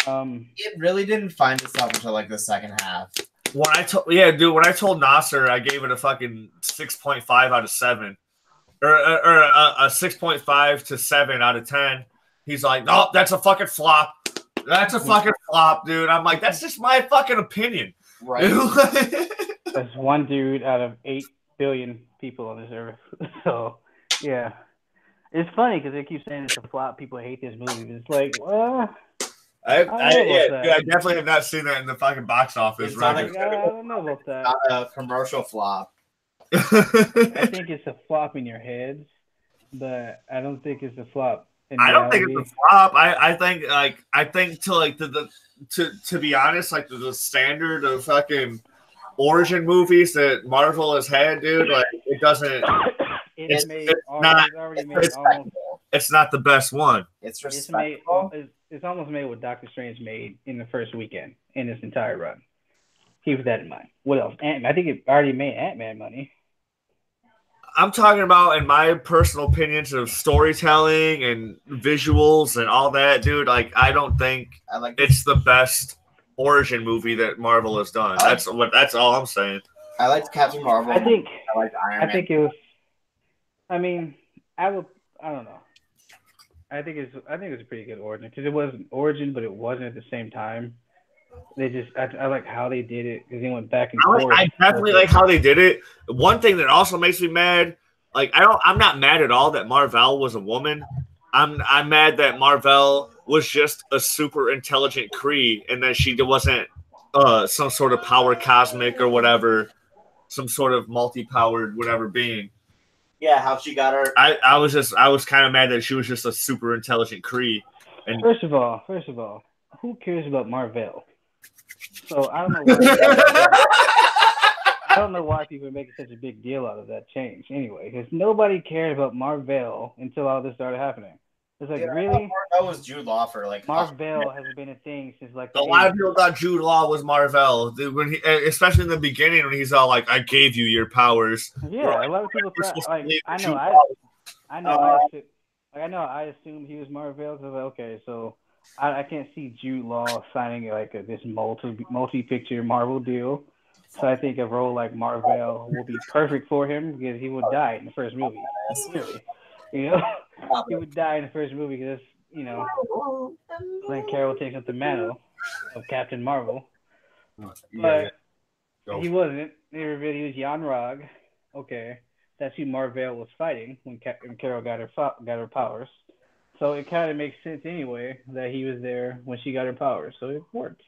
It really didn't find itself until like the second half. When I told Nasser, I gave it a fucking 6.5 out of 7, or a 6.5 to 7 out of 10. He's like, "No, that's a fucking flop. That's a fucking flop, dude." I'm like, "That's just my fucking opinion." Right. That's one dude out of 8 billion people on this earth. So, yeah, it's funny because they keep saying it's a flop. People hate this movie. It's like, well. I definitely have not seen that in the fucking box office. I don't know about that. Not a commercial flop. I think it's a flop in your heads, but I don't think it's a flop. I don't think it's a flop. I think to be honest, like the standard of fucking origin movies that Marvel has had, dude, like it doesn't. It's not the best one. It's almost made what Doctor Strange made in the first weekend in its entire run. Keep that in mind. What else? I think it already made Ant-Man money. I'm talking about, in my personal opinions of storytelling and visuals and all that, dude. Like, I don't think it's the best origin movie that Marvel has done. That's all I'm saying. I liked Captain Marvel. I liked Iron Man. I think it was. I mean, I don't know. I think it was a pretty good origin, because it was an origin, but it wasn't at the same time. I like how they did it, because they went back and forth. I definitely like how they did it. One thing that also makes me mad like I'm not mad at all that Marvel was a woman. I'm mad that Marvel was just a super intelligent Kree and that she wasn't some sort of power cosmic or whatever, some sort of multi-powered whatever being. Yeah, how she got her. I was kind of mad that she was just a super intelligent Kree. And First of all, who cares about Marvel? So I don't know why. I don't know why people are making such a big deal out of that change. Anyway, because nobody cared about Marvel until all this started happening. It's like, really? That was Jude Law for like. Marvel hasn't been a thing since like the a lot 80s. of people thought Jude Law was Marvel, when especially in the beginning when he's all like, "I gave you your powers." Yeah, a lot of people thought. Like, I assumed he was Marvel. So okay, so I can't see Jude Law signing like this multi-picture Marvel deal. So I think a role like Marvel will be perfect for him because he would die in the first movie. Really, he would die in the first movie because then Carol takes up the mantle of Captain Marvel. But he wasn't. They revealed he was Jan Rog. Okay, that's who Marvel was fighting when Carol got her powers. So it kind of makes sense anyway that he was there when she got her powers. So it worked,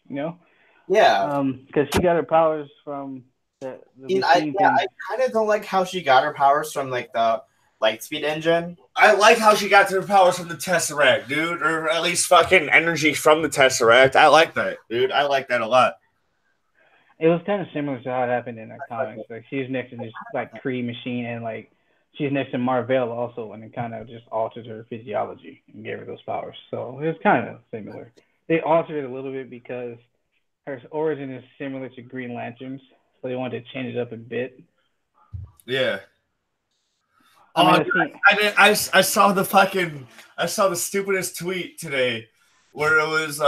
Yeah. Because she got her powers from the I kind of don't like how she got her powers from like the Lightspeed engine. I like how she got her powers from the Tesseract, dude, or at least fucking energy from the Tesseract. I like that, dude. I like that a lot. It was kind of similar to how it happened in the comics. Like she was next to this like Kree machine, and like she's next to Marvel also, and it kind of just altered her physiology and gave her those powers. So it was kind of similar. They altered it a little bit because her origin is similar to Green Lantern's, so they wanted to change it up a bit. Yeah. I saw the stupidest tweet today where it was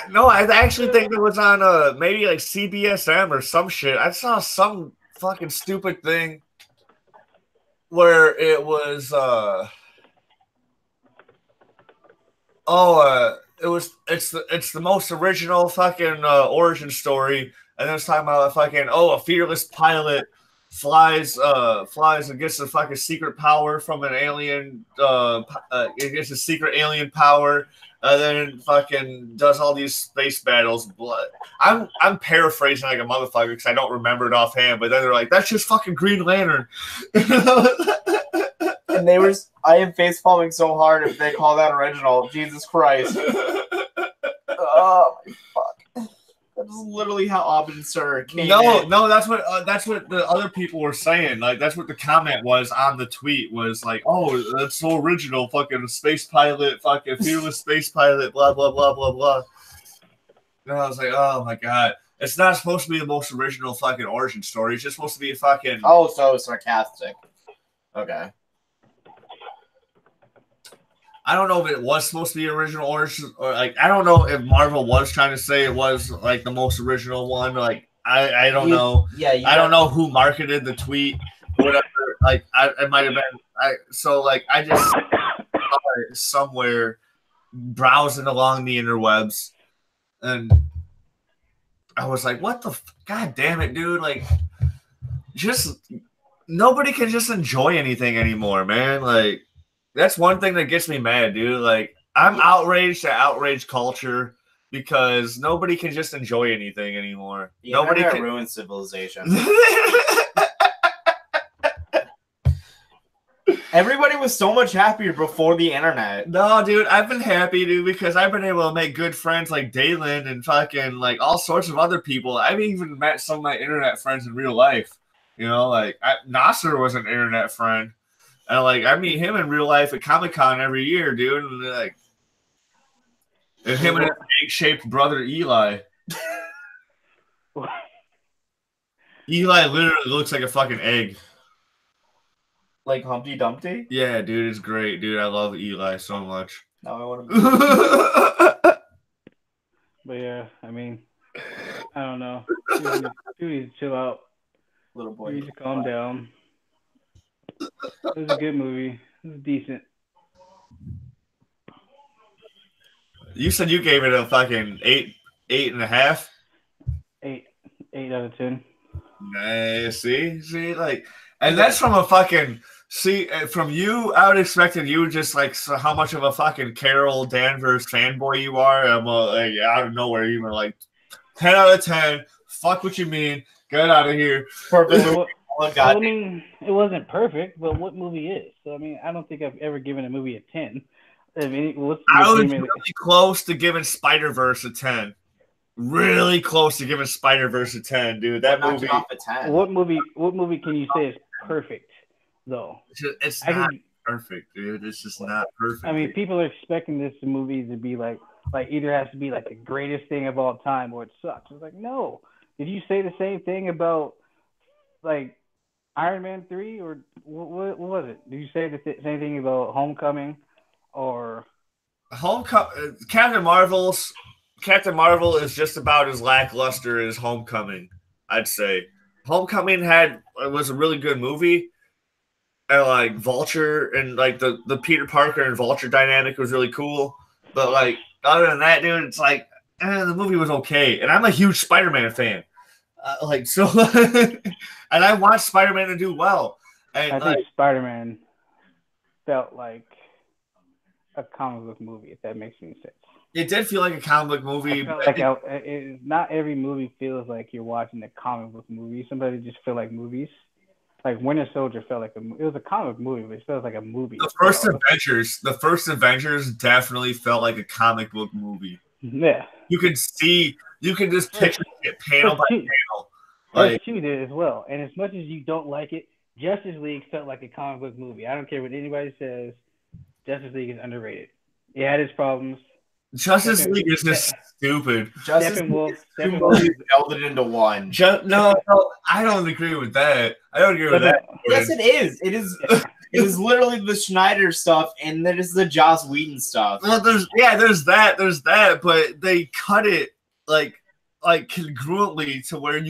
no, I actually think it was on maybe like CBSM or some shit. I saw some fucking stupid thing where it was it's the most original fucking origin story, and it was talking about a fearless pilot flies and gets a fucking secret power from an alien it gets a secret alien power, and then fucking does all these space battles. I'm paraphrasing like a motherfucker because I don't remember it offhand, but then they're like, that's just fucking Green Lantern. And I am face palming so hard if they call that original. Jesus Christ. Oh my fuck. That's literally how Abin Sur came in. No, that's what the other people were saying. Like that's what the comment was on the tweet was like, oh, that's so original, fucking space pilot, fucking fearless space pilot, blah blah blah blah blah. And I was like, oh my god. It's not supposed to be the most original fucking origin story. It's just supposed to be a fucking so sarcastic. Okay. I don't know if it was supposed to be original origin, or like I don't know if Marvel was trying to say it was like the most original one. Like I don't know. Yeah, I don't know who marketed the tweet, whatever. Like it might have been. I just saw it somewhere browsing along the interwebs, and I was like, "What the? God damn it, dude! Like, just nobody can just enjoy anything anymore, man. Like." That's one thing that gets me mad, dude. Like, I'm outraged at outrage culture because nobody can just enjoy anything anymore. Nobody can ruin civilization. Everybody was so much happier before the internet. No, dude, I've been happy, dude, because I've been able to make good friends like Dalen and fucking like all sorts of other people. I've even met some of my internet friends in real life. Like Nasser was an internet friend. And like I meet him in real life at Comic-Con every year, dude. And him and his egg-shaped brother Eli. Eli literally looks like a fucking egg. Like Humpty Dumpty? Yeah, dude, it's great, dude. I love Eli so much. Now I want to. But yeah, I mean, I don't know. You need to chill out. Little boy. You need to calm down. It was a good movie. It was decent. You said you gave it a fucking 8.5? 8 out of 10. Nah, see, like, and that's from a fucking from you. I would expected you just like how much of a fucking Carol Danvers fanboy you are. I'm like out of nowhere, you were like 10 out of 10. Fuck what you mean. Get out of here. Perfect. Well, I mean, it wasn't perfect, but what movie is? So I mean, I don't think I've ever given a movie a 10. I mean, I was really close to giving Spider-Verse a 10. Really close to giving Spider-Verse a 10, dude. That movie. Off a 10. What movie can you say is perfect, though? It's not perfect, dude. It's just not perfect. I mean, people are expecting this movie to be like either has to be like the greatest thing of all time or it sucks. It's like, no. Did you say the same thing about like Iron Man 3 or what was it? Did you say the same thing about Homecoming or Captain Marvel is just about as lackluster as Homecoming, I'd say. Homecoming was a really good movie. And like Vulture and like the Peter Parker and Vulture dynamic was really cool. But like other than that, dude, it's like the movie was okay. And I'm a huge Spider-Man fan. And I want Spider-Man to do well. And I think Spider-Man felt like a comic book movie, if that makes any sense. It did feel like a comic book movie. Not every movie feels like you're watching a comic book movie. Somebody just feel like movies. Like Winter Soldier felt like it was a comic movie, but it felt like a movie. The first Avengers definitely felt like a comic book movie. Yeah. You can just picture it panel by panel. Like, SQ did as well. And as much as you don't like it, Justice League felt like a comic book movie. I don't care what anybody says. Justice League is underrated. It had its problems. Justice League is just stupid. Justice League melded it into one. No, I don't agree with that. I don't agree with that. Yes, it is. It is. It is literally the Schneider stuff, and then it's the Joss Whedon stuff. Well, there's that, but they cut it like congruently to where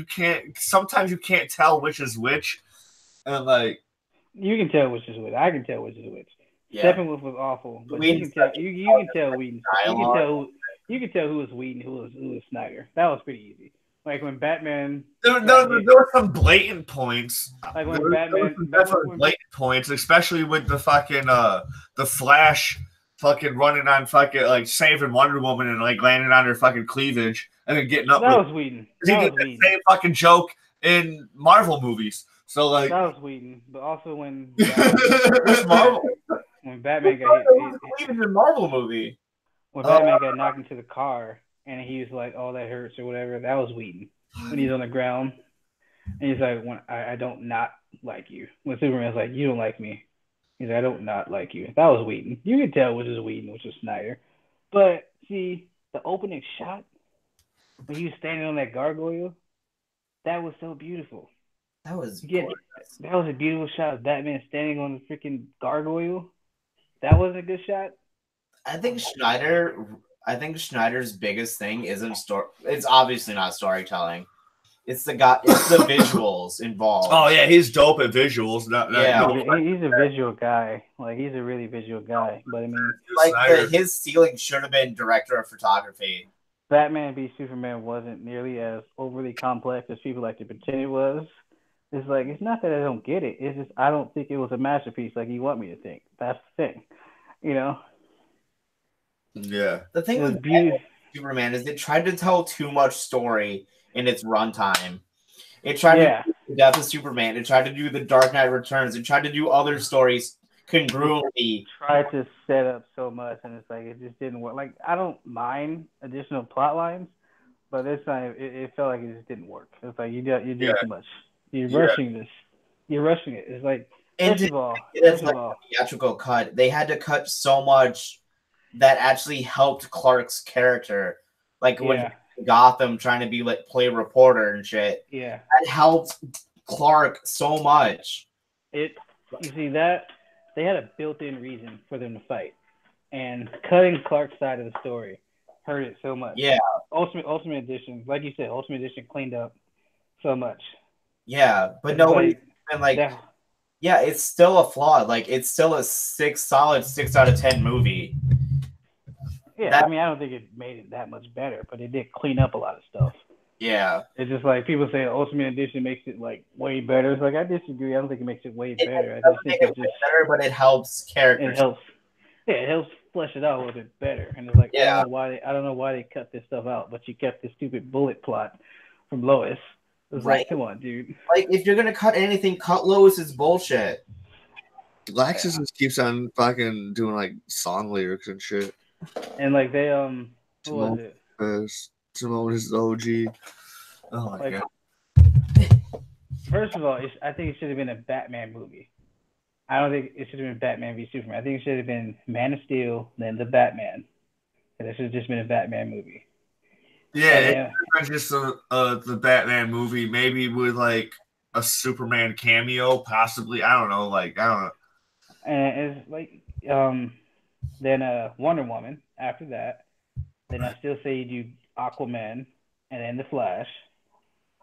sometimes you can't tell which is which, and like you can tell which is which. I can tell which is which. Yeah. Steppenwolf was awful, but you can tell Whedon. You can tell who was Whedon, who was Snyder. That was pretty easy. Like when Batman. There were some blatant points. Like when Batman. Blatant points, especially with the fucking the Flash fucking running on fucking like saving Wonder Woman and like landing on her fucking cleavage and then getting up. That was Whedon. He did the same fucking joke in Marvel movies. So like that was Whedon, but also when Marvel. When Batman got even in Marvel movie. When Batman got knocked into the car and he was like, "Oh, that hurts" or whatever, that was Whedon. When he's on the ground and he's like, I don't not like you." When Superman's like, "You don't like me," he's like, "I don't not like you." That was Whedon. You can tell which is Whedon, which is Snyder. But see, the opening shot when he was standing on that gargoyle, that was so beautiful. That was that was a beautiful shot of Batman standing on the freaking gargoyle. That wasn't a good shot. I think Schneider's biggest thing isn't story. It's obviously not storytelling. It's the visuals involved. Oh yeah, he's dope at visuals. He's a visual guy. Like he's a really visual guy. But I mean, like his ceiling should have been director of photography. Batman v Superman wasn't nearly as overly complex as people like to pretend it was. It's like, it's not that I don't get it. It's just I don't think it was a masterpiece like you want me to think. That's the thing, you know? Yeah. The thing with Superman is it tried to tell too much story in its runtime. It tried to do the death of Superman. It tried to do the Dark Knight Returns. It tried to do other stories congruently. It tried to set up so much, and it's like, it just didn't work. Like, I don't mind additional plot lines, but this time it felt like it just didn't work. It's like, you did too much. You're rushing this. You're rushing it. It's like, first of all, theatrical cut. They had to cut so much that actually helped Clark's character. Like when Gotham trying to be like play reporter and shit. Yeah. That helped Clark so much. You see that they had a built-in reason for them to fight. And cutting Clark's side of the story hurt it so much. Yeah. Ultimate Edition, like you said, Ultimate Edition cleaned up so much. Yeah, but nobody's been like, yeah, it's still a flaw. Like, it's still a solid 6 out of 10 movie. Yeah, I mean, I don't think it made it that much better, but it did clean up a lot of stuff. Yeah. It's just like people say Ultimate Edition makes it like way better. It's like I disagree. I don't think it makes it way better. I just think it just better, but it helps characters. It helps. Yeah, it helps flesh it out a little bit better. And it's like Yeah. I don't know why they cut this stuff out, but you kept this stupid bullet plot from Lois. It's Right. like, come on, dude. Like, if you're gonna cut anything, cut Lois's bullshit. Laxus just keeps on fucking doing like song lyrics and shit. And like they who was it? Timone is the OG. Oh my Like, god. First of all, I think it should have been a Batman movie. I don't think it should have been Batman v Superman. I think it should have been Man of Steel, then the Batman. And it should have just been a Batman movie. Yeah, it's just the Batman movie, maybe with like a Superman cameo, possibly. I don't know. And it's like then Wonder Woman after that. Then I still say you do Aquaman and then the Flash.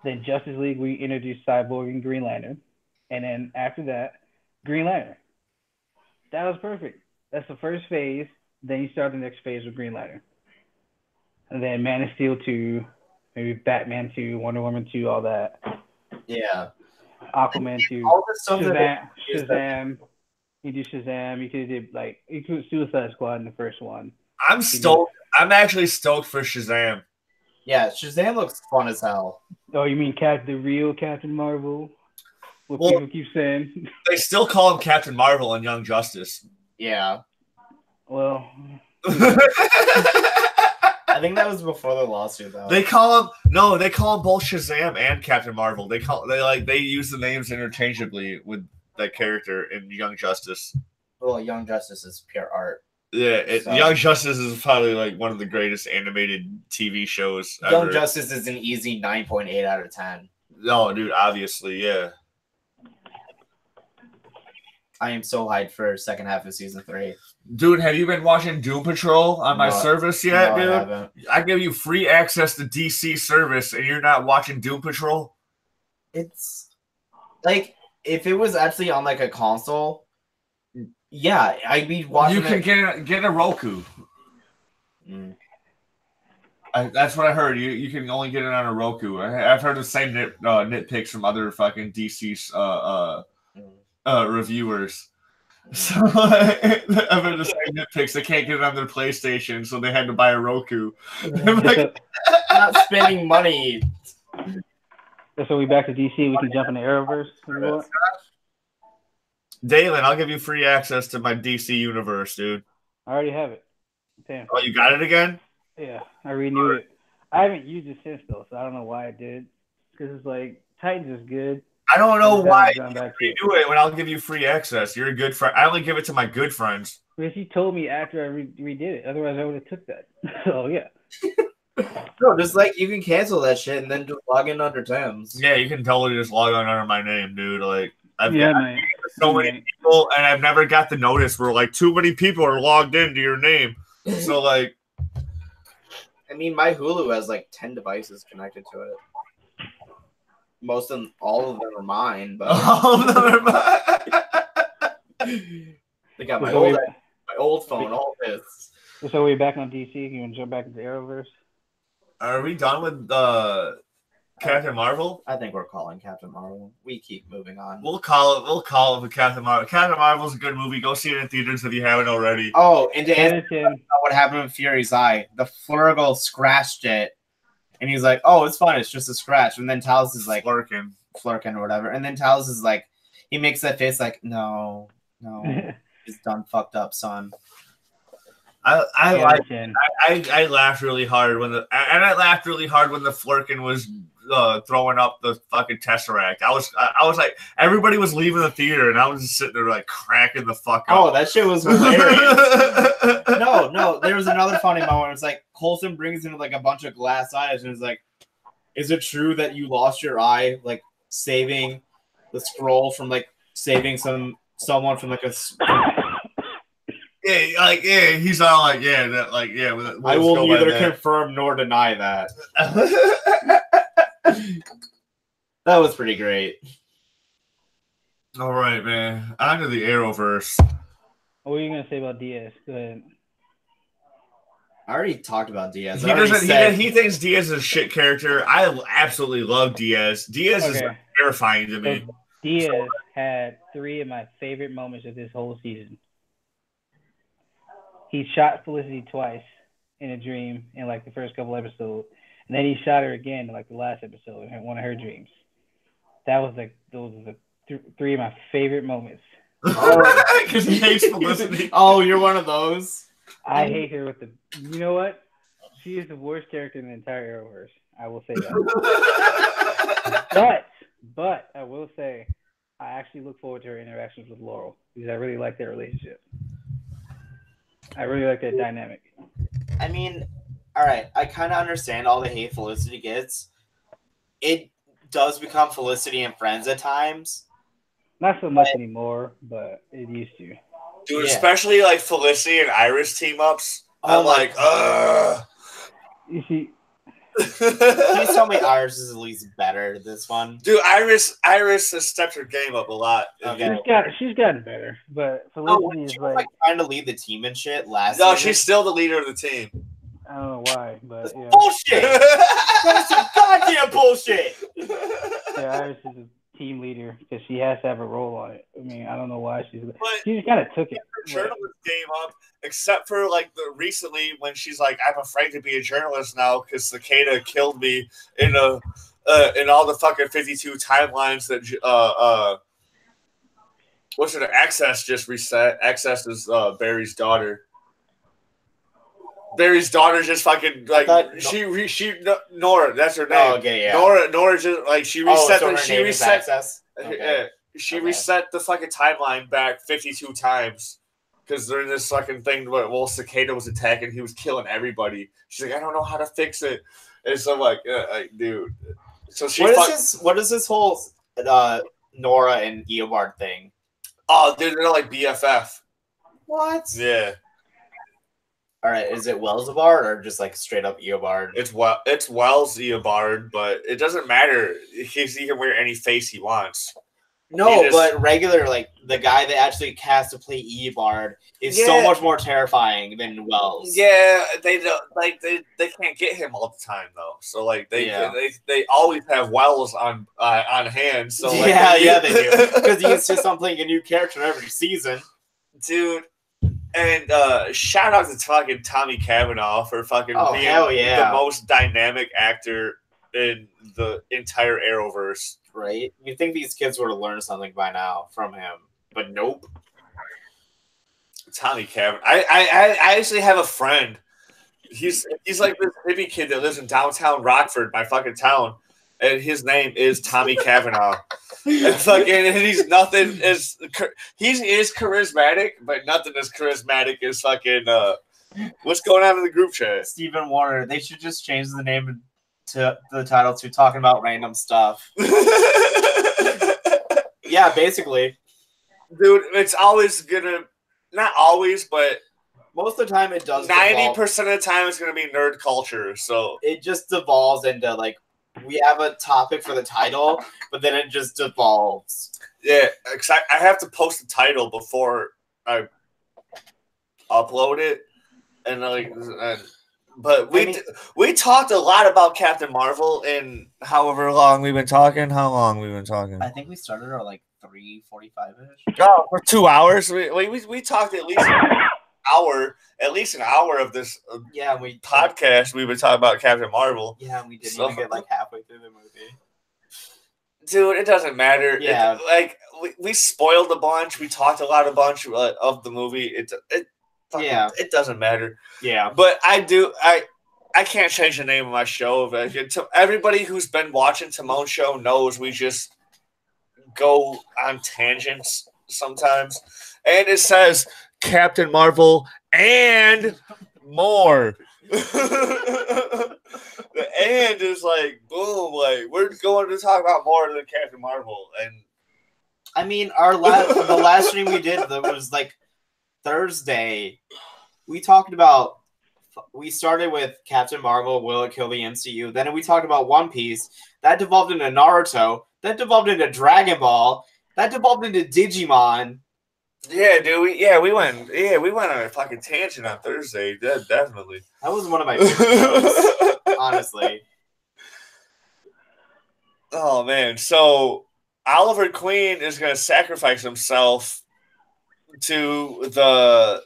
Then Justice League, we introduced Cyborg and Green Lantern. And then after that, Green Lantern. That was perfect. That's the first phase. Then you start the next phase with Green Lantern. And then Man of Steel 2, maybe Batman 2, Wonder Woman 2, all that. Yeah. Aquaman 2. All the stuff Shazam. You do Shazam. You could do like you could Suicide Squad in the first one. I'm stoked. I'm actually stoked for Shazam. Yeah, Shazam looks fun as hell. Oh, you mean the real Captain Marvel? What people keep saying. They still call him Captain Marvel and Young Justice. Yeah. Well, I think that was before the lawsuit, though. They call him both Shazam and Captain Marvel. They use the names interchangeably with that character in Young Justice. Well, Young Justice is pure art. Yeah, Young Justice is probably like one of the greatest animated TV shows ever. Young Justice is an easy 9.8 out of 10. No, dude, obviously, yeah. I am so hyped for second half of season 3. Dude, have you been watching Doom Patrol on my service yet, dude? I haven't. I give you free access to DC service, and you're not watching Doom Patrol? It's like if it was actually on like a console, yeah, I'd be watching. You can get a Roku. That's what I heard. You can only get it on a Roku. I've heard the same nitpicks from other fucking DC reviewers. So I've heard the same nitpicks. They can't get it on their PlayStation, so they had to buy a Roku. I'm like, not spending money. So we back to DC. We can jump into Arrowverse. Dalen, I'll give you free access to my DC universe, dude. I already have it. Damn. Oh, you got it again? Yeah, I renewed it. I haven't used it since though, so I don't know why I did. Because it's like Titans is good. I don't know why you redo it when I'll give you free access. You're a good friend. I only give it to my good friends. Because you told me after I redid it. Otherwise, I would have took that. So yeah. No, just like you can cancel that shit and then just log in under Tim's. Yeah, you can totally just log on under my name, dude. Like I've got so many people, and I've never got the notice where like too many people are logged into your name. So like, I mean, my Hulu has like 10 devices connected to it. All of them are mine, but all of them are mine. They got my old phone, all this. So we're back on DC. You want to jump back into Arrowverse? Are we done with Captain Marvel? I think we're calling Captain Marvel. We keep moving on. We'll call it for Captain Marvel. Captain Marvel's a good movie. Go see it in theaters if you haven't already. Oh, and to answer what happened with Fury's eye, the Flurgle scratched it, and he's like, "Oh, it's fine. It's just a scratch." And then Talos is like, "Flurkin or whatever." And then Talos is like, he makes that face like, "No, he's done fucked up, son." I laughed really hard when the Flurkin was throwing up the fucking Tesseract. I was like, everybody was leaving the theater, and I was just sitting there like cracking the fuck up. Oh, that shit was hilarious. No, there was another funny moment. It's like Coulson brings in like a bunch of glass eyes, and it's like, is it true that you lost your eye, like saving the scroll from like saving someone from like a he's all like, I will neither confirm nor deny that. That was pretty great. All right, man. On to the Arrowverse. What are you gonna say about DS? Go ahead. I already talked about Diaz. He doesn't. He thinks Diaz is a shit character. I absolutely love Diaz. Diaz is terrifying to me. So Diaz had 3 of my favorite moments of this whole season. He shot Felicity twice in a dream in like the first couple episodes, and then he shot her again in like the last episode in one of her dreams. That was like those are the 3 of my favorite moments. Because he hates Felicity. Oh, you're one of those. I hate her with the. You know what? She is the worst character in the entire Arrowverse. I will say that. but I will say, I actually look forward to her interactions with Laurel because I really like their relationship. I really like that dynamic. I mean, all right, I kind of understand all the hate Felicity gets. It does become Felicity and Friends at times. Not so much anymore, but it used to. Dude, especially like Felicity and Iris team ups. I'm like, ugh. You see, please tell me Iris is at least better this one. Dude, Iris has stepped her game up a lot. Okay. She's gotten better, but Felicity is like trying to lead the team and shit last No, season. she's still the leader of the team. I don't know why, but yeah. Bullshit! That's some goddamn bullshit! Yeah, Iris is a team leader because she has to have a role on it. I mean, I don't know why she just kind of took it. Her journalist game up, except for like recently when she's like, I'm afraid to be a journalist now because Cicada killed me in all the fucking 52 timelines that what's it? Access just reset. Access is Barry's daughter. Barry's daughter just fucking like Nora. That's her name. Oh, okay, yeah. Nora just like she reset. She reset. Okay. She reset the fucking timeline back 52 times because they're in this fucking thing where Cicada was attacking. He was killing everybody. She's like, I don't know how to fix it. And so I'm like, dude. So she. What is this whole Nora and Eobard thing? Oh, they're like BFF. What? Yeah. All right, is it Wells Eobard or just like straight up Eobard? It's Wells Eobard, but it doesn't matter. He can wear any face he wants. No, but regular, like the guy that actually cast to play Eobard is so much more terrifying than Wells. Yeah, they don't they can't get him all the time though. So like they always have Wells on hand. So like, they do because he insists on playing a new character every season, dude. And shout out to fucking Tommy Cavanaugh for fucking being the most dynamic actor in the entire Arrowverse. Right? You think these kids would have learned something by now from him, but nope. Tommy Cavanaugh. I actually have a friend. He's like this hippie kid that lives in downtown Rockford, my fucking town, and his name is Tommy Cavanaugh. And he's nothing as he is charismatic, but nothing as charismatic as fucking what's going on in the group chat. Stephen Warner. They should just change the name to the title to talking about random stuff. Yeah, basically. Dude, it's always gonna not always, but most of the time it does. 90% of the time it's gonna be nerd culture. So it just devolves into like we have a topic for the title, but then it just devolves. Yeah, I have to post the title before I upload it, and but we talked a lot about Captain Marvel in however long we've been talking. How long we've been talking? I think we started at like 3:45-ish. Oh, for 2 hours. We talked at least an hour of this podcast. We've been talking about Captain Marvel. Yeah, and we didn't even get like halfway through the movie. Dude, it doesn't matter. Yeah, we spoiled a bunch. We talked of the movie. It doesn't matter. Yeah, but I can't change the name of my show. Everybody who's been watching Timone's show knows we just go on tangents sometimes, and it says Captain Marvel and more. The and is like boom, like we're going to talk about more than Captain Marvel. And I mean, the last stream we did that was like Thursday. We started with Captain Marvel, will it kill the MCU? Then we talked about One Piece. That devolved into Naruto. That devolved into Dragon Ball. That devolved into Digimon. Yeah, dude. We went on a fucking tangent on Thursday. Definitely. That was one of my favorite shows, honestly. Oh man, so Oliver Queen is going to sacrifice himself to the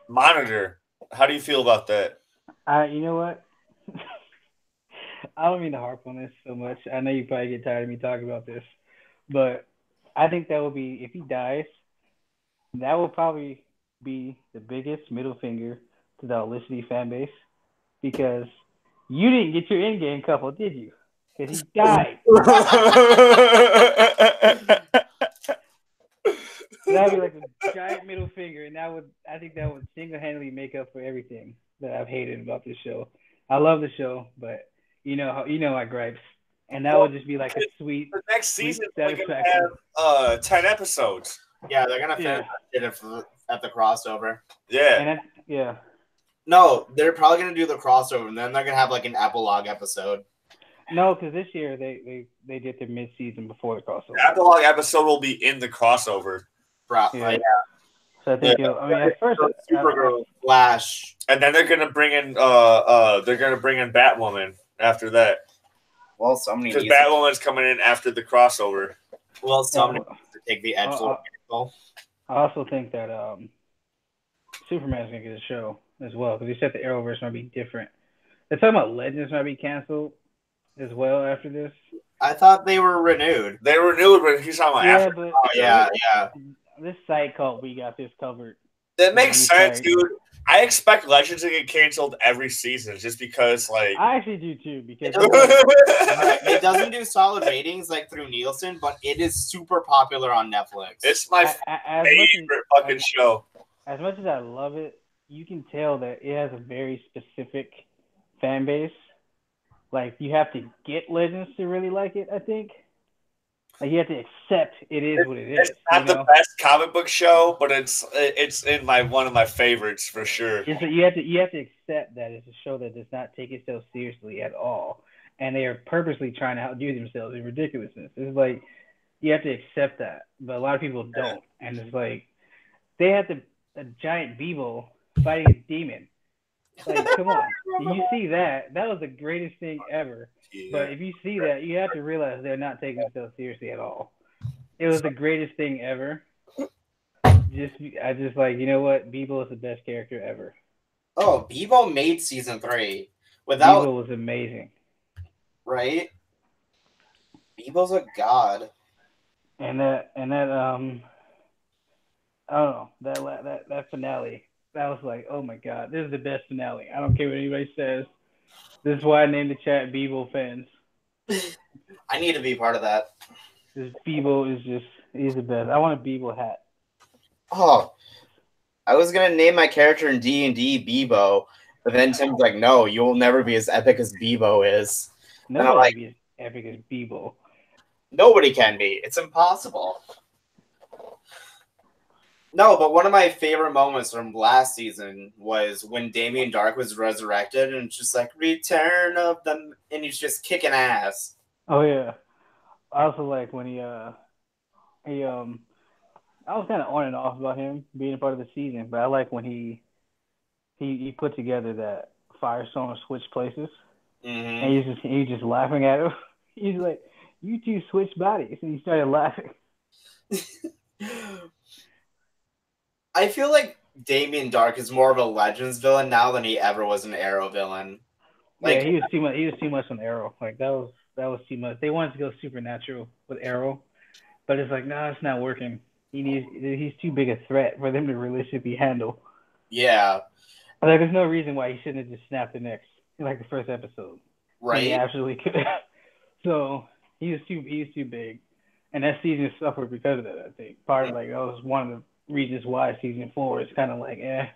Monitor. How do you feel about that? You know what? I don't mean to harp on this so much. I know you probably get tired of me talking about this, but I think that will be if he dies, that will probably be the biggest middle finger to the Olicity fan base because you didn't get your in game couple, did you? Because he died. So that would be like a giant middle finger, and I think that would single handedly make up for everything that I've hated about this show. I love the show, but you know my gripes, and that would just be like a sweet, the next sweet season we're gonna satisfaction. have 10 episodes. Yeah, they're gonna finish that shit at the crossover. Yeah. Yeah. No, they're probably gonna do the crossover, and then they're gonna have like an epilogue episode. No, because this year they did their mid season before the crossover. The epilogue episode will be in the crossover. Yeah. So I think at first Supergirl, Flash, and then they're gonna bring in Batwoman after that. Well, somebody because Batwoman's coming in after the crossover. Well, somebody needs to take the edge. I also think that Superman's gonna get a show as well because he said the Arrowverse might be different. They're talking about Legends might be canceled as well after this. I thought they were renewed. They were renewed, but he's talking about after. But yeah. This site called We Got This Covered. That makes sense, dude. I expect Legends to get canceled every season just because, like... I actually do, too, because... it doesn't do solid ratings, like, through Nielsen, but it is super popular on Netflix. It's my favorite fucking show. As much as I love it, you can tell that it has a very specific fan base. Like, you have to get Legends to really like it, I think. Like, you have to accept it is what it is. It's not the best comic book show, but it's in one of my favorites for sure. You have to accept that it's a show that does not take itself seriously at all, and they are purposely trying to outdo themselves in ridiculousness. It's like you have to accept that, but a lot of people don't, and it's like they have a giant Beebo fighting a demon. Like, come on, you see that? That was the greatest thing ever. Yeah. But if you see that, you have to realize they're not taking themselves seriously at all. It was the greatest thing ever. I just like, you know what? Beebo is the best character ever. Oh, Beebo made season 3. Beebo was amazing. Right? Beebo's a god. And that I don't know, that finale. That was like, oh my god, this is the best finale. I don't care what anybody says. This is why I named the chat Beebo fans. I need to be part of that. This Beebo he's the best. I want a Beebo hat. Oh, I was gonna name my character in D&D Beebo, but then Tim's like, no, you'll never be as epic as Beebo is. Nobody be as epic as Beebo. Nobody can be. It's impossible. No, but one of my favorite moments from last season was when Damien Dark was resurrected and it's just like, return of them, and he's just kicking ass. Oh, yeah. I also like when I was kind of on and off about him being a part of the season, but I like when he put together that Firestorm switch places, and he's just laughing at him. He's like, you two switched bodies, and he started laughing. I feel like Damien Dark is more of a Legends villain now than he ever was an Arrow villain. Like, yeah, he was too much on Arrow. Like that was too much. They wanted to go supernatural with Arrow, but it's like, no, it's not working. He's too big a threat for them to realistically handle. Yeah. Like, there's no reason why he shouldn't have just snapped the necks in like the first episode. Right. He absolutely could. So he was too big, and that season suffered because of that. I think part of that was one of the reasons why season 4 is kind of like, eh.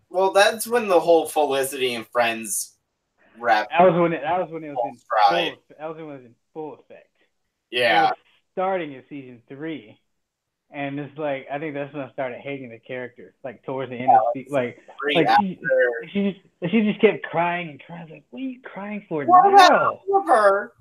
Well, that's when the whole Felicity and Friends rap. That was when it was in full effect. Yeah. It was starting in season 3, and it's like I think that's when I started hating the character. Like towards the end of she just kept crying and crying. Like, what are you crying for now? Her.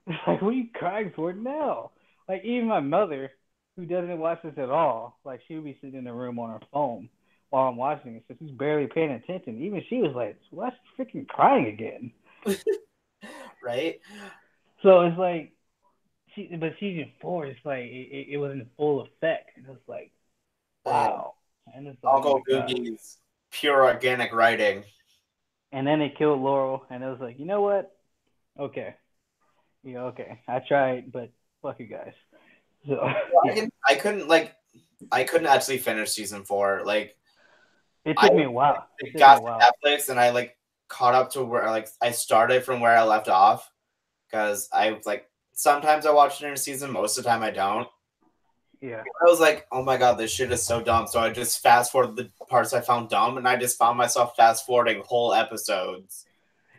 Like, what are you crying for now? Like, even my mother, who doesn't watch this at all, like she would be sitting in the room on her phone while I'm watching it, so she's barely paying attention. Even she was like, "What's freaking crying again?" Right? So it's like, but season 4, it's like it was in full effect, and it's like, wow, and it's like, Uncle Googie's pure organic writing. And then they killed Laurel, and it was like, you know what? Okay, okay. I tried, but fuck you guys. So yeah. I couldn't actually finish season 4. Like, It took me a while. It got to Netflix, and I like caught up to where like I started from where I left off, because I like sometimes I watch it in a season, most of the time I don't. Yeah. I was like, oh my god, this shit is so dumb. So I just fast forwarded the parts I found dumb, and I just found myself fast forwarding whole episodes.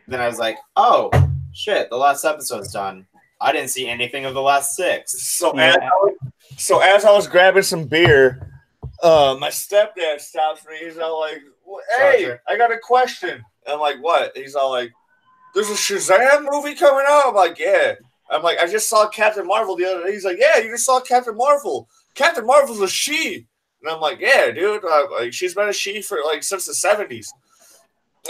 Then I was like, oh shit, the last episode's done. I didn't see anything of the last 6. So as I was grabbing some beer, my stepdad stops me. He's all like, "Hey, I got a question." I'm like, "What?" He's all like, "There's a Shazam movie coming out." I'm like, "Yeah." I'm like, "I just saw Captain Marvel the other day." He's like, "Yeah, you just saw Captain Marvel. Captain Marvel's a she." And I'm like, "Yeah, dude. Like, she's been a she for like since the 70s."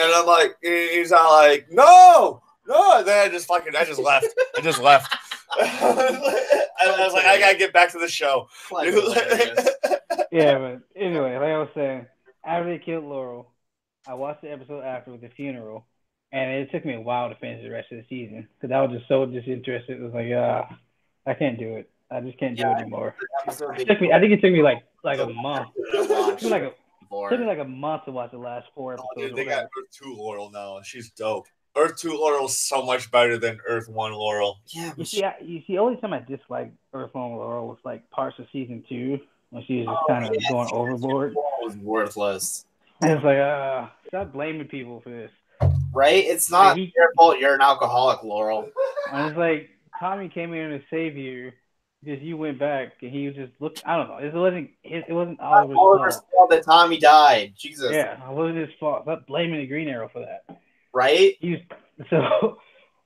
And I'm like, he's all like, "No." And then I just left. I just left. I was like, I gotta get back to the show. Yeah, but anyway, like I was saying, after they killed Laurel, I watched the episode after with the funeral, and it took me a while to finish the rest of the season because I was just so disinterested. It was like, I can't do it. I just can't do it anymore. I think it took me like a month. It took me like a month to watch the last 4 episodes. Oh, dude, they got Earth 2 Laurel now. She's dope. Earth 2 Laurel is so much better than Earth 1 Laurel. Yeah, you see, only time I disliked Earth 1 Laurel was like parts of season 2 when she was just kind of going overboard. It was worthless. And it's like, stop blaming people for this. Right? It's not your fault. You're an alcoholic, Laurel. And it's like Tommy came in to save you because you went back and he was just looking. I don't know. It wasn't Oliver's fault that Tommy died. Jesus. Yeah, it wasn't his fault. Stop blaming the Green Arrow for that. Right? So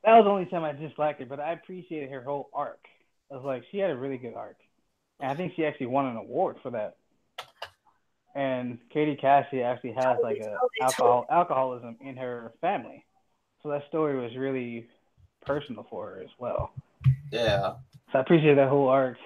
that was the only time I disliked her, but I appreciated her whole arc. I was like, she had a really good arc. And I think she actually won an award for that. And Katie Cassidy actually has like a alcoholism in her family. So that story was really personal for her as well. Yeah. So I appreciate that whole arc.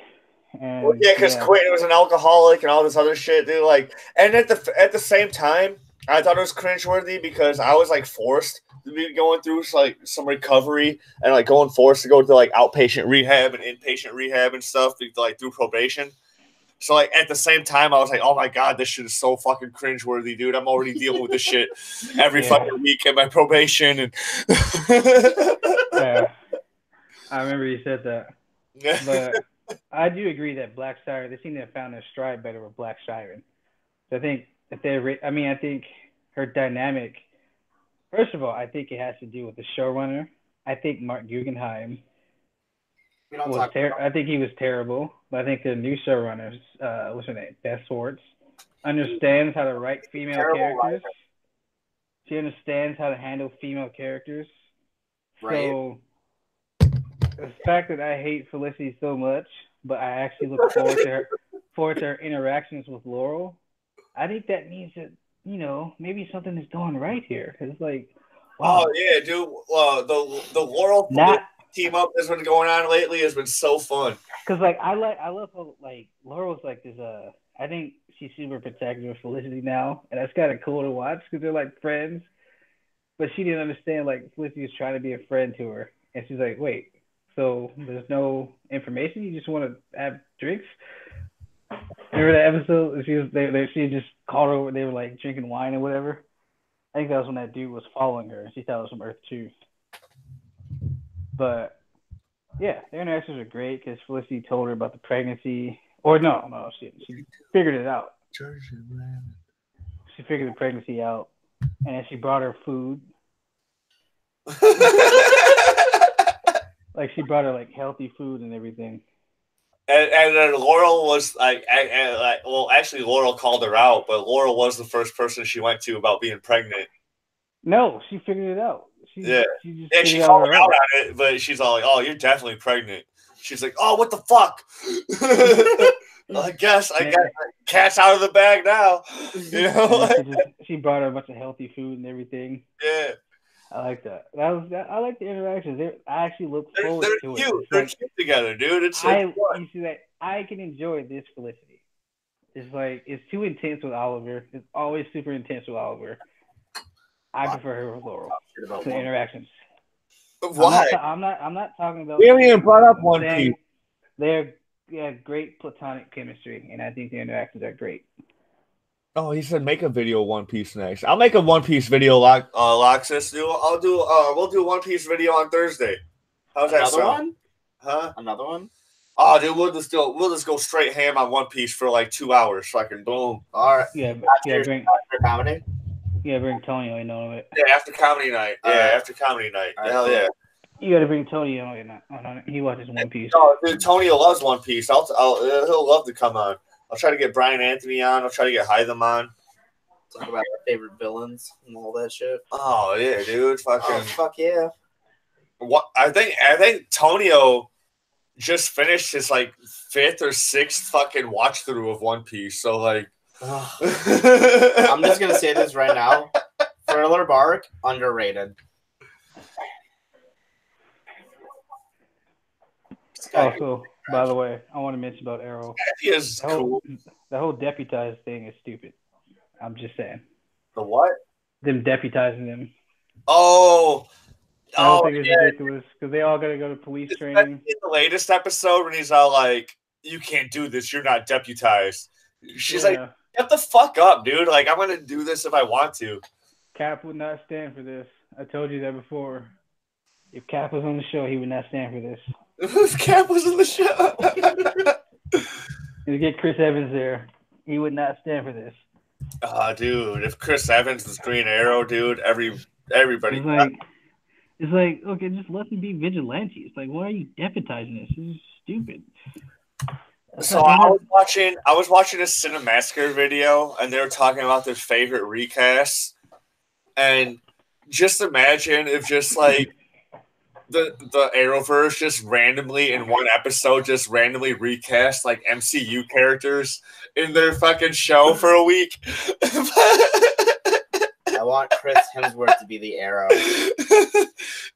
And well, yeah, because Quentin was an alcoholic and all this other shit, dude. Like, and at the same time, I thought it was cringeworthy because I was like forced to be going through like some recovery and like forced to go to like outpatient rehab and inpatient rehab and stuff like through probation. So like at the same time, I was like, "Oh my god, this shit is so fucking cringeworthy, dude! I'm already dealing with this shit every fucking week at my probation." And yeah, I remember you said that. But I do agree that Black Siren, they seem to have found their stride better with Black Siren. So I think I think her dynamic. First of all, I think it has to do with the showrunner. I think Mark Guggenheim. I think he was terrible, but I think the new showrunners, what's her name, Beth Swartz, understands how to write female characters. She understands how to handle female characters. Right. So the fact that I hate Felicity so much, but I actually look forward to her interactions with Laurel, I think that means that maybe something is going right here. Cause it's like, wow. Oh yeah, dude. The Laurel team up that's been going on lately has been so fun. Cause like I love how like Laurel's like this. I think she's super protective of Felicity now, and that's kind of cool to watch because they're like friends. But she didn't understand like Felicity was trying to be a friend to her, and she's like, wait, so there's no information? You just want to have drinks? Remember that episode? She just called her over. They were like drinking wine or whatever. I think that was when that dude was following her. She thought it was from Earth 2. But yeah, their interactions are great because Felicity told her about the pregnancy. Or no, she figured it out. She figured the pregnancy out, and then she brought her food. Like she brought her like healthy food and everything. And then Laurel was actually Laurel called her out, but Laurel was the first person she went to about being pregnant. No, she figured it out. She called her out on it, but she's all like, "Oh, you're definitely pregnant." She's like, "Oh, what the fuck?" I guess cat's out of the bag now. You know, she brought her a bunch of healthy food and everything. Yeah, I like that. I like the interactions. I actually look forward to cute. it. They're cute together, dude. It's fun. You see that I can enjoy this Felicity. It's like it's too intense with Oliver. It's always super intense with Oliver. I prefer her with Laurel. The interactions. Why? I'm not talking about. We haven't even brought up One Piece. They have great platonic chemistry, and I think the interactions are great. Oh, he said make a video One Piece next. I'll make a One Piece video, Loxus. We'll do One Piece video on Thursday. How's that sound? Another one? Huh? Another one? Oh, dude, we'll just go straight ham on One Piece for like 2 hours. Fucking boom. All right. Yeah, bring comedy. Yeah, bring Tony on it. Yeah, after comedy night. After comedy night. Hell yeah. You gotta bring Tony on it. He watches One Piece. No, dude, Tony loves One Piece. He'll love to come on. I'll try to get Brian Anthony on. I'll try to get Hytham on. Talk about our favorite villains and all that shit. Oh yeah, dude. Fuck yeah. What I think Tonio just finished his like 5th or 6th fucking watch through of One Piece. So like, I'm just gonna say this right now: Thriller Bark underrated. Also, by the way, I want to mention about Arrow. He is cool. The whole deputized thing is stupid. I'm just saying. The what? Them deputizing them. Oh. I think it's ridiculous because they all got to go to police training. In the latest episode when he's all like, "You can't do this. You're not deputized." She's like, "Get the fuck up, dude. Like, I'm gonna do this if I want to." Cap would not stand for this. I told you that before. If Cap was on the show, he would not stand for this. If Cap was on the show, to get Chris Evans there, he would not stand for this. Dude, if Chris Evans was Green Arrow, dude, everybody. It's like, okay, just let them be vigilantes. Like, why are you deputizing this? This is stupid. So I was watching a Cinemassacre video, and they were talking about their favorite recasts, and just imagine if just like the Arrowverse just randomly in one episode just randomly recast like MCU characters in their fucking show for a week. I want Chris Hemsworth to be the Arrow.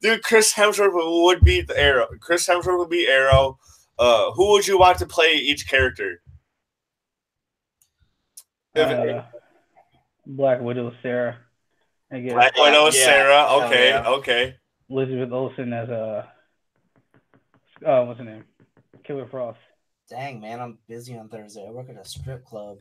Dude, Chris Hemsworth would be the Arrow. Chris Hemsworth would be Arrow. Who would you want to play each character? Black Widow, Sarah. I guess. Black Widow, Sarah. Okay. Elizabeth Olsen as what's her name? Killer Frost. Dang, man, I'm busy on Thursday. I work at a strip club.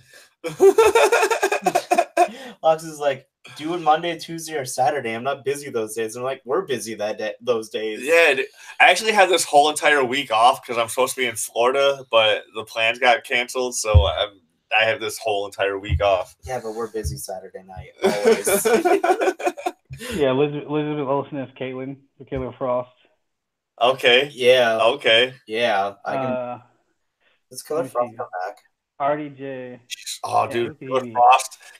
Lox is like, do it Monday, Tuesday, or Saturday. I'm not busy those days. I'm like, we're busy those days. Yeah, I actually had this whole entire week off because I'm supposed to be in Florida, but the plans got canceled, so I have this whole entire week off. Yeah, but we're busy Saturday night, always. Yeah, Elizabeth Olsen as Caitlin, the Killer Frost. Okay. Yeah. Okay. Yeah. I can. Let's Killer Frost come back. RDJ. Oh, dude,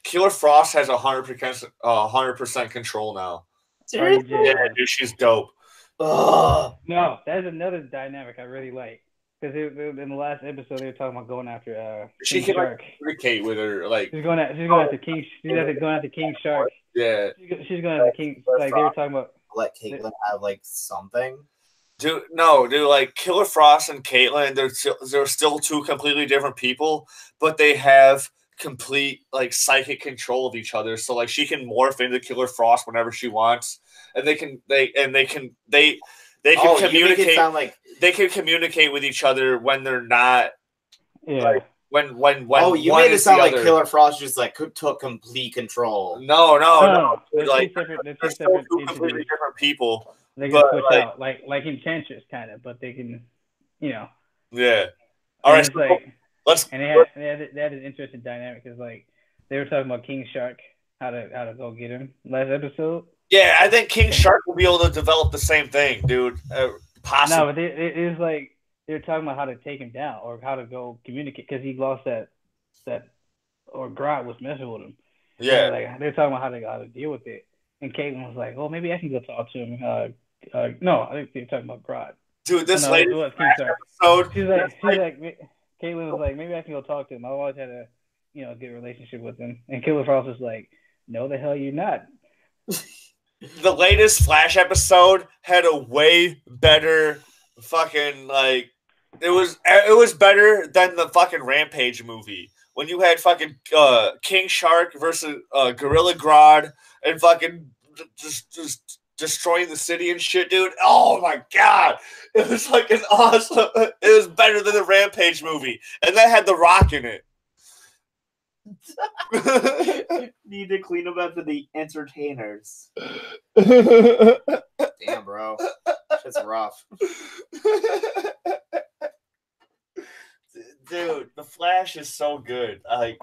Killer Frost has 100% control now. Seriously? Yeah, dude, she's dope. No, that's another dynamic I really like. Because in the last episode, they were talking about going after she can like communicate with her, like she's going after King. She's going after King Shark. Yeah, she's going after King. Like they were talking about. Let Caitlyn have like something. Dude, like Killer Frost and Caitlyn, they're still two completely different people, but they have complete like psychic control of each other. So like she can morph into Killer Frost whenever she wants, and they can communicate. They can communicate with each other when they're not. Yeah. Like, when you made it sound like Killer Frost just like took complete control. No. They're like two completely different people. They can switch out like Enchantress kind of, but they can, Yeah. All right. Let's. And they had an interesting dynamic because like they were talking about King Shark, how to go get him last episode. Yeah, I think King Shark will be able to develop the same thing, dude. Possibly. No, but it is like they're talking about how to take him down or how to go communicate because he lost that or Grodd was messing with him. Yeah, they're talking about how to deal with it. And Caitlyn was like, "Oh, maybe I can go talk to him." No, I think they're talking about Grodd. Dude, this latest episode. She's like, Caitlin was like, maybe I can go talk to him. I always had a, good relationship with him. And Killer Frost was like, no, the hell you're not. The latest Flash episode had a way better fucking like. It was better than the fucking Rampage movie when you had fucking King Shark versus Gorilla Grodd and fucking just destroying the city and shit, dude. Oh my god, it was fucking awesome. It was better than the Rampage movie, and that had The Rock in it. Need to clean up after the entertainers. Damn, bro. Shit's rough. Dude, the Flash is so good. Like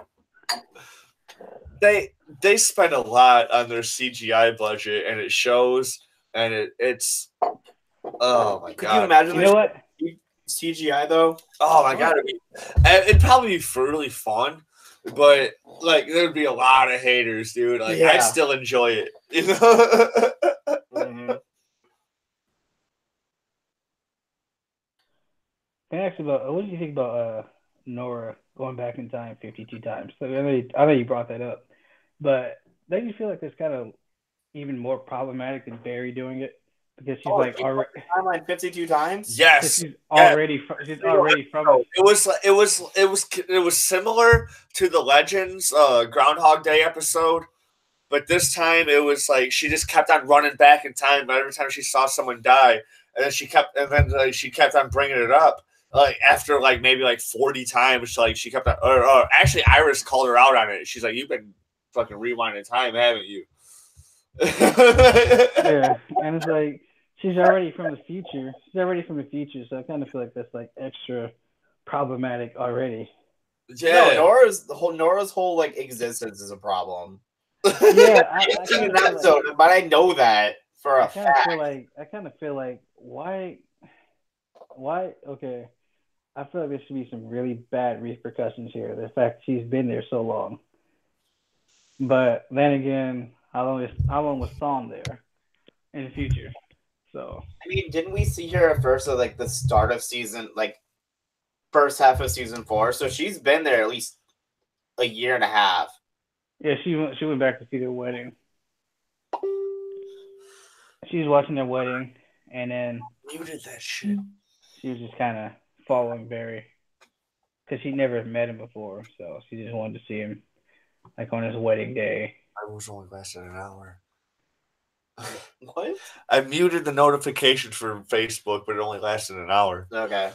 they spent a lot on their CGI budget, and it shows. And it's oh my god. Could you imagine? You know what? CGI though. Oh my god, it'd probably be really fun, but like there'd be a lot of haters, dude. Like I still enjoy it, you know. Mm-hmm. Can I ask you about what do you think about Nora going back in time 52 times? So I know you brought that up, but don't you feel like that's kind of even more problematic than Barry doing it because she's already timeline 52 times? Yes, she's already from it. It was similar to the Legends Groundhog Day episode, but this time it was like she just kept on running back in time. But every time she saw someone die, and then she kept on bringing it up. Like after like maybe like 40 times, like she kept on. Or actually, Iris called her out on it. She's like, "You've been fucking rewinding time, haven't you?" Yeah, and it's like she's already from the future. So I kind of feel like that's like extra problematic already. Yeah, no, Nora's whole like existence is a problem. Yeah, I but I know that for a fact. I kind of feel like why? Okay, I feel like there should be some really bad repercussions here. The fact she's been there so long, but then again, how long was Thawne there in the future? So I mean, didn't we see her at first at like the start of season, like first half of season 4? So she's been there at least a year and a half. Yeah, she went back to see their wedding. She was watching their wedding, and then muted that shit. She was just kind of following Barry because she never met him before, so she just wanted to see him like on his wedding day. I was only lasted an hour. What? I muted the notifications for Facebook, but it only lasted an hour. Okay.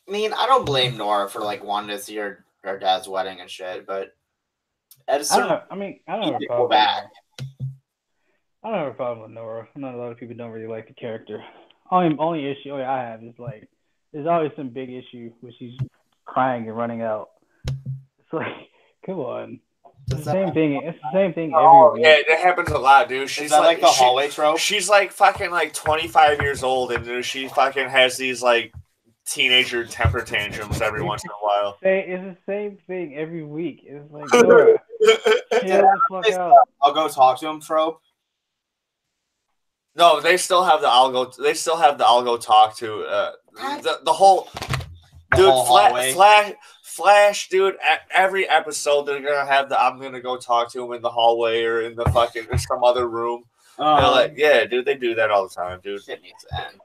I mean, I don't blame Nora for like wanting to see her dad's wedding and shit, but I don't have a problem. Back. I don't have a problem with Nora. Not a lot of people don't really like the character. Only issue I have is like there's always some big issue when she's crying and running out. It's like, come on. It's the same thing. It's the same thing every week. Yeah, that happens a lot, dude. She's like the hallway trope. She's like fucking like 25 years old, and she fucking has these like teenager temper tantrums every once in a while. It's the same thing every week. It's like, Nora, I'll go talk to him trope. No, they still have the I'll go talk to the whole dude. Flash, dude. At every episode, they're gonna have the I'm gonna go talk to him in the hallway or in the fucking some other room. Like, yeah, dude, they do that all the time, dude. Shit needs to end.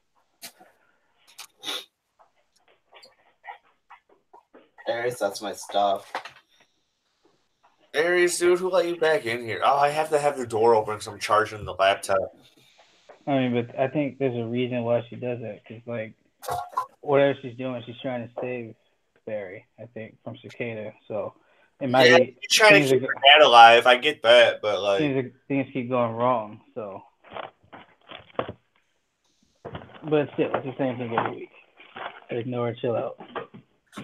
Aries, that's my stuff. Aries, dude, who let you back in here? Oh, I have to have the door open because I'm charging the laptop. I mean, but I think there's a reason why she does that. Because, like, whatever she's doing, she's trying to save Barry, I think, from Cicada. So, it might be... trying to keep her dad alive. I get that, but, like... Things keep going wrong, so... But still, it's the same thing every week. Ignore it, chill out.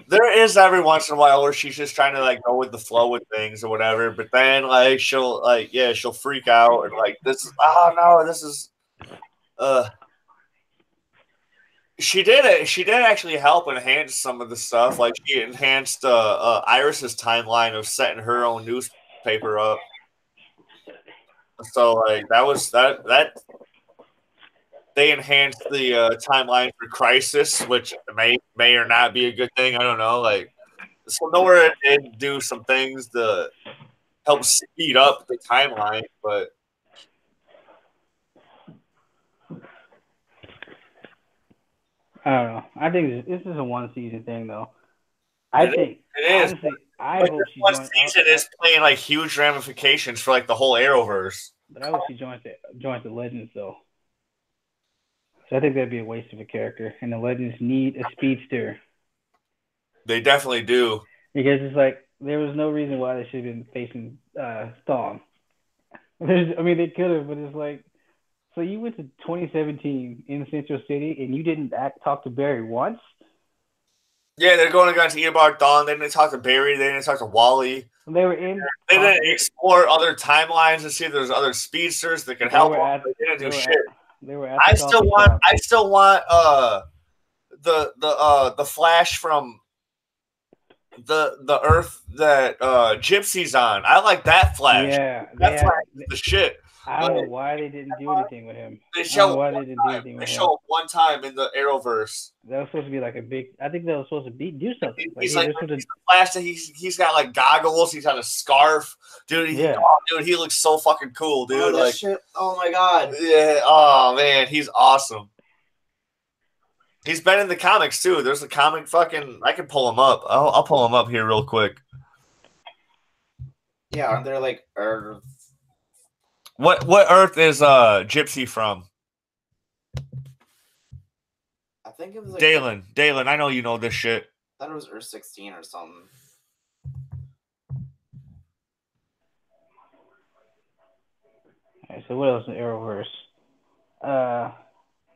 There is every once in a while where she's just trying to like go with the flow with things or whatever, but then like she'll freak out and like this is she did actually help enhance some of the stuff. Like she enhanced Iris's timeline of setting her own newspaper up. So like that they enhanced the timeline for Crisis, which may or not be a good thing. I don't know. Like, so nowhere it did do some things to help speed up the timeline, but I don't know. I think this is a one season thing, though. I think it is. honestly, I But hope this she one joins. season is playing like huge ramifications for like the whole Arrowverse. But I hope she joins the Legends though. So I think that'd be a waste of a character, and the Legends need a speedster. They definitely do. Because it's like there was no reason why they should have been facing Storm. I mean, they could have, but it's like, so you went to 2017 in Central City and you didn't talk to Barry once? Yeah, they're going against Eobard Dawn. They didn't talk to Barry. They didn't talk to Wally. They were in. They didn't explore other timelines and see if there's other speedsters that could help them. They didn't do shit. They were at I still want the Flash from the Earth that Gypsy's on. I like that Flash. Yeah, that Flash is the shit. I don't know why they didn't do anything with him. They show up one time in the Arrowverse. That was supposed to be like a big. I think that was supposed to do something. He's like the Flash. He's got like goggles. He's got a scarf, dude. Dude, he looks so fucking cool, dude. Oh, like shit. Oh my god. Yeah. Oh man, he's awesome. He's been in the comics too. There's a comic fucking. I can pull him up. I'll pull him up here real quick. Yeah, aren't there like Earth? What Earth is Gypsy from? I think it was like Dalen, I know you know this shit. I thought it was Earth 16 or something. Alright, so what else in Arrowverse?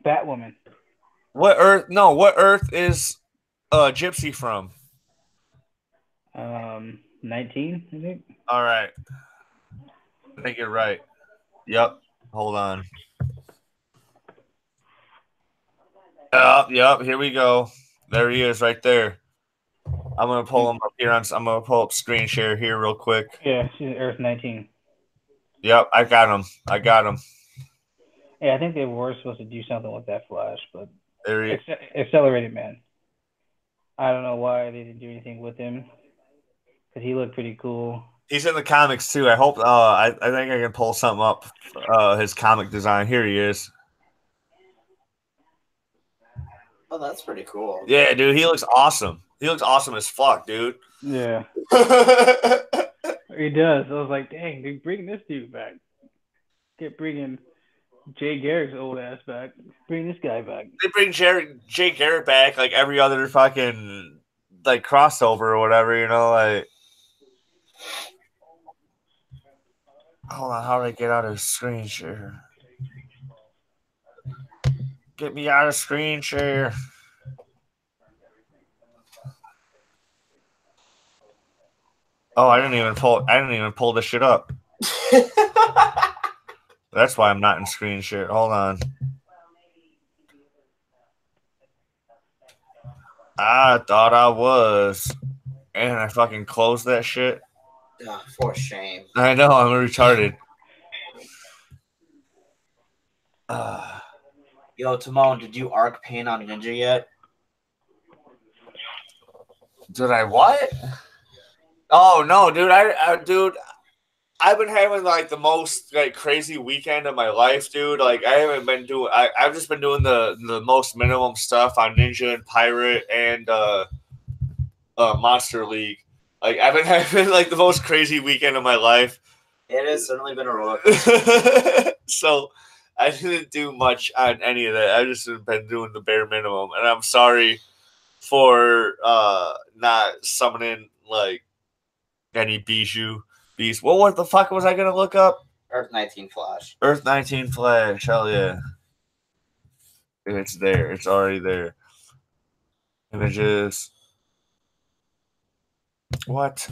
Batwoman. What Earth is Gypsy from? 19, I think. All right. I think you're right. Yep. Hold on. Yep. Here we go. There he is, right there. I'm gonna pull him up here. I'm gonna pull up screen share here real quick. Yeah, she's Earth 19. Yep, I got him. Yeah, I think they were supposed to do something with that Flash, but there he is. Accelerated Man. I don't know why they didn't do anything with him because he looked pretty cool. He's in the comics too. I hope. I think I can pull something up. His comic design. Here he is. Oh, that's pretty cool. Yeah, dude. He looks awesome. He looks awesome as fuck, dude. Yeah. He does. I was like, dang, they bring this dude back. Kept bringing Jay Garrick's old ass back. Bring this guy back. They bring Jay Garrick back like every other fucking like crossover or whatever, you know, like. Hold on, how do I get out of screen share? Get me out of screen share. Oh, I didn't even pull this shit up. That's why I'm not in screen share. Hold on. I thought I was. And I fucking closed that shit. Oh, for shame. I know, I'm retarded. Yo, Timone, did you arc paint on Ninja yet? Did I what? Oh no, dude! I've been having like the most like crazy weekend of my life, dude. Like I haven't been doing. I've just been doing the most minimum stuff on Ninja and Pirate and Monster League. Like I've been having like the most crazy weekend of my life. It has certainly been a roller coaster. So I didn't do much on any of that. I've just been doing the bare minimum, and I'm sorry for not summoning like any Bijou beast. What the fuck was I gonna look up? Earth 19 Flash. Earth 19 Flash. Hell yeah! It's there. It's already there. Images. What?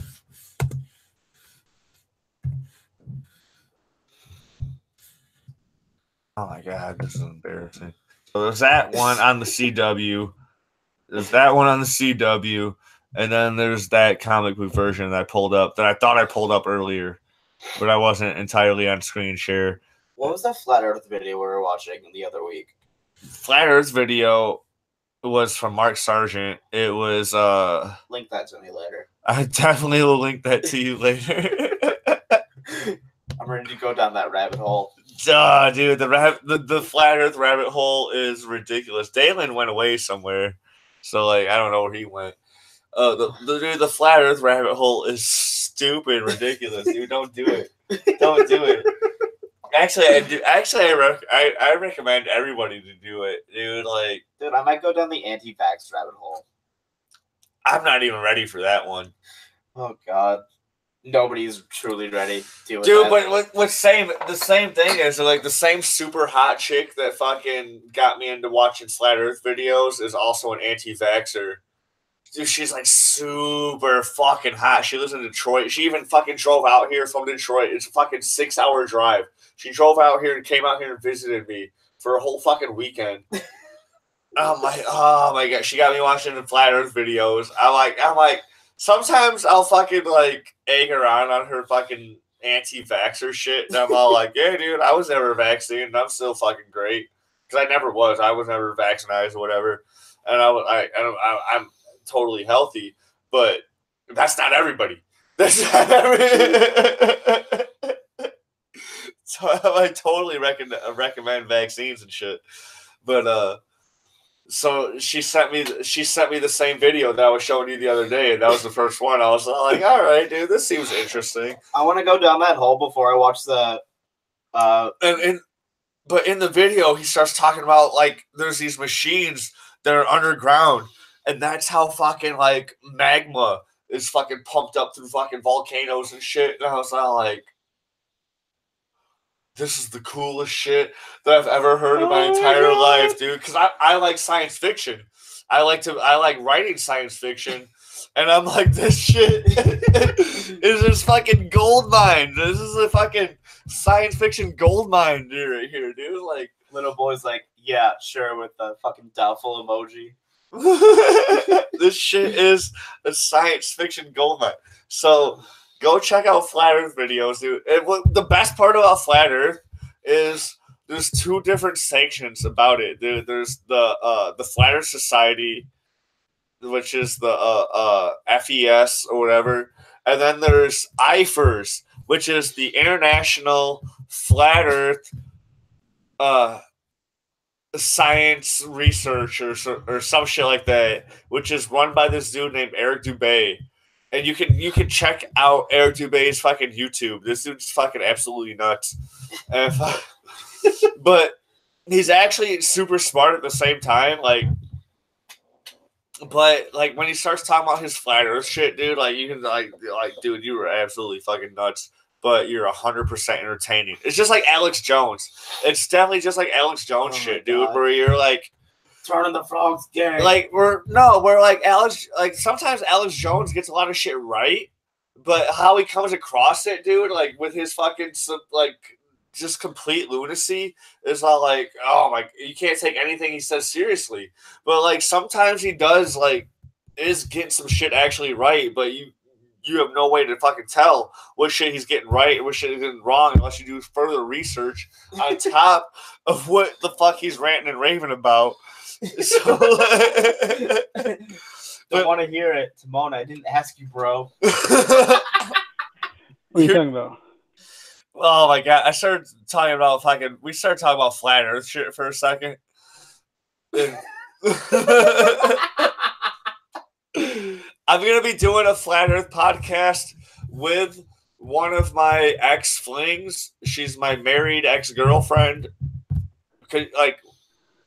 Oh my god, this is embarrassing. So there's that one on the CW. And then there's that comic book version that I pulled up that I thought I pulled up earlier, but I wasn't entirely on screen share. What was that Flat Earth video we were watching the other week? Flat Earth video was from Mark Sargent. It was link that to me later. I definitely will link that to you later. I'm ready to go down that rabbit hole. Dude, the Flat Earth rabbit hole is ridiculous. Dalen went away somewhere, so like I don't know where he went. The Flat Earth rabbit hole is stupid, ridiculous, dude. Don't do it. Don't do it. Actually, I do. Actually, I recommend everybody to do it, dude. Like, dude, I might go down the anti-vax rabbit hole. I'm not even ready for that one. Oh God, nobody's truly ready to deal with dude. that. But the same thing is like the same super hot chick that fucking got me into watching Flat Earth videos is also an anti-vaxxer. Dude, she's like super fucking hot. She lives in Detroit. She even fucking drove out here from Detroit. It's a fucking 6-hour drive. She drove out here and came out here and visited me for a whole fucking weekend. Oh my God. She got me watching the Flat Earth videos. I'm like, sometimes I'll fucking like egg her on her fucking anti-vaxxer shit. And I'm all like, yeah, dude, I was never vaccinated and I'm still fucking great. Because I never was. I was never vaccinated or whatever. And I'm totally healthy, but that's not everybody. That's not everybody. So I totally recommend vaccines and shit. But so she sent me the same video that I was showing you the other day, and that was the first one. I was like, all right, dude, this seems interesting. I want to go down that hole before I watch the but in the video he starts talking about like there's these machines that are underground. And that's how fucking, like, magma is fucking pumped up through fucking volcanoes and shit. And I was like, this is the coolest shit that I've ever heard in my entire life, dude. Because I like science fiction. I like writing science fiction. And I'm like, this shit is this fucking gold mine. This is a fucking science fiction gold mine right here, dude. Like, little boy's like, yeah, sure, with the fucking doubtful emoji. This shit is a science fiction goldmine. So go check out Flat Earth videos, dude. The best part about Flat Earth is there's two different sections about it. There's the Flat Earth Society, which is the FES or whatever, and then there's IFERS, which is the International Flat Earth Science Research or some shit like that, which is run by this dude named Eric Dubay. And you can check out Eric Dubé's fucking YouTube. This dude's fucking absolutely nuts. But he's actually super smart at the same time. But when he starts talking about his flat Earth shit, dude, like you can like dude, you were absolutely fucking nuts. But you're 100% entertaining. It's just like Alex Jones. It's definitely just like Alex Jones shit, dude. Where you're like turning the frogs gay. We're like Alex. Like sometimes Alex Jones gets a lot of shit right, but how he comes across it, dude, like with his fucking just complete lunacy is all like, oh my, you can't take anything he says seriously. But like sometimes he does is getting some shit actually right, but you have no way to fucking tell what shit he's getting right and what shit he's getting wrong unless you do further research on top of what the fuck he's ranting and raving about. So, don't want to hear it, Timone. I didn't ask you, bro. What are you talking about? Oh my God! We started talking about flat Earth shit for a second. I'm going to be doing a Flat Earth podcast with one of my ex-flings. She's my married ex-girlfriend.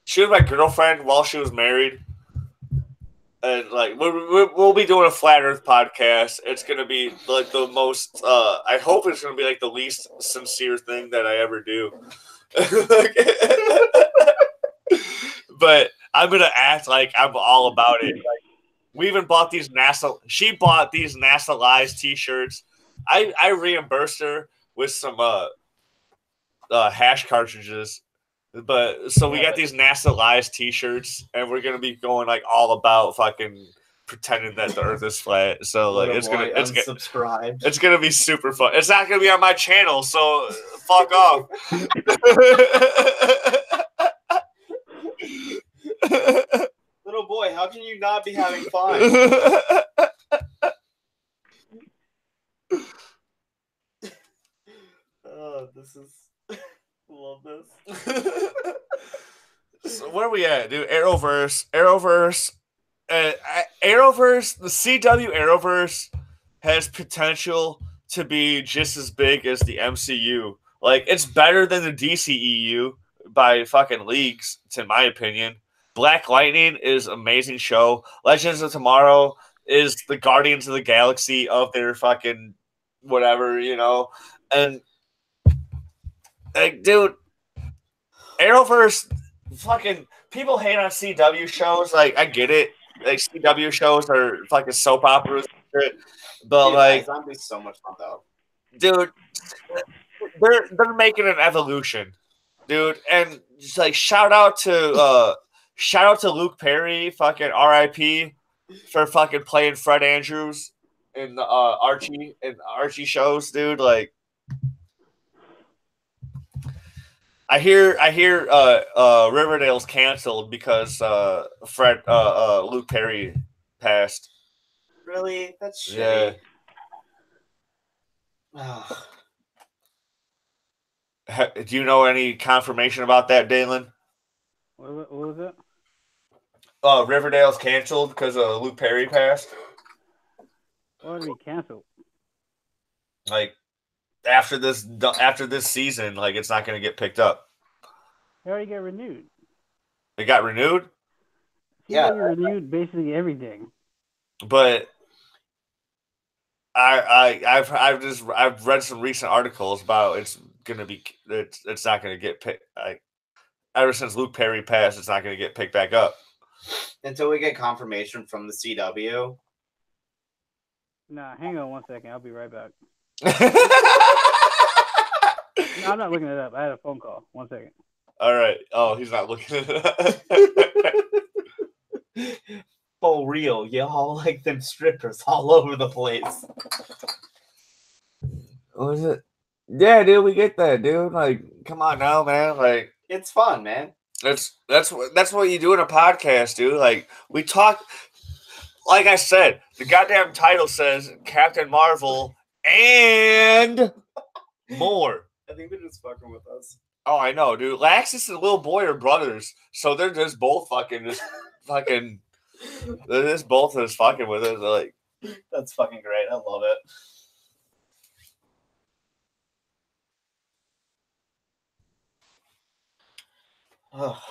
She was my girlfriend while she was married. And, we'll be doing a Flat Earth podcast. It's going to be, the most, I hope it's going to be, the least sincere thing that I ever do. But I'm going to act like I'm all about it. We even bought these she bought these NASA Lies t-shirts. I reimbursed her with some hash cartridges. But so we got these NASA Lies t-shirts and we're going to be going all about fucking pretending that the earth is flat. So it's going to be super fun. It's not going to be on my channel, so fuck off. How can you not be having fun? Oh, this is... Love this. So where are we at, dude? Arrowverse. Arrowverse, the CW Arrowverse has potential to be just as big as the MCU. Like, it's better than the DCEU by fucking leagues, in my opinion. Black Lightning is an amazing show. Legends of Tomorrow is the Guardians of the Galaxy of their fucking whatever, you know? And, like, dude, Arrowverse, fucking people hate on CW shows. Like, I get it. Like, CW shows are fucking soap operas and shit. But, Dude, like, that'd be so much fun, though. dude, they're making an evolution, dude. And just like shout out to Luke Perry, fucking RIP for fucking playing Fred Andrews in the Archie shows, dude. Like, I hear Riverdale's canceled because Luke Perry passed. Really? That's Yeah. shitty. Do you know any confirmation about that, Dalen? What was it? Riverdale's canceled because Luke Perry passed. Why would it be canceled? Like, after this season, like, it's not going to get picked up. It already got renewed. It got renewed? Yeah, renewed basically everything. But I've read some recent articles about it's not gonna get picked. Ever since Luke Perry passed, it's not gonna get picked back up until we get confirmation from the CW. Nah, hang on 1 second. I'll be right back. No, I'm not looking it up. I had a phone call. 1 second. All right. Oh, he's not looking it up. For real, y'all like them strippers all over the place. What is it? Yeah, dude, we get that, dude. Like, come on now, man. Like, it's fun, man. That's what you do in a podcast, dude. Like, we talk. Like I said, the goddamn title says Captain Marvel and more. I think they're just fucking with us. Oh, I know, dude. Laxus and Little Boy are brothers, so they're just both fucking fucking. They're just both just fucking with it. They're like, that's fucking great. I love it. Oh.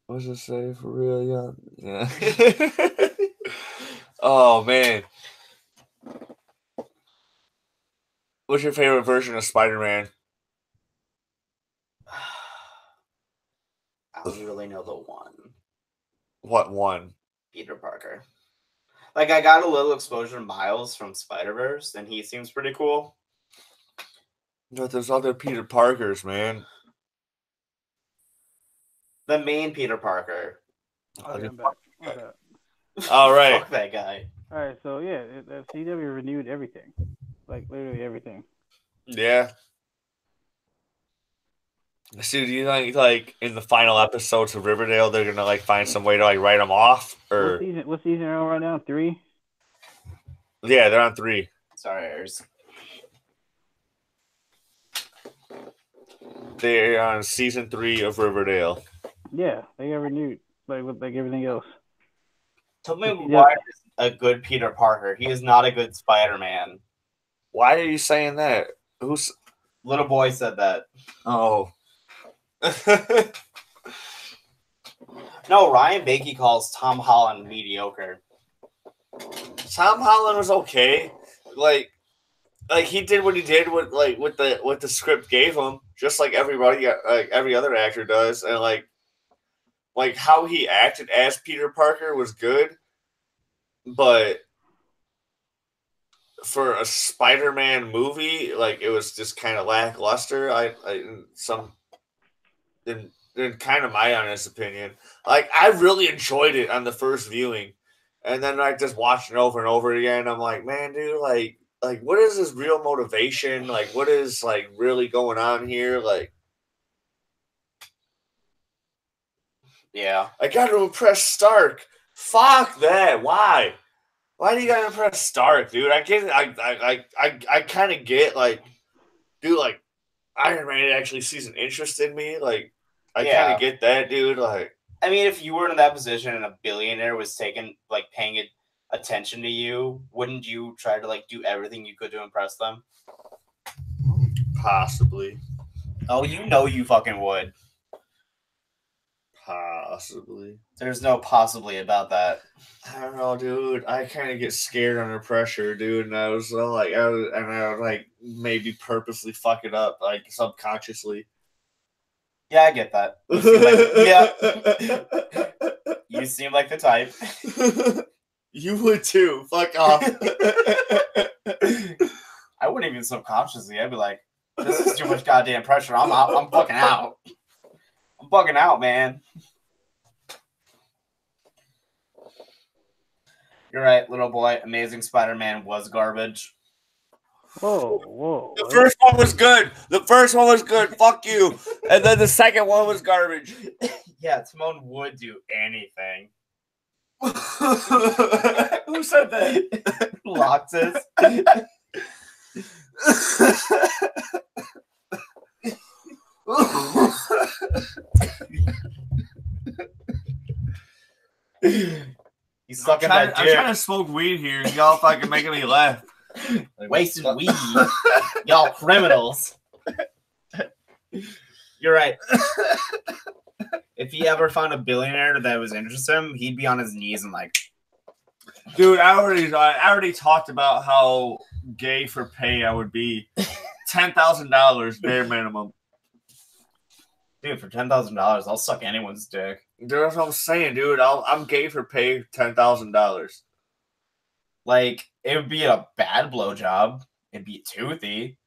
What does it say for real? Yeah. Oh man. What's your favorite version of Spider-Man? I don't really know the one. What one? Peter Parker. Like, I got a little exposure to Miles from Spider-Verse, and he seems pretty cool. But there's other Peter Parkers, man. The main Peter Parker. Okay, I'm back. All right. Fuck that guy. All right, so yeah, the CW renewed everything. Like, literally everything. Yeah. So do you think, like, in the final episodes of Riverdale, they're gonna like find some way to like write them off? Or what season are on right now? 3? Yeah, they're on 3. Sorry, Ayers. They're on season 3 of Riverdale. Yeah, they got renewed, with everything else. Tell me why is a good Peter Parker. He is not a good Spider-Man. Why are you saying that? Who's Little Boy said that? Oh. No, Ryan Bakey calls Tom Holland mediocre. Tom Holland was okay. Like he did what he did with the script gave him, just like everybody, like every other actor does, and like how he acted as Peter Parker was good, but for a Spider-Man movie, like, it was just kind of lackluster. In kind of my honest opinion, like, I really enjoyed it on the first viewing, and then I just watched it over and over again. I'm like, man, dude, like what is his real motivation? Like, what is like really going on here? Like, Yeah. I got to impress Stark. Fuck that. Why? Why do you gotta impress Stark, dude? I get I kind of get like, dude, like Iron Man actually sees an interest in me. Like, I kind of get that, dude. Like, I mean, if you were in that position and a billionaire was paying attention to you, wouldn't you try to like do everything you could to impress them? Possibly. Oh, you know you fucking would. Possibly. There's no possibly about that. I don't know, dude. I kind of get scared under pressure, dude. And I was like, I would like maybe purposely fuck it up, like subconsciously. Yeah, I get that. You seem like the type. You would too. Fuck off. I wouldn't even subconsciously. I'd be like, this is too much goddamn pressure. I'm out. I'm fucking out. I'm fucking out, man. You're right, little boy. Amazing Spider-Man was garbage. Whoa. The first one was good. Fuck you. And then the second one was garbage. Yeah, Timone would do anything. Who said that? Loxus. He's sucking that dick. I'm trying to smoke weed here. Y'all fucking making me laugh. Wasting weed. Y'all criminals. You're right. If he ever found a billionaire that was interested in him, he'd be on his knees and like, dude, I already talked about how gay for pay I would be. $10,000 bare minimum. Dude, for $10,000, I'll suck anyone's dick. Dude, that's what I'm saying, dude. I'm gay for pay $10,000. Like, it would be a bad blowjob. It'd be toothy.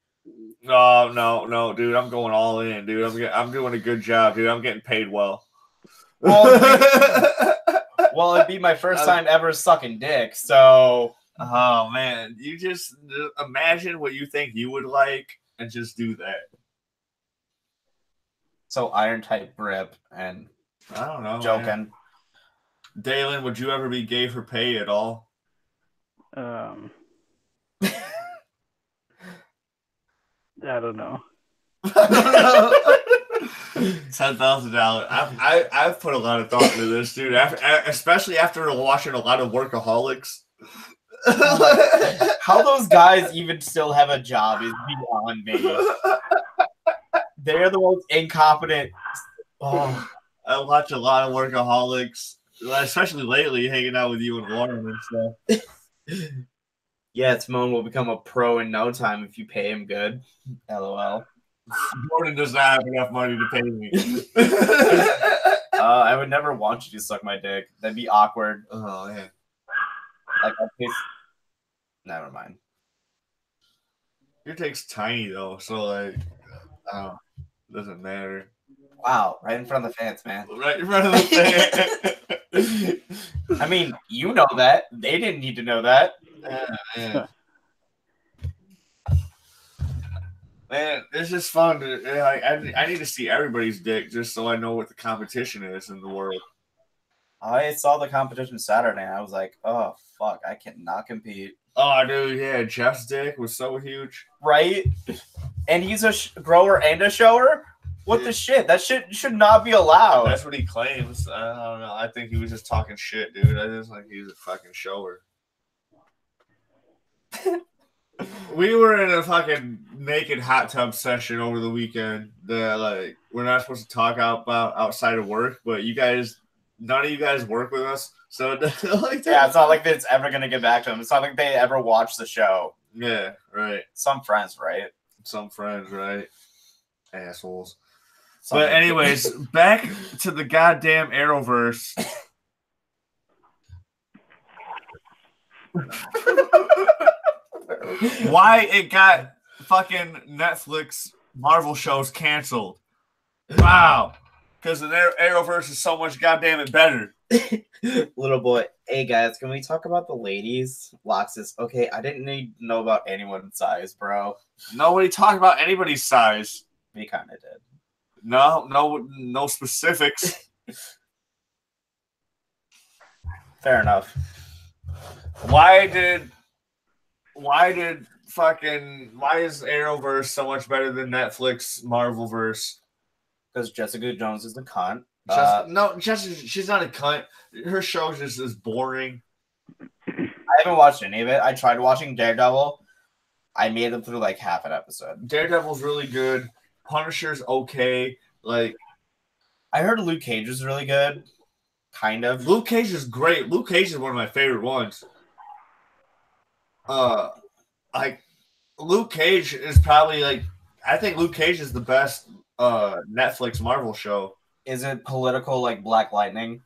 No, dude. I'm going all in, dude. I'm doing a good job, dude. I'm getting paid well. Well, it'd be my first time ever sucking dick, so... Oh, man. You just imagine what you think you would like and just do that. So iron-type grip and... I don't know. Joking. Man. Dalen, would you ever be gay for pay at all? I don't know. $10,000. I've put a lot of thought into this, dude. Especially after watching a lot of Workaholics. How those guys even still have a job is beyond me. They're the most incompetent. Oh, I watch a lot of Workaholics, especially lately, hanging out with you and Lauren and stuff. Yeah, Timone will become a pro in no time if you pay him good. LOL. Jordan does not have enough money to pay me. I would never want you to suck my dick. That'd be awkward. Oh, yeah. Like, never mind. Your dick's tiny, though, so, like, it doesn't matter. Wow, right in front of the fans, man. Right in front of the fans. I mean, you know that. They didn't need to know that. Yeah. Man, it's just fun. I need to see everybody's dick just so I know what the competition is in the world. I saw the competition Saturday, and I was like, oh, fuck, I cannot compete. Oh, dude, yeah, Jeff's dick was so huge. Right? And he's a grower and a shower? What the shit? That shit should not be allowed. That's what he claims. I don't know. I think he was just talking shit, dude. I just think he's a fucking shower. We were in a fucking naked hot tub session over the weekend that, like, we're not supposed to talk about outside of work, but none of you guys work with us, so like yeah, it's not like it's ever gonna get back to them. It's not like they ever watch the show. Yeah, right. Some friends, right? Assholes. But anyways, back to the goddamn Arrowverse. Why it got fucking Netflix Marvel shows canceled. Wow. Because the Arrowverse is so much goddamn it better. Little boy. Hey, guys, can we talk about the ladies? Loxus. Okay, I didn't need to know about anyone's size, bro. Nobody talked about anybody's size. We kind of did. No specifics. Fair enough. Why is Arrowverse so much better than Netflix Marvelverse? Because Jessica Jones is a cunt. She's not a cunt. Her show just is boring. I haven't watched any of it. I tried watching Daredevil. I made it through like half an episode. Daredevil's really good. Punisher's okay. Like, I heard Luke Cage is really good. Kind of. Luke Cage is great. Luke Cage is one of my favorite ones. Like Luke Cage is probably like, I think Luke Cage is the best Netflix Marvel show. Is it political like Black Lightning?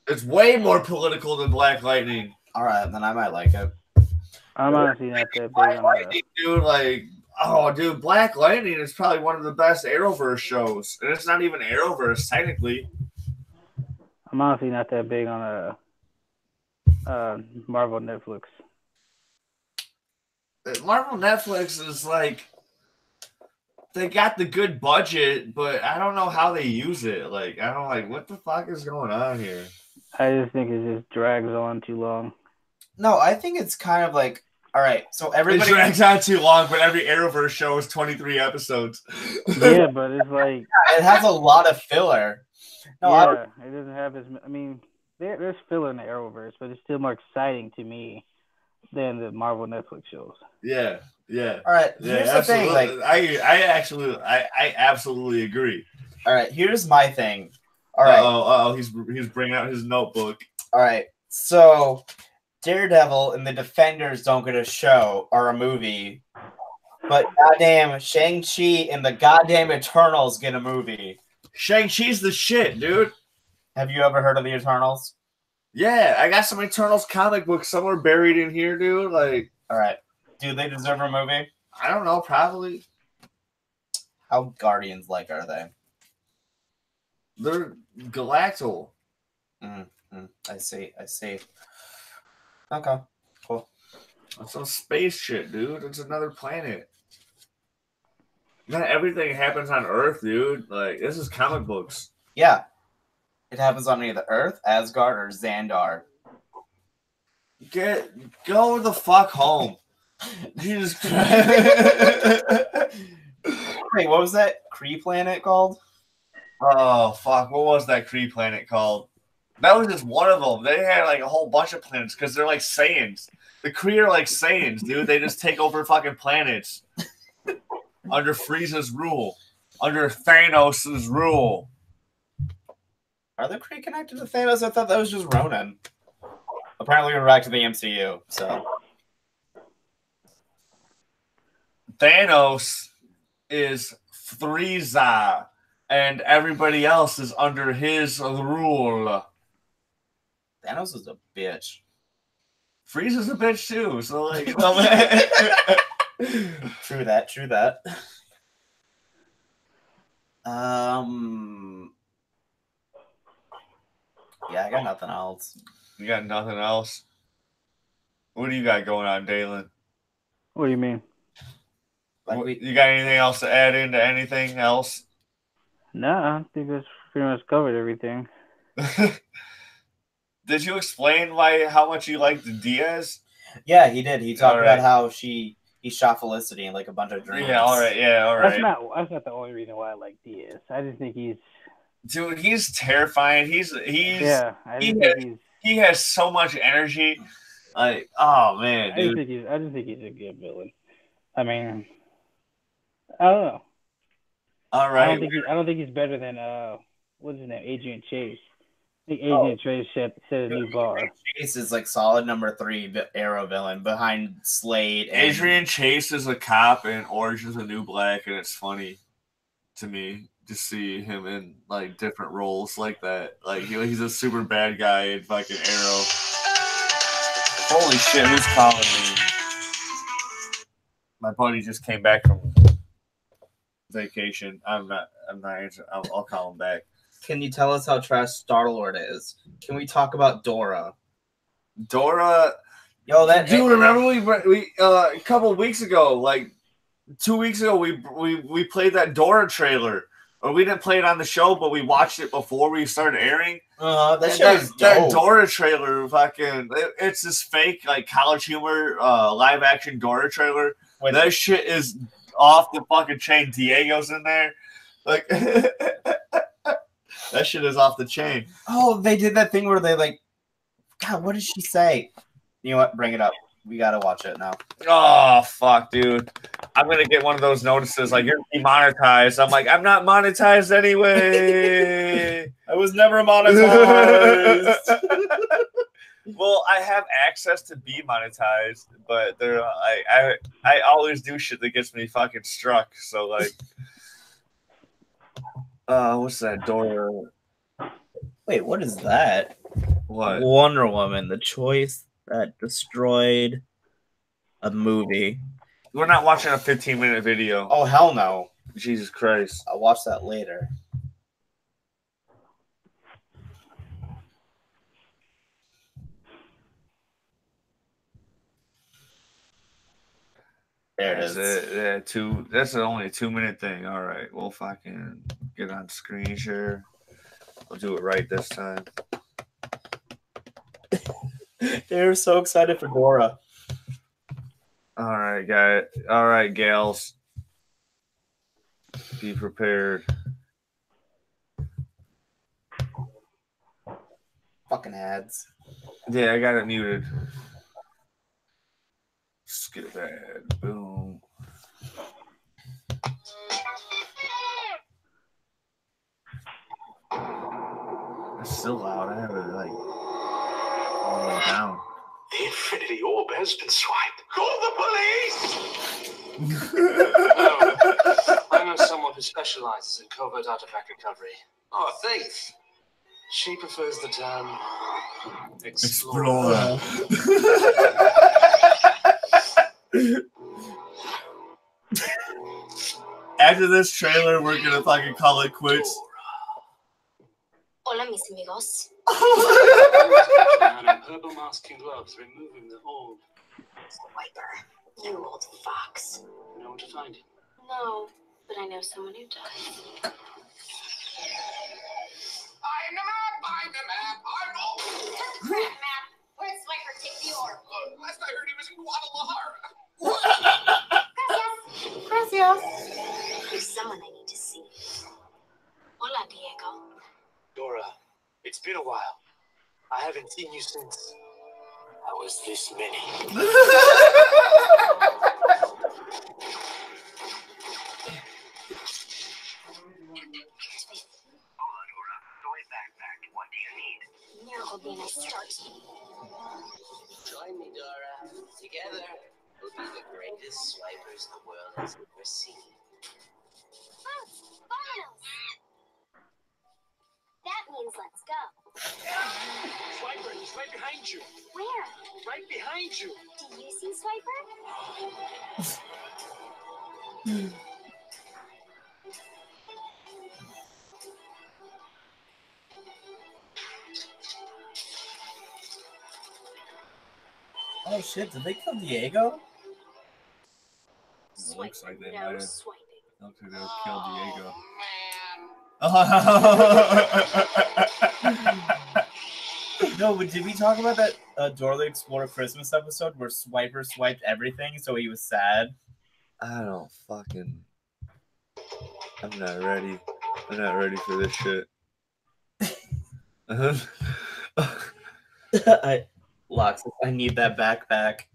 It's way more political than Black Lightning. All right, then I might like it. I'm honestly not that big Black on Lightning, dude, Black Lightning is probably one of the best Arrowverse shows. And it's not even Arrowverse, technically. I'm honestly not that big on Marvel Netflix. Marvel Netflix is like, they got the good budget, but I don't know how they use it. Like, I don't like, what the fuck is going on here? I just think it just drags on too long. No, I think it's kind of like, all right, so everybody... It drags on too long, but every Arrowverse show is 23 episodes. Yeah, but it's like... It has a lot of filler. No, yeah, it doesn't have as... I mean, there's filler in the Arrowverse, but it's still more exciting to me than the Marvel Netflix shows. Yeah. All right, here's the thing. Like, I absolutely agree. All right, here's my thing. All right. He's bringing out his notebook. All right, so Daredevil and the Defenders don't get a show or a movie, but goddamn Shang-Chi and the goddamn Eternals get a movie. Shang-Chi's the shit, dude. Have you ever heard of the Eternals? Yeah, I got some Eternals comic books somewhere buried in here, dude. Like, all right. Do they deserve a movie? I don't know, probably. How Guardians-like are they? They're galactal. I see. Okay, cool. That's some space shit, dude. It's another planet. Not everything happens on Earth, dude. Like, this is comic books. Yeah. It happens on either Earth, Asgard, or Xandar. Go the fuck home. Jesus Christ. Wait, what was that Kree planet called? Oh, fuck. What was that Kree planet called? That was just one of them. They had like a whole bunch of planets because they're like Saiyans. The Kree are like Saiyans, dude. They just take over fucking planets under Frieza's rule, under Thanos' rule. Are the Kree connected to Thanos? I thought that was just Ronan. Apparently, we're back to the MCU, so... Thanos is Frieza, and everybody else is under his rule. Thanos is a bitch. Frieza's a bitch too, so like... True that. Yeah, I got nothing else. You got nothing else? What do you got going on, Dalen? What do you mean? You got anything else to add into anything else? Nah, I think that's pretty much covered everything. Did you explain how much you liked Diaz? Yeah, he did. He talked about how he shot Felicity in like a bunch of dreams. Yeah, all right. That's not the only reason why I like Diaz. I just think he's... Dude, he's terrifying. He has so much energy. Like, oh man, dude. I just think he's a good villain. I mean, I don't know. All right. I don't think he's better than what's his name, Adrian Chase. I think Adrian Chase set a new bar. Chase is like solid number 3 Arrow villain behind Slade. Adrian Chase is a cop in Orange is the New Black, and it's funny to me to see him in like different roles like that. Like he's a super bad guy in fucking Arrow. Holy shit, who's calling me? My buddy just came back from vacation. I'm not answering. I'll call him back. Can you tell us how trash Star-Lord is? Can we talk about Dora? Yo, dude, remember we a couple of weeks ago, like 2 weeks ago, we played that Dora trailer. or we didn't play it on the show, but we watched it before we started airing. That Dora trailer, it's this fake like College Humor live action Dora trailer. Wait, that shit is off the fucking chain. Diego's in there, like that shit is off the chain. Oh, they did that thing where they like, God, what did she say? You know what? Bring it up. We gotta watch it now. Oh fuck, dude! I'm gonna get one of those notices like you're demonetized. I'm like, I'm not monetized anyway. I was never monetized. Well, I have access to be monetized, but they're I always do shit that gets me fucking struck. So like, what's that door? Wait, what is that? What? Wonder Woman, the choice that destroyed a movie. We're not watching a 15-minute video. Oh, hell no. Jesus Christ. I'll watch that later. There it is. That's only a 2-minute thing. All right. We'll fucking get on screen share. I'll do it right this time. They're so excited for Dora. All right, guys. All right, gals. Be prepared. Fucking ads. Yeah, I got it muted. Skip that. Boom. It's still loud. I have it like all the way down. The Infinity Orb has been swiped. Call the police! No, I know someone who specializes in covert artifact recovery. Oh, a thief. She prefers the term explorer. After this trailer, we're gonna fucking call it quits. Hola, mis amigos. Man in purple mask and gloves removing the orb. Swiper, you old fox. You know where to find him? No, but I know someone who does. I'm the map! I'm the map! I'm old! Crap, map. Where'd Swiper take the orb? Last I heard he was in Guadalajara. Gracias. There's someone I need to see. Hola, Diego. Dora, it's been a while. I haven't seen you since I was this many. What do you need? Miracle being a start. Join me, Dora. Together, we'll be the greatest swipers the world has ever seen. Finals! That means let's go. Swiper, he's right behind you. Where? Right behind you. Do you see Swiper? Oh shit, did they kill Diego? It looks like they no might have. swiping. Looks like they'll kill Diego. No, but did we talk about that Dora the Explorer Christmas episode where Swiper swiped everything so he was sad? I don't fucking. I'm not ready. I'm not ready for this shit. I need that backpack.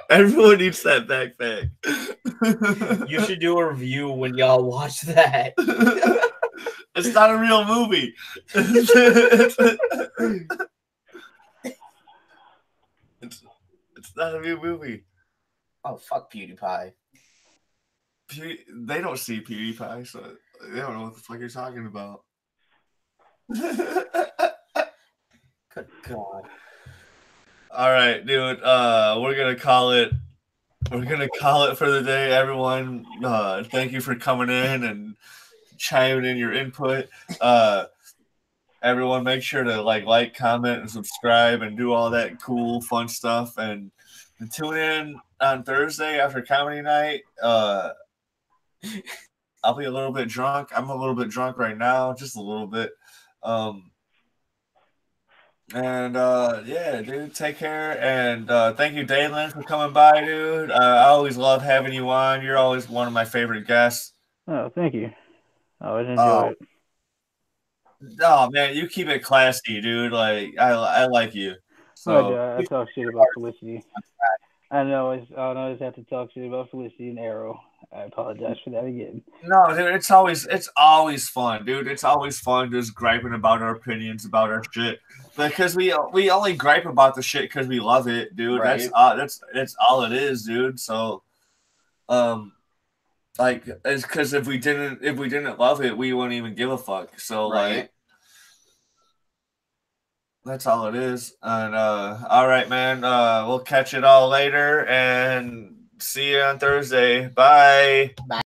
Everyone needs that backpack. You should do a review when y'all watch that. It's not a real movie. It's not a real movie. Oh, fuck PewDiePie. They don't see PewDiePie, so they don't know what the fuck you're talking about. Good God. All right, dude. We're gonna call it. We're gonna call it for the day, everyone. Thank you for coming in and chiming in your input. Everyone, make sure to like, comment, and subscribe, and do all that cool, fun stuff. And tune in on Thursday after comedy night. I'll be a little bit drunk. I'm a little bit drunk right now, just a little bit. And yeah, dude, take care. And thank you, Dalen, for coming by, dude. I always love having you on. You're always one of my favorite guests. Oh, thank you. I always enjoy it. Oh man, you keep it classy, dude. Like I like you. So I talk shit about Felicity. I know I always have to talk shit about Felicity and Arrow. I apologize for that again. no, dude, it's always fun, dude. It's always fun just griping about our opinions about our shit. Because we only gripe about the shit because we love it, dude. Right. That's all it is, dude. So like it's because if we didn't love it, we wouldn't even give a fuck. So like that's all it is. And all right, man. We'll catch it all later and see you on Thursday. Bye. Bye.